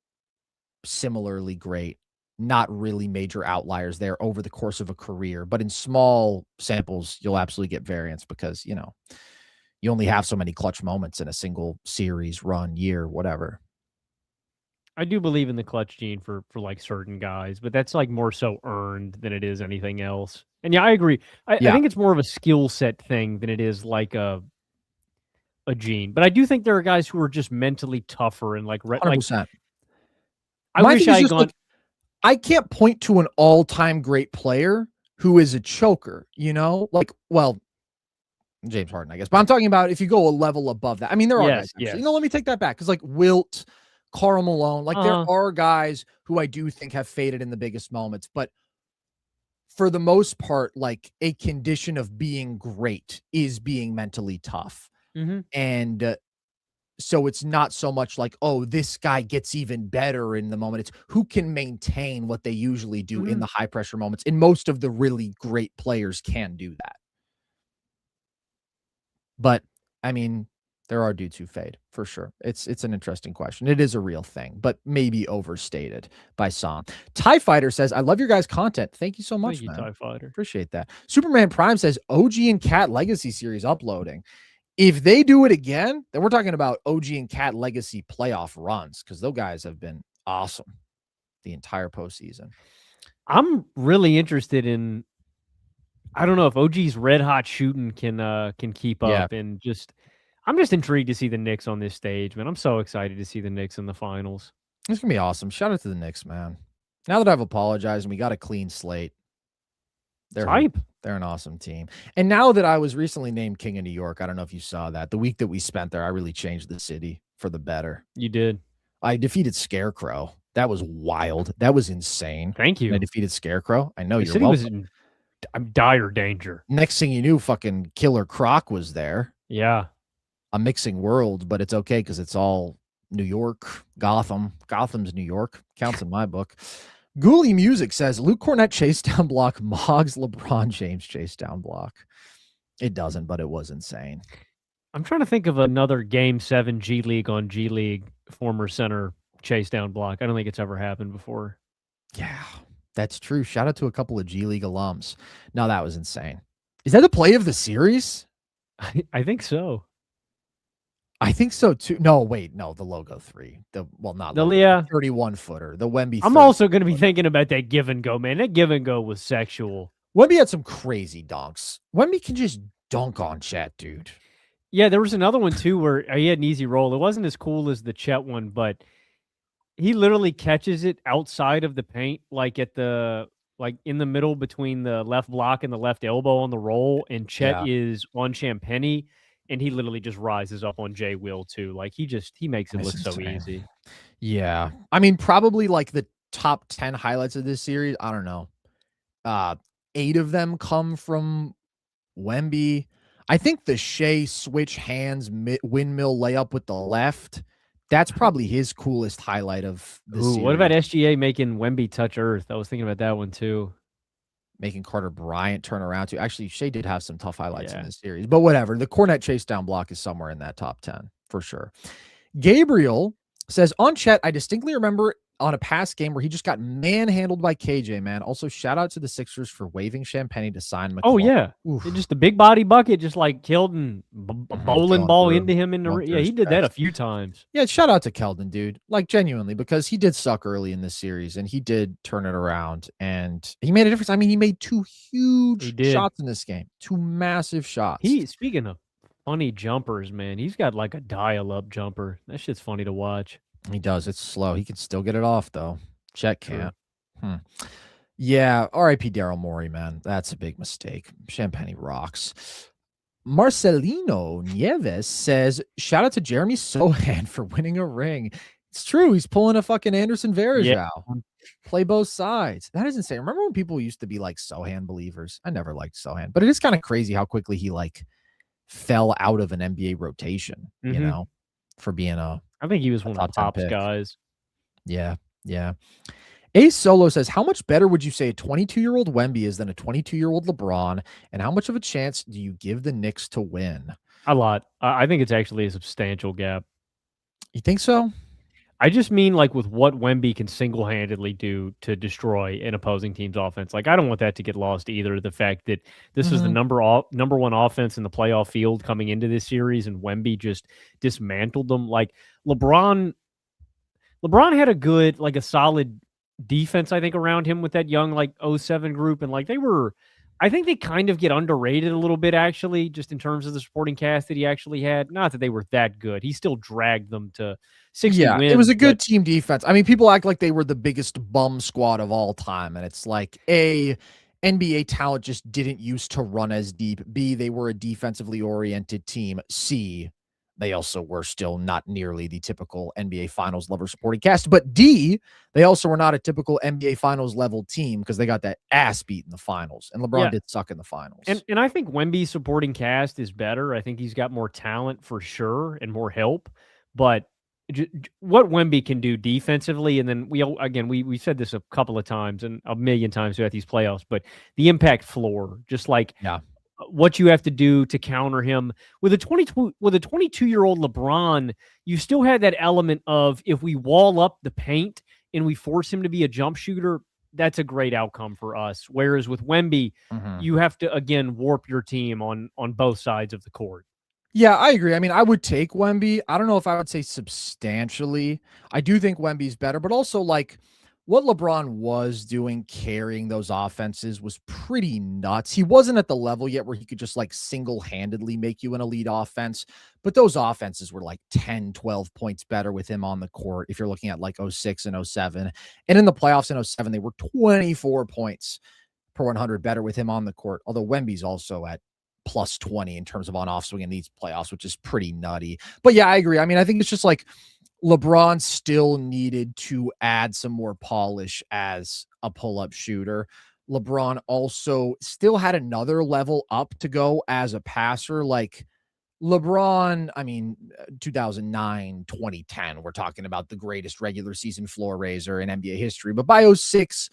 similarly great, not really major outliers there over the course of a career, but in small samples, you'll absolutely get variance because, you only have so many clutch moments in a single series, run, year, whatever. I do believe in the clutch gene for like certain guys, but that's like more so earned than it is anything else. And yeah, I agree. I think it's more of a skill set thing than it is like a gene. But I do think there are guys who are just mentally tougher and like 100%. I wish I had gone. I can't point to an all-time great player who is a choker, like, well, James Harden, I guess. But I'm talking about if you go a level above that. I mean, there are guys, actually. Let me take that back. Because like Wilt, Karl Malone, like there are guys who I do think have faded in the biggest moments. But for the most part, like a condition of being great is being mentally tough. Mm-hmm. And so it's not so much like, oh, this guy gets even better in the moment. It's who can maintain what they usually do in the high pressure moments. And most of the really great players can do that. But I mean, there are dudes who fade for sure. It's an interesting question. It is a real thing, but maybe overstated by some. TIE Fighter says, I love your guys' content. Thank you so much, man. TIE Fighter. Appreciate that. Superman Prime says, OG and Cat Legacy series uploading. If they do it again, then we're talking about OG and Cat Legacy playoff runs because those guys have been awesome the entire postseason. I'm really interested in. I don't know if OG's red hot shooting can keep up, and I'm just intrigued to see the Knicks on this stage, man. I'm so excited to see the Knicks in the finals. It's gonna be awesome. Shout out to the Knicks, man. Now that I've apologized and we got a clean slate, they're hype. They're an awesome team. And now that I was recently named King of New York, I don't know if you saw that. The week that we spent there, I really changed the city for the better. You did. I defeated Scarecrow. That was wild. That was insane. Thank you. I defeated Scarecrow. I know you're welcome. I'm dire danger. Next thing you knew, fucking Killer Croc was there. Yeah. I'm mixing worlds, but it's okay because it's all New York, Gotham. Gotham's New York. Counts in my book. Ghoulie Music says Luke Cornett chase down block, Moggs LeBron James chase down block. It doesn't, but it was insane. I'm trying to think of another Game 7 G League on G League former center chase down block. I don't think it's ever happened before. Yeah, that's true. Shout out to a couple of G League alums. No, that was insane. Is that the play of the series? I think so. I think so too. No, wait, no, the logo 3. Not logo, 31 footer. The Wemby. I'm also going to be thinking about that give and go, man. That give and go was sexual. Wemby had some crazy dunks. Wemby can just dunk on Chet, dude. Yeah, there was another one too where he had an easy roll. It wasn't as cool as the Chet one, but he literally catches it outside of the paint, like in the middle between the left block and the left elbow on the roll, and Chet is on Champagny. And he literally just rises up on Jay Will too. Like he makes it look so easy. Yeah. I mean, probably like the top 10 highlights of this series, I don't know. 8 of them come from Wemby. I think the Shai switch hands windmill layup with the left. That's probably his coolest highlight of the series. What about SGA making Wemby touch earth? I was thinking about that one too. Making Carter Bryant turn around too. Actually, Shai did have some tough highlights in this series, but whatever. The Cornett chase down block is somewhere in that top 10 for sure. Gabriel Says on Chet, I distinctly remember on a past game where he just got manhandled by KJ, man. Also, shout out to the Sixers for waiving Champagne to sign McClung. Oh, yeah. Just a big body bucket, just like killed and bowling ball into him in the yeah, he did that a few times. Yeah, shout out to Keldon, dude. Like, genuinely, because he did suck early in this series and he did turn it around and he made a difference. I mean, he made 2 huge shots in this game, 2 massive shots. Speaking of funny jumpers, man, he's got like a dial-up jumper. That shit's funny to watch. He does. It's slow. He can still get it off, though. Chet can't. Yeah, R.I.P. Daryl Morey, man. That's a big mistake. Champagne rocks. Marcelino Nieves says, shout out to Jeremy Sohan for winning a ring. It's true. He's pulling a fucking Anderson Varejao. Play both sides. That is insane. Remember when people used to be like Sohan believers? I never liked Sohan, but it is kind of crazy how quickly he like fell out of an NBA rotation, you know, for being I think he was one of the top guys. Yeah. Ace Solo says, how much better would you say a 22-year-old Wemby is than a 22-year-old LeBron? And how much of a chance do you give the Knicks to win? A lot. I think it's actually a substantial gap. You think so? I just mean like with what Wemby can single-handedly do to destroy an opposing team's offense. Like, I don't want that to get lost either. The fact that this was the number one offense in the playoff field coming into this series, and Wemby just dismantled them. Like, LeBron had a good, like a solid defense, I think, around him with that young, like, 07 group. And like I think they kind of get underrated a little bit, actually, just in terms of the supporting cast that he actually had. Not that they were that good. He still dragged them to 60 wins. It was a good team defense. I mean, people act like they were the biggest bum squad of all time. And it's like, A, NBA talent just didn't used to run as deep. B, they were a defensively oriented team. C, they also were still not nearly the typical NBA Finals level supporting cast. But D, they also were not a typical NBA Finals level team because they got that ass beat in the finals. And LeBron did suck in the finals. And I think Wemby's supporting cast is better. I think he's got more talent for sure and more help. But what Wemby can do defensively, and then we said this a couple of times and a million times throughout these playoffs, but the impact floor, just like what you have to do to counter him with a 22-year-old LeBron, you still had that element of if we wall up the paint and we force him to be a jump shooter, that's a great outcome for us. Whereas with Wemby, you have to again warp your team on both sides of the court. Yeah, I agree. I mean, I would take Wemby. I don't know if I would say substantially. I do think Wemby's better, but also like what LeBron was doing carrying those offenses was pretty nuts. He wasn't at the level yet where he could just like single-handedly make you an elite offense, but those offenses were like 10, 12 points better with him on the court if you're looking at like 06 and 07. And in the playoffs in 07, they were 24 points per 100 better with him on the court, although Wemby's also at plus 20 in terms of on-off swing in these playoffs, which is pretty nutty. But yeah, I agree. I mean, I think it's just like LeBron still needed to add some more polish as a pull-up shooter. LeBron also still had another level up to go as a passer. Like LeBron, I mean, 2009, 2010, we're talking about the greatest regular season floor raiser in NBA history. But by 06,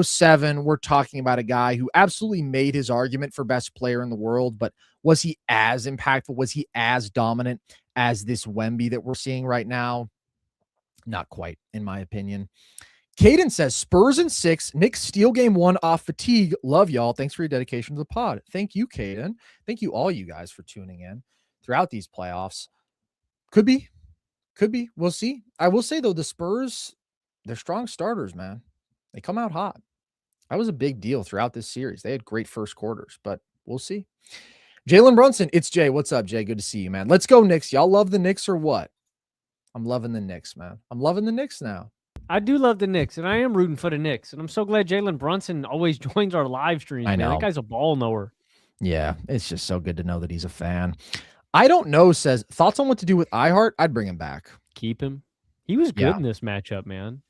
07, we're talking about a guy who absolutely made his argument for best player in the world, but was he as impactful? Was he as dominant as this Wemby that we're seeing right now? Not quite, in my opinion. Caden says, Spurs in 6, Knicks steal game 1 off fatigue. Love y'all. Thanks for your dedication to the pod. Thank you, Caden. Thank you, all you guys, for tuning in throughout these playoffs. Could be. We'll see. I will say, though, the Spurs, they're strong starters, man. They come out hot. That was a big deal throughout this series. They had great first quarters, but we'll see. Jalen Brunson, it's Jay. What's up, Jay? Good to see you, man. Let's go, Knicks. Y'all love the Knicks or what? I'm loving the Knicks, man. I'm loving the Knicks now. I do love the Knicks, and I am rooting for the Knicks. And I'm so glad Jalen Brunson always joins our live streams. I know. Man. That guy's a ball knower. Yeah, it's just so good to know that he's a fan. I don't know says, thoughts on what to do with iHeart? I'd bring him back. Keep him. He was good in this matchup, man.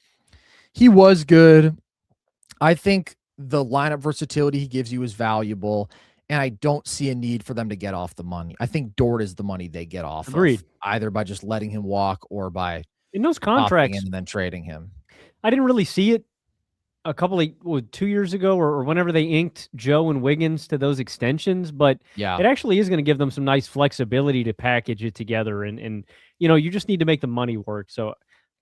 He was good. I think the lineup versatility he gives you is valuable, and I don't see a need for them to get off the money. I think Dort is the money they get off of, either by just letting him walk or by in those contracts and then trading him. I didn't really see it a couple of 2 years ago or whenever they inked Joe and Wiggins to those extensions, but it actually is going to give them some nice flexibility to package it together, and you know, you just need to make the money work. So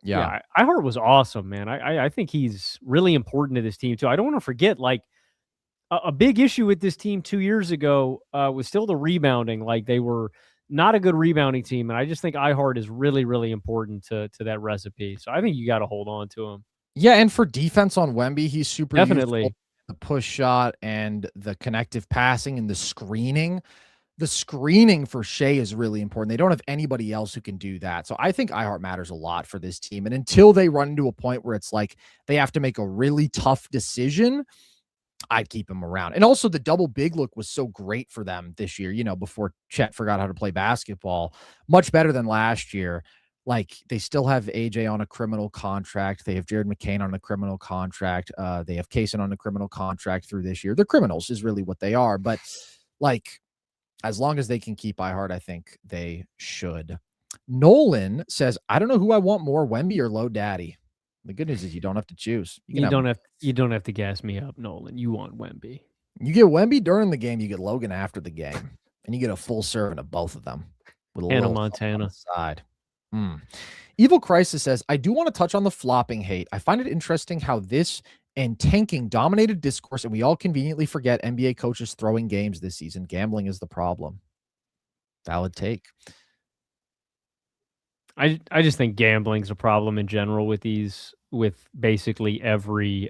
Yeah, Ihart was awesome, man. I think he's really important to this team too. I don't want to forget, like a big issue with this team 2 years ago was still the rebounding. Like they were not a good rebounding team, and I just think Ihart is really, really important to that recipe. So I think you got to hold on to him. Yeah, and for defense on Wemby, he's super useful. Definitely. The push shot and the connective passing and the screening. The screening for Shai is really important. They don't have anybody else who can do that. So I think Ihart matters a lot for this team. And until they run into a point where it's like they have to make a really tough decision, I'd keep him around. And also the double big look was so great for them this year, before Chet forgot how to play basketball. Much better than last year. Like they still have AJ on a criminal contract. They have Jared McCain on a criminal contract. They have Kaysen on a criminal contract through this year. They're criminals is really what they are. But like, as long as they can keep Ihart, I think they should. Nolan says, I don't know who I want more, Wemby or Low Daddy. The good news is you don't have to choose. You don't have to gas me up, Nolan. You want Wemby. You get Wemby during the game, you get Logan after the game, and you get a full serving of both of them with a Hannah little Montana on the side. Evil Crisis says, I do want to touch on the flopping hate. I find it interesting how this and tanking dominated discourse, and we all conveniently forget NBA coaches throwing games this season. Gambling is the problem. Valid take. I just think gambling's a problem in general with basically every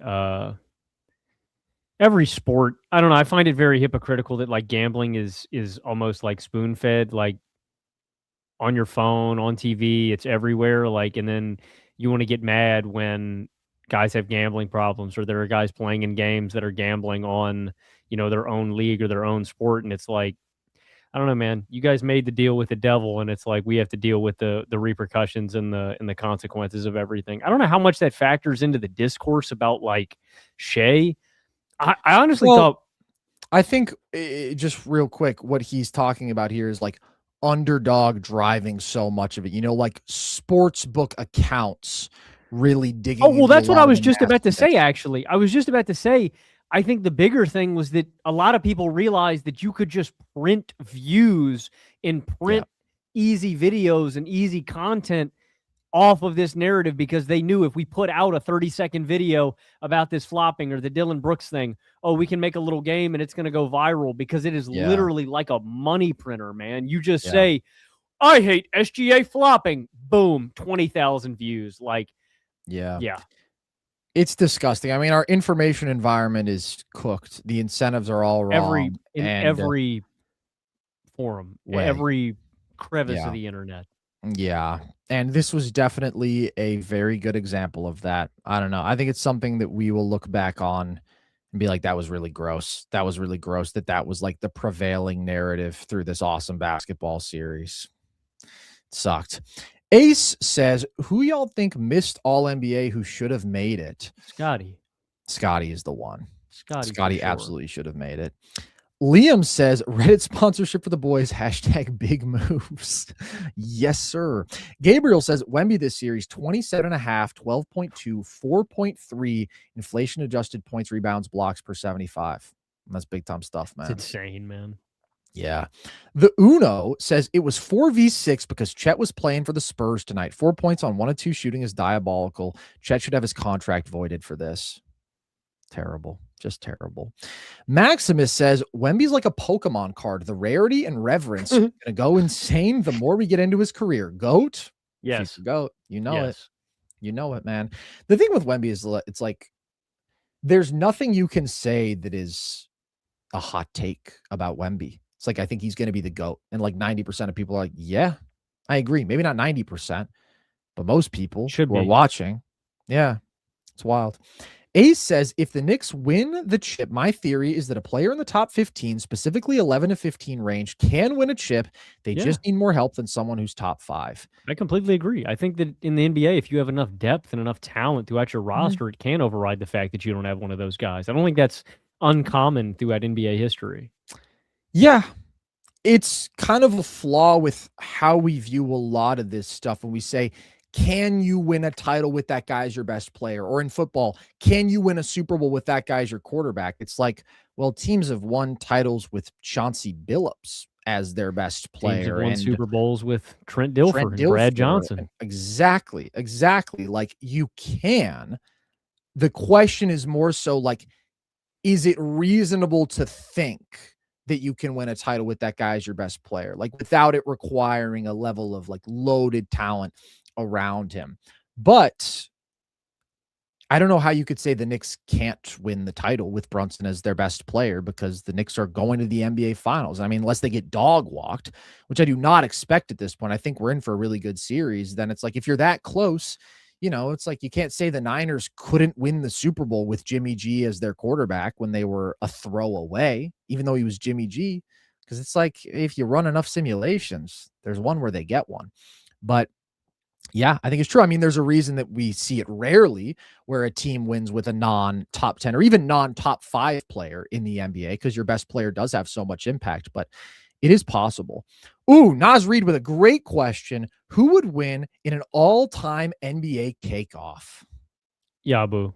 sport. I don't know. I find it very hypocritical that like gambling is almost like spoon fed, like on your phone, on TV, it's everywhere. Like, and then you want to get mad when guys have gambling problems, or there are guys playing in games that are gambling on, their own league or their own sport. And it's like, I don't know, man, you guys made the deal with the devil, and it's like, we have to deal with the repercussions and the consequences of everything. I don't know how much that factors into the discourse about like Shai. I honestly thought, I think just real quick, what he's talking about here is like underdog driving so much of it, like sports book accounts really digging. Oh, well, that's what I was just about to say, actually. I was just about to say, I think the bigger thing was that a lot of people realized that you could just print views and print easy videos and easy content off of this narrative, because they knew if we put out a 30-second video about this flopping or the Dylan Brooks thing, we can make a little game and it's going to go viral, because it is literally like a money printer, man. You just say, I hate SGA flopping. Boom, 20,000 views. Like, yeah. It's disgusting. I mean, our information environment is cooked. The incentives are all wrong. Every forum, every crevice of the internet. Yeah. And this was definitely a very good example of that. I don't know. I think it's something that we will look back on and be like, that was really gross. That was really gross that was like the prevailing narrative through this awesome basketball series. It sucked. Ace says, who y'all think missed All-NBA who should have made it? Scotty. Scotty is the one. Scotty sure. Absolutely should have made it. Liam says, Reddit sponsorship for the boys, # big moves. Yes, sir. Gabriel says, Wemby this series, 27.5, 12.2, 4.3 inflation-adjusted points, rebounds, blocks per 75. That's big-time stuff, man. It's insane, man. Yeah. The Uno says it was 4v6 because Chet was playing for the Spurs tonight. 4 points on 1 of 2 shooting is diabolical. Chet should have his contract voided for this. Terrible. Just terrible. Maximus says Wemby's like a Pokemon card. The rarity and reverence are going to go insane the more we get into his career. GOAT? Yes. GOAT. You know it. You know it, man. The thing with Wemby is it's like there's nothing you can say that is a hot take about Wemby. It's like, I think he's going to be the GOAT. And like 90% of people are like, yeah, I agree. Maybe not 90%, but most people who are watching. Yeah, it's wild. Ace says, if the Knicks win the chip, my theory is that a player in the top 15, specifically 11 to 15 range, can win a chip. They just need more help than someone who's top 5. I completely agree. I think that in the NBA, if you have enough depth and enough talent throughout your roster, it can override the fact that you don't have one of those guys. I don't think that's uncommon throughout NBA history. Yeah. It's kind of a flaw with how we view a lot of this stuff when we say, can you win a title with that guy as your best player? Or in football, can you win a Super Bowl with that guy as your quarterback? It's like, well, teams have won titles with Chauncey Billups as their best player. Teams have won and Super Bowls with Trent Dilfer and Brad Johnson. Exactly. Like you can. The question is more so like, is it reasonable to think that you can win a title with that guy as your best player, like without it requiring a level of like loaded talent around him? But I don't know how you could say the Knicks can't win the title with Brunson as their best player, because the Knicks are going to the NBA Finals. I mean, unless they get dog walked, which I do not expect at this point. I think we're in for a really good series. Then it's like, if you're that close, you know, it's like you can't say the Niners couldn't win the Super Bowl with Jimmy G as their quarterback when they were a throw away, even though he was Jimmy G. Because it's like, if you run enough simulations, there's one where they get one. But yeah, I think it's true. I mean, there's a reason that we see it rarely where a team wins with a non-top 10 or even non-top 5 player in the NBA, because your best player does have so much impact, but it is possible. Ooh, Nas Reed with a great question. Who would win in an all-time NBA cake-off? Yabu.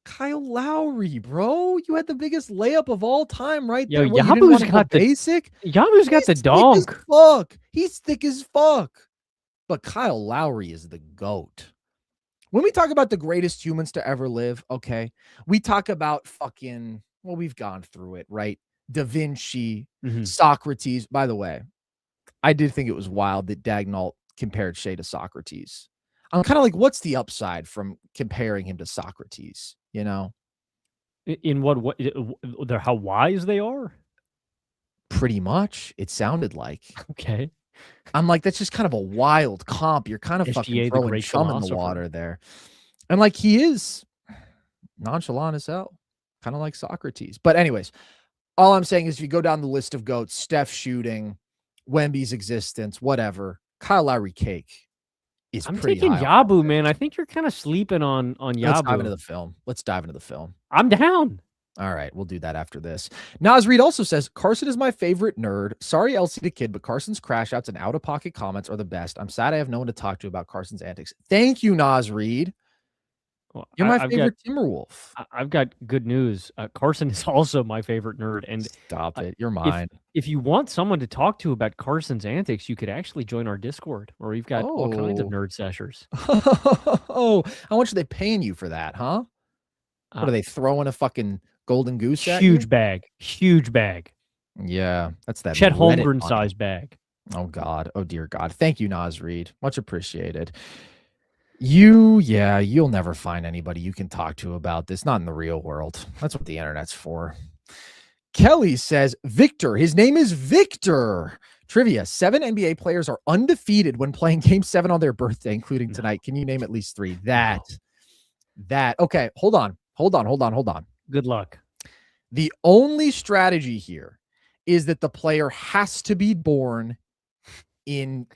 Kyle Lowry, bro. You had the biggest layup of all time right Yo, there. What, Yabu's got the basic. Yabu's got the donk. Fuck. He's thick as fuck. But Kyle Lowry is the GOAT. When we talk about the greatest humans to ever live, okay, we talk about fucking, well, we've gone through it, right? Da Vinci, Socrates. By the way, I did think it was wild that Dagnall compared Shai to Socrates. I'm kind of like, what's the upside from comparing him to Socrates? You know? In what way? How wise they are? Pretty much, it sounded like. Okay. I'm like, that's just kind of a wild comp. You're kind of SGA, fucking throwing great chum in the philosopher. water there. And like, he is nonchalant as hell, kind of like Socrates. But anyways, all I'm saying is, if you go down the list of GOATs, Steph shooting, Wemby's existence, whatever, Kyle Lowry cake is I'm pretty taking high. Yabu, man. I think you're kind of sleeping on Yabu. Let's dive into the film. Let's dive into the film. I'm down. All right, we'll do that after this. Nas Reed also says, Carson is my favorite nerd. Sorry, LC the Kid, but Carson's crash outs and out-of-pocket comments are the best. I'm sad I have no one to talk to about Carson's antics. Thank you, Nas Reed. Well, You're my favorite Timberwolf. I've got good news. Carson is also my favorite nerd. And stop it. You're mine. If you want someone to talk to about Carson's antics, you could actually join our Discord, where we've got all kinds of nerd seshers. Oh, how much are they paying you for that, huh? What are they throwing a fucking golden goose at you? Huge bag. Yeah, that's that Chet Holmgren size bag. Oh God. Oh dear God. Thank you, Nas Reed. Much appreciated. You'll never find anybody you can talk to about this. Not in the real world. That's what the internet's for. Kelly says, Victor. His name is Victor. Trivia. 7 NBA players are undefeated when playing Game 7 on their birthday, including tonight. Can you name at least 3? Okay, hold on. Good luck. The only strategy here is that the player has to be born in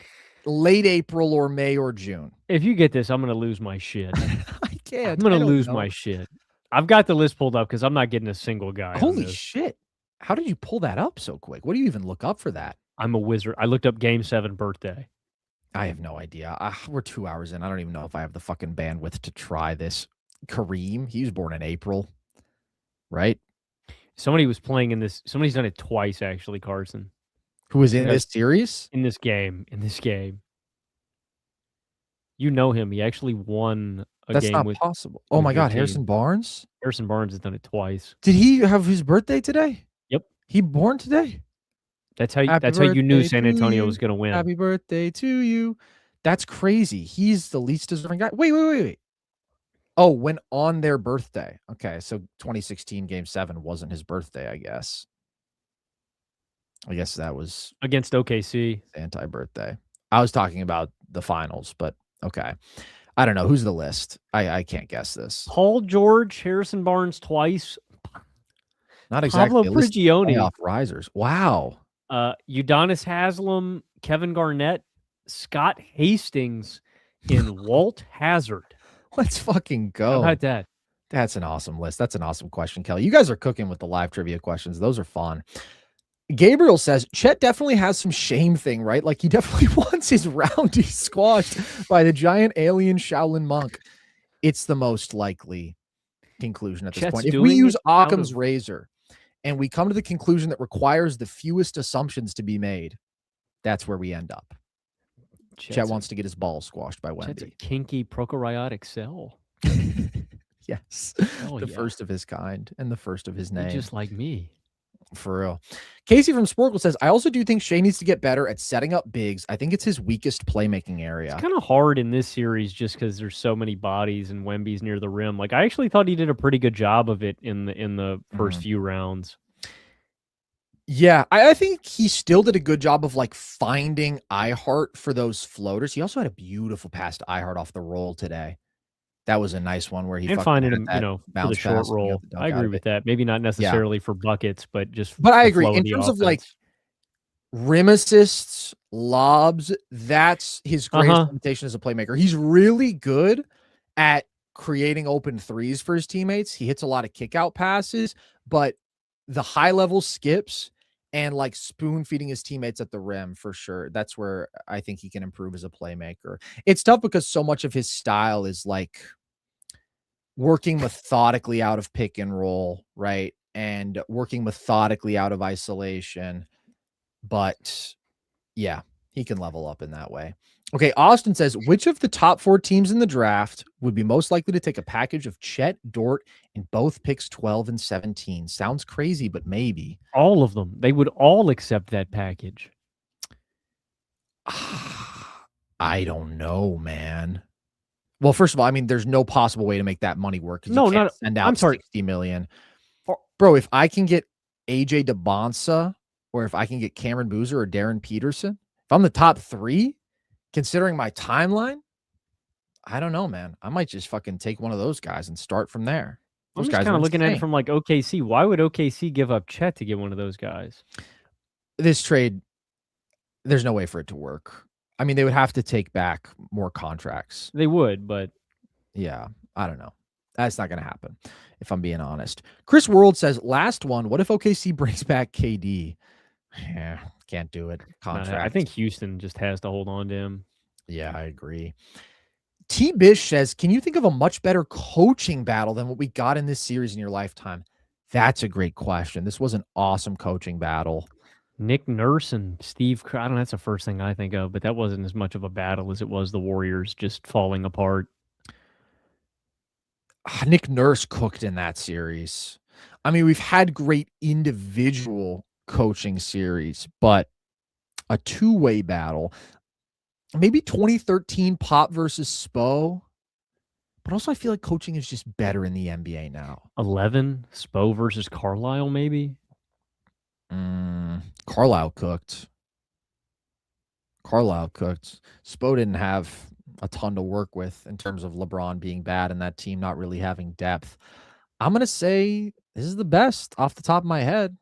late April or May or June. If you get this, I'm going to lose my shit. I can't. I'm going to lose my shit. I've got the list pulled up because I'm not getting a single guy. Holy shit. How did you pull that up so quick? What do you even look up for that? I'm a wizard. I looked up Game 7 birthday. I have no idea. We're 2 hours in. I don't even know if I have the fucking bandwidth to try this. Kareem, he was born in April, right? Somebody was playing in this. Somebody's done it twice, actually, Carson. Who was in this series? In this game. You know him. He actually won a That's game not with. possible. Oh my God, Harrison Barnes? Harrison Barnes has done it twice. Did he have his birthday today? Yep. He born today? That's how you knew San Antonio was going to win. Happy birthday to you. That's crazy. He's the least deserving guy. Wait. Oh, when on their birthday. Okay, so 2016 Game 7 wasn't his birthday, I guess. I guess that was against OKC. Anti-birthday. I was talking about the finals, but okay. I don't know. Who's the list? I can't guess this. Paul George, Harrison Barnes twice. Not exactly. Pablo Prigioni. Playoff risers. Wow. Udonis Haslem, Kevin Garnett, Scott Hastings, and Walt Hazard. Let's fucking go. How about that? That's an awesome list. That's an awesome question, Kelly. You guys are cooking with the live trivia questions. Those are fun. Gabriel says Chet definitely has some shame thing, right? Like he definitely wants his roundie squashed by the giant alien Shaolin monk. It's the most likely conclusion at this Chet's point. If we doing use it out Occam's of- razor and we come to the conclusion that requires the fewest assumptions to be made, that's where we end up. Chet wants to get his balls squashed by Chet's a Wemby. kinky prokaryotic cell. Yes. Oh, The yeah. first of his kind and the first of his name. Just like me. For real. Casey from Sporkle says, I also do think Shai needs to get better at setting up bigs. I think it's his weakest playmaking area. It's kind of hard in this series just because there's so many bodies and Wemby's near the rim. Like I actually thought he did a pretty good job of it in the first few rounds. Yeah, I think he still did a good job of like finding iHeart for those floaters. He also had a beautiful pass to iHeart off the roll today. That was a nice one where he And finding him, for the short roll. I agree with that. Maybe not necessarily for buckets, but just. But I agree in terms of like rim assists, lobs. That's his greatest limitation as a playmaker. He's really good at creating open threes for his teammates. He hits a lot of kick out passes, but the high level skips and like spoon feeding his teammates at the rim for sure. That's where I think he can improve as a playmaker. It's tough because so much of his style is like working methodically out of pick and roll, right? And working methodically out of isolation. But yeah, he can level up in that way. Okay, Austin says, which of the top 4 teams in the draft would be most likely to take a package of Chet, Dort, and both picks 12 and 17? Sounds crazy, but maybe. All of them. They would all accept that package. I don't know, man. Well, first of all, I mean, there's no possible way to make that money work. No, you can't not. send out I'm sorry. $60 million. Bro, if I can get AJ DeBonsa or if I can get Cameron Boozer or Darren Peterson, if I'm the top 3, considering my timeline, I don't know, man. I might just fucking take one of those guys and start from there. I'm just kind of looking at it from like OKC. Why would OKC give up Chet to get one of those guys? This trade, there's no way for it to work. I mean, they would have to take back more contracts. They would, but yeah, I don't know. That's not going to happen, if I'm being honest. Chris World says, last one, what if OKC brings back KD? Yeah, can't do it. Contract. I think Houston just has to hold on to him. Yeah, I agree. T. Bish says, can you think of a much better coaching battle than what we got in this series in your lifetime? That's a great question. This was an awesome coaching battle. Nick Nurse and Steve, I don't know, that's the first thing I think of, but that wasn't as much of a battle as it was the Warriors just falling apart. Nick Nurse cooked in that series. I mean, we've had great individual coaching series, but a two-way battle. Maybe 2013 Pop versus Spo. But also I feel like coaching is just better in the NBA now. 11, Spo versus Carlisle, maybe? Carlisle cooked. Spo didn't have a ton to work with in terms of LeBron being bad and that team not really having depth. I'm going to say this is the best off the top of my head.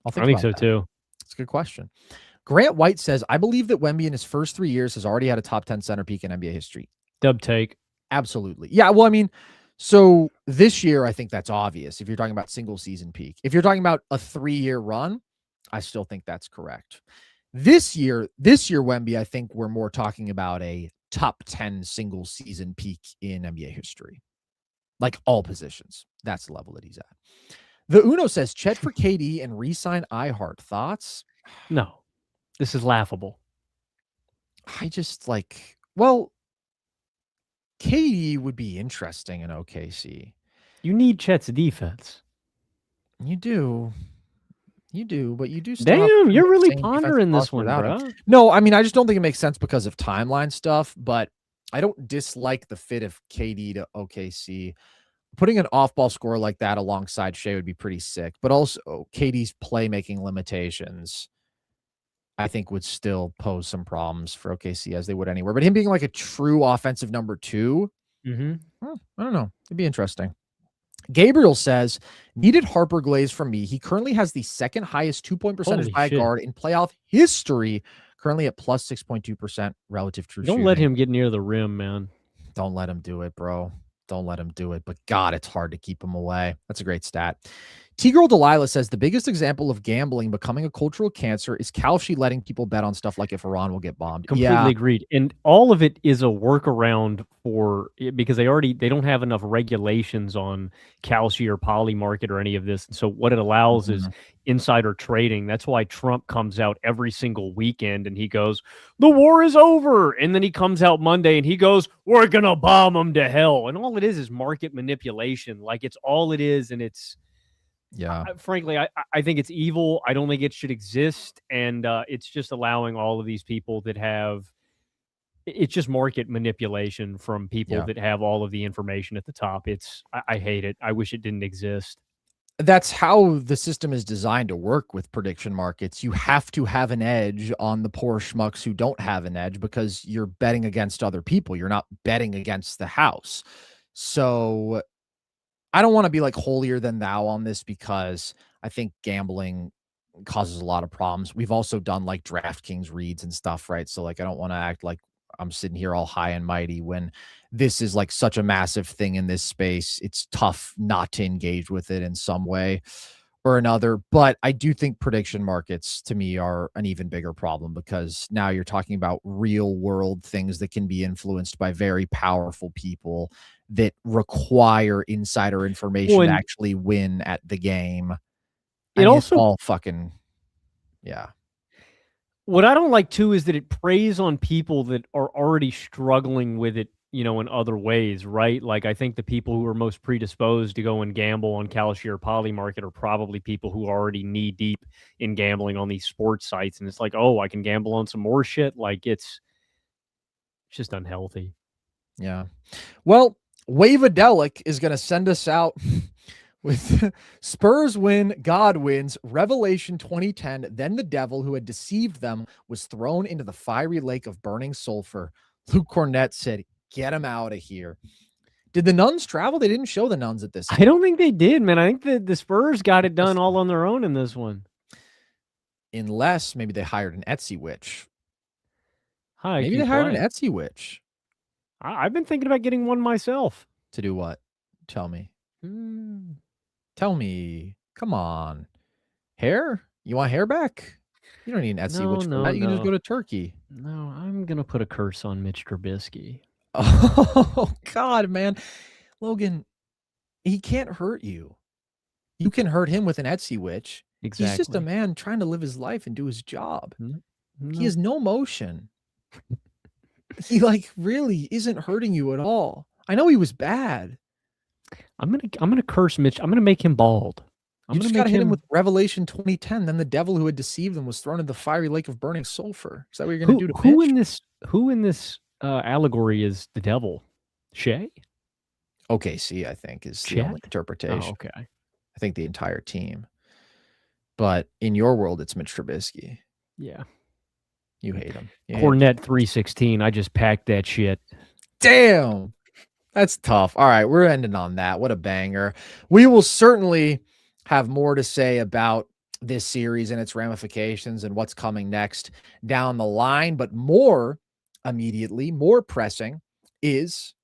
I think so too. It's a good question. Grant White says, I believe that Wemby in his first 3 years has already had a top 10 center peak in NBA history. Dub take. Absolutely. Yeah, well, I mean, so this year, I think that's obvious if you're talking about single season peak. If you're talking about a 3-year run, I still think that's correct. This year, Wemby, I think we're more talking about a top 10 single season peak in NBA history. Like all positions. That's the level that he's at. The Uno says, Chet for KD and re-sign iHeart. Thoughts? No. This is laughable. I just like, well, KD would be interesting in OKC. You need Chet's defense. You do, but you do. Damn, you're really pondering this one, bro. No, I mean, I just don't think it makes sense because of timeline stuff, but I don't dislike the fit of KD to OKC. Putting an off-ball scorer like that alongside Shai would be pretty sick, but also KD's playmaking limitations, I think, would still pose some problems for OKC as they would anywhere. But him being like a true offensive number 2, I don't know. It'd be interesting. Gabriel says, needed Harper Glaze from me. He currently has the second highest 2-point percentage by a guard in playoff history, currently at plus 6.2% relative true shooting. Don't let him get near the rim, man. Don't let him do it, bro. Don't let him do it. But God, it's hard to keep him away. That's a great stat. T-Girl Delilah says the biggest example of gambling becoming a cultural cancer is Kalshi letting people bet on stuff like if Iran will get bombed. Completely agreed. And all of it is a workaround because they don't have enough regulations on Kalshi or Poly Market or any of this. And so what it allows is insider trading. That's why Trump comes out every single weekend and he goes, the war is over. And then he comes out Monday and he goes, we're going to bomb them to hell. And all it is market manipulation. Like it's all it is. And it's, frankly, I think it's evil. I don't think it should exist. And it's just allowing all of these people that it's just market manipulation from people that have all of the information at the top. I hate it. I wish it didn't exist. That's how the system is designed to work with prediction markets. You have to have an edge on the poor schmucks who don't have an edge because you're betting against other people. You're not betting against the house. So I don't want to be like holier than thou on this because I think gambling causes a lot of problems. We've also done like DraftKings reads and stuff, right? So like, I don't want to act like I'm sitting here all high and mighty when this is like such a massive thing in this space. It's tough not to engage with it in some way or another. But I do think prediction markets to me are an even bigger problem because now you're talking about real world things that can be influenced by very powerful people that require insider information to actually win at the game. It also all fucking, What I don't like too is that it preys on people that are already struggling with it, in other ways, right? Like I think the people who are most predisposed to go and gamble on Kalshi or Poly Market are probably people who are already knee deep in gambling on these sports sites. And it's like, oh, I can gamble on some more shit. Like it's just unhealthy. Yeah. Well, Wavedelic is going to send us out with Spurs win, God wins, Revelation 2010. Then the devil who had deceived them was thrown into the fiery lake of burning sulfur. Luke Cornett said, get him out of here. Did the nuns travel? They didn't show the nuns at this game. I don't think they did, man. I think the Spurs got it done all on their own in this one. Unless maybe they hired an Etsy witch. Maybe they hired an Etsy witch. I've been thinking about getting one myself. To do what? Tell me. Tell me. Come on. Hair? You want hair back? You don't need an Etsy witch for that. You can just go to Turkey. No, I'm going to put a curse on Mitch Trubisky. Oh, God, man. Logan, he can't hurt you. You can hurt him with an Etsy witch. Exactly. He's just a man trying to live his life and do his job. No. He has no motion. He really isn't hurting you at all. I know he was bad. I'm gonna curse Mitch. I'm gonna make him bald. You just gotta hit him with Revelation 2010. Then the devil who had deceived them was thrown into the fiery lake of burning sulfur. Is that what you're gonna do to Mitch? Who in this allegory is the devil? Shai? OKC, I think, is the only interpretation. Oh, okay. I think the entire team. But in your world, it's Mitch Trubisky. Yeah. You hate him. Cornet 316. I just packed that shit. Damn. That's tough. All right. We're ending on that. What a banger. We will certainly have more to say about this series and its ramifications and what's coming next down the line. But more immediately, more pressing is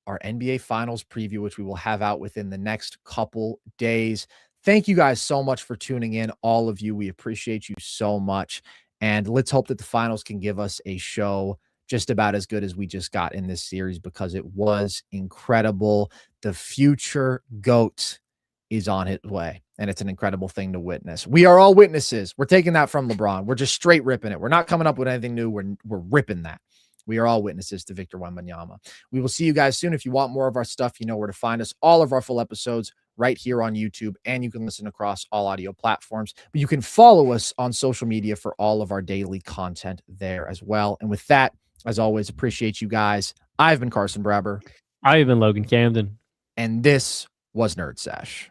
our NBA Finals preview, which we will have out within the next couple days. Thank you guys so much for tuning in. All of you. We appreciate you so much. And let's hope that the finals can give us a show just about as good as we just got in this series because it was incredible. The future GOAT is on his way, and it's an incredible thing to witness. We are all witnesses. We're taking that from LeBron. We're just straight ripping it. We're not coming up with anything new. We're ripping that. We are all witnesses to Victor Wembanyama. We will see you guys soon. If you want more of our stuff, you know where to find us. All of our full episodes right here on YouTube, and you can listen across all audio platforms. But you can follow us on social media for all of our daily content there as well. And with that, as always, appreciate you guys. I've been Carson Brabber. I've been Logan Camden. And this was Nerd Sesh.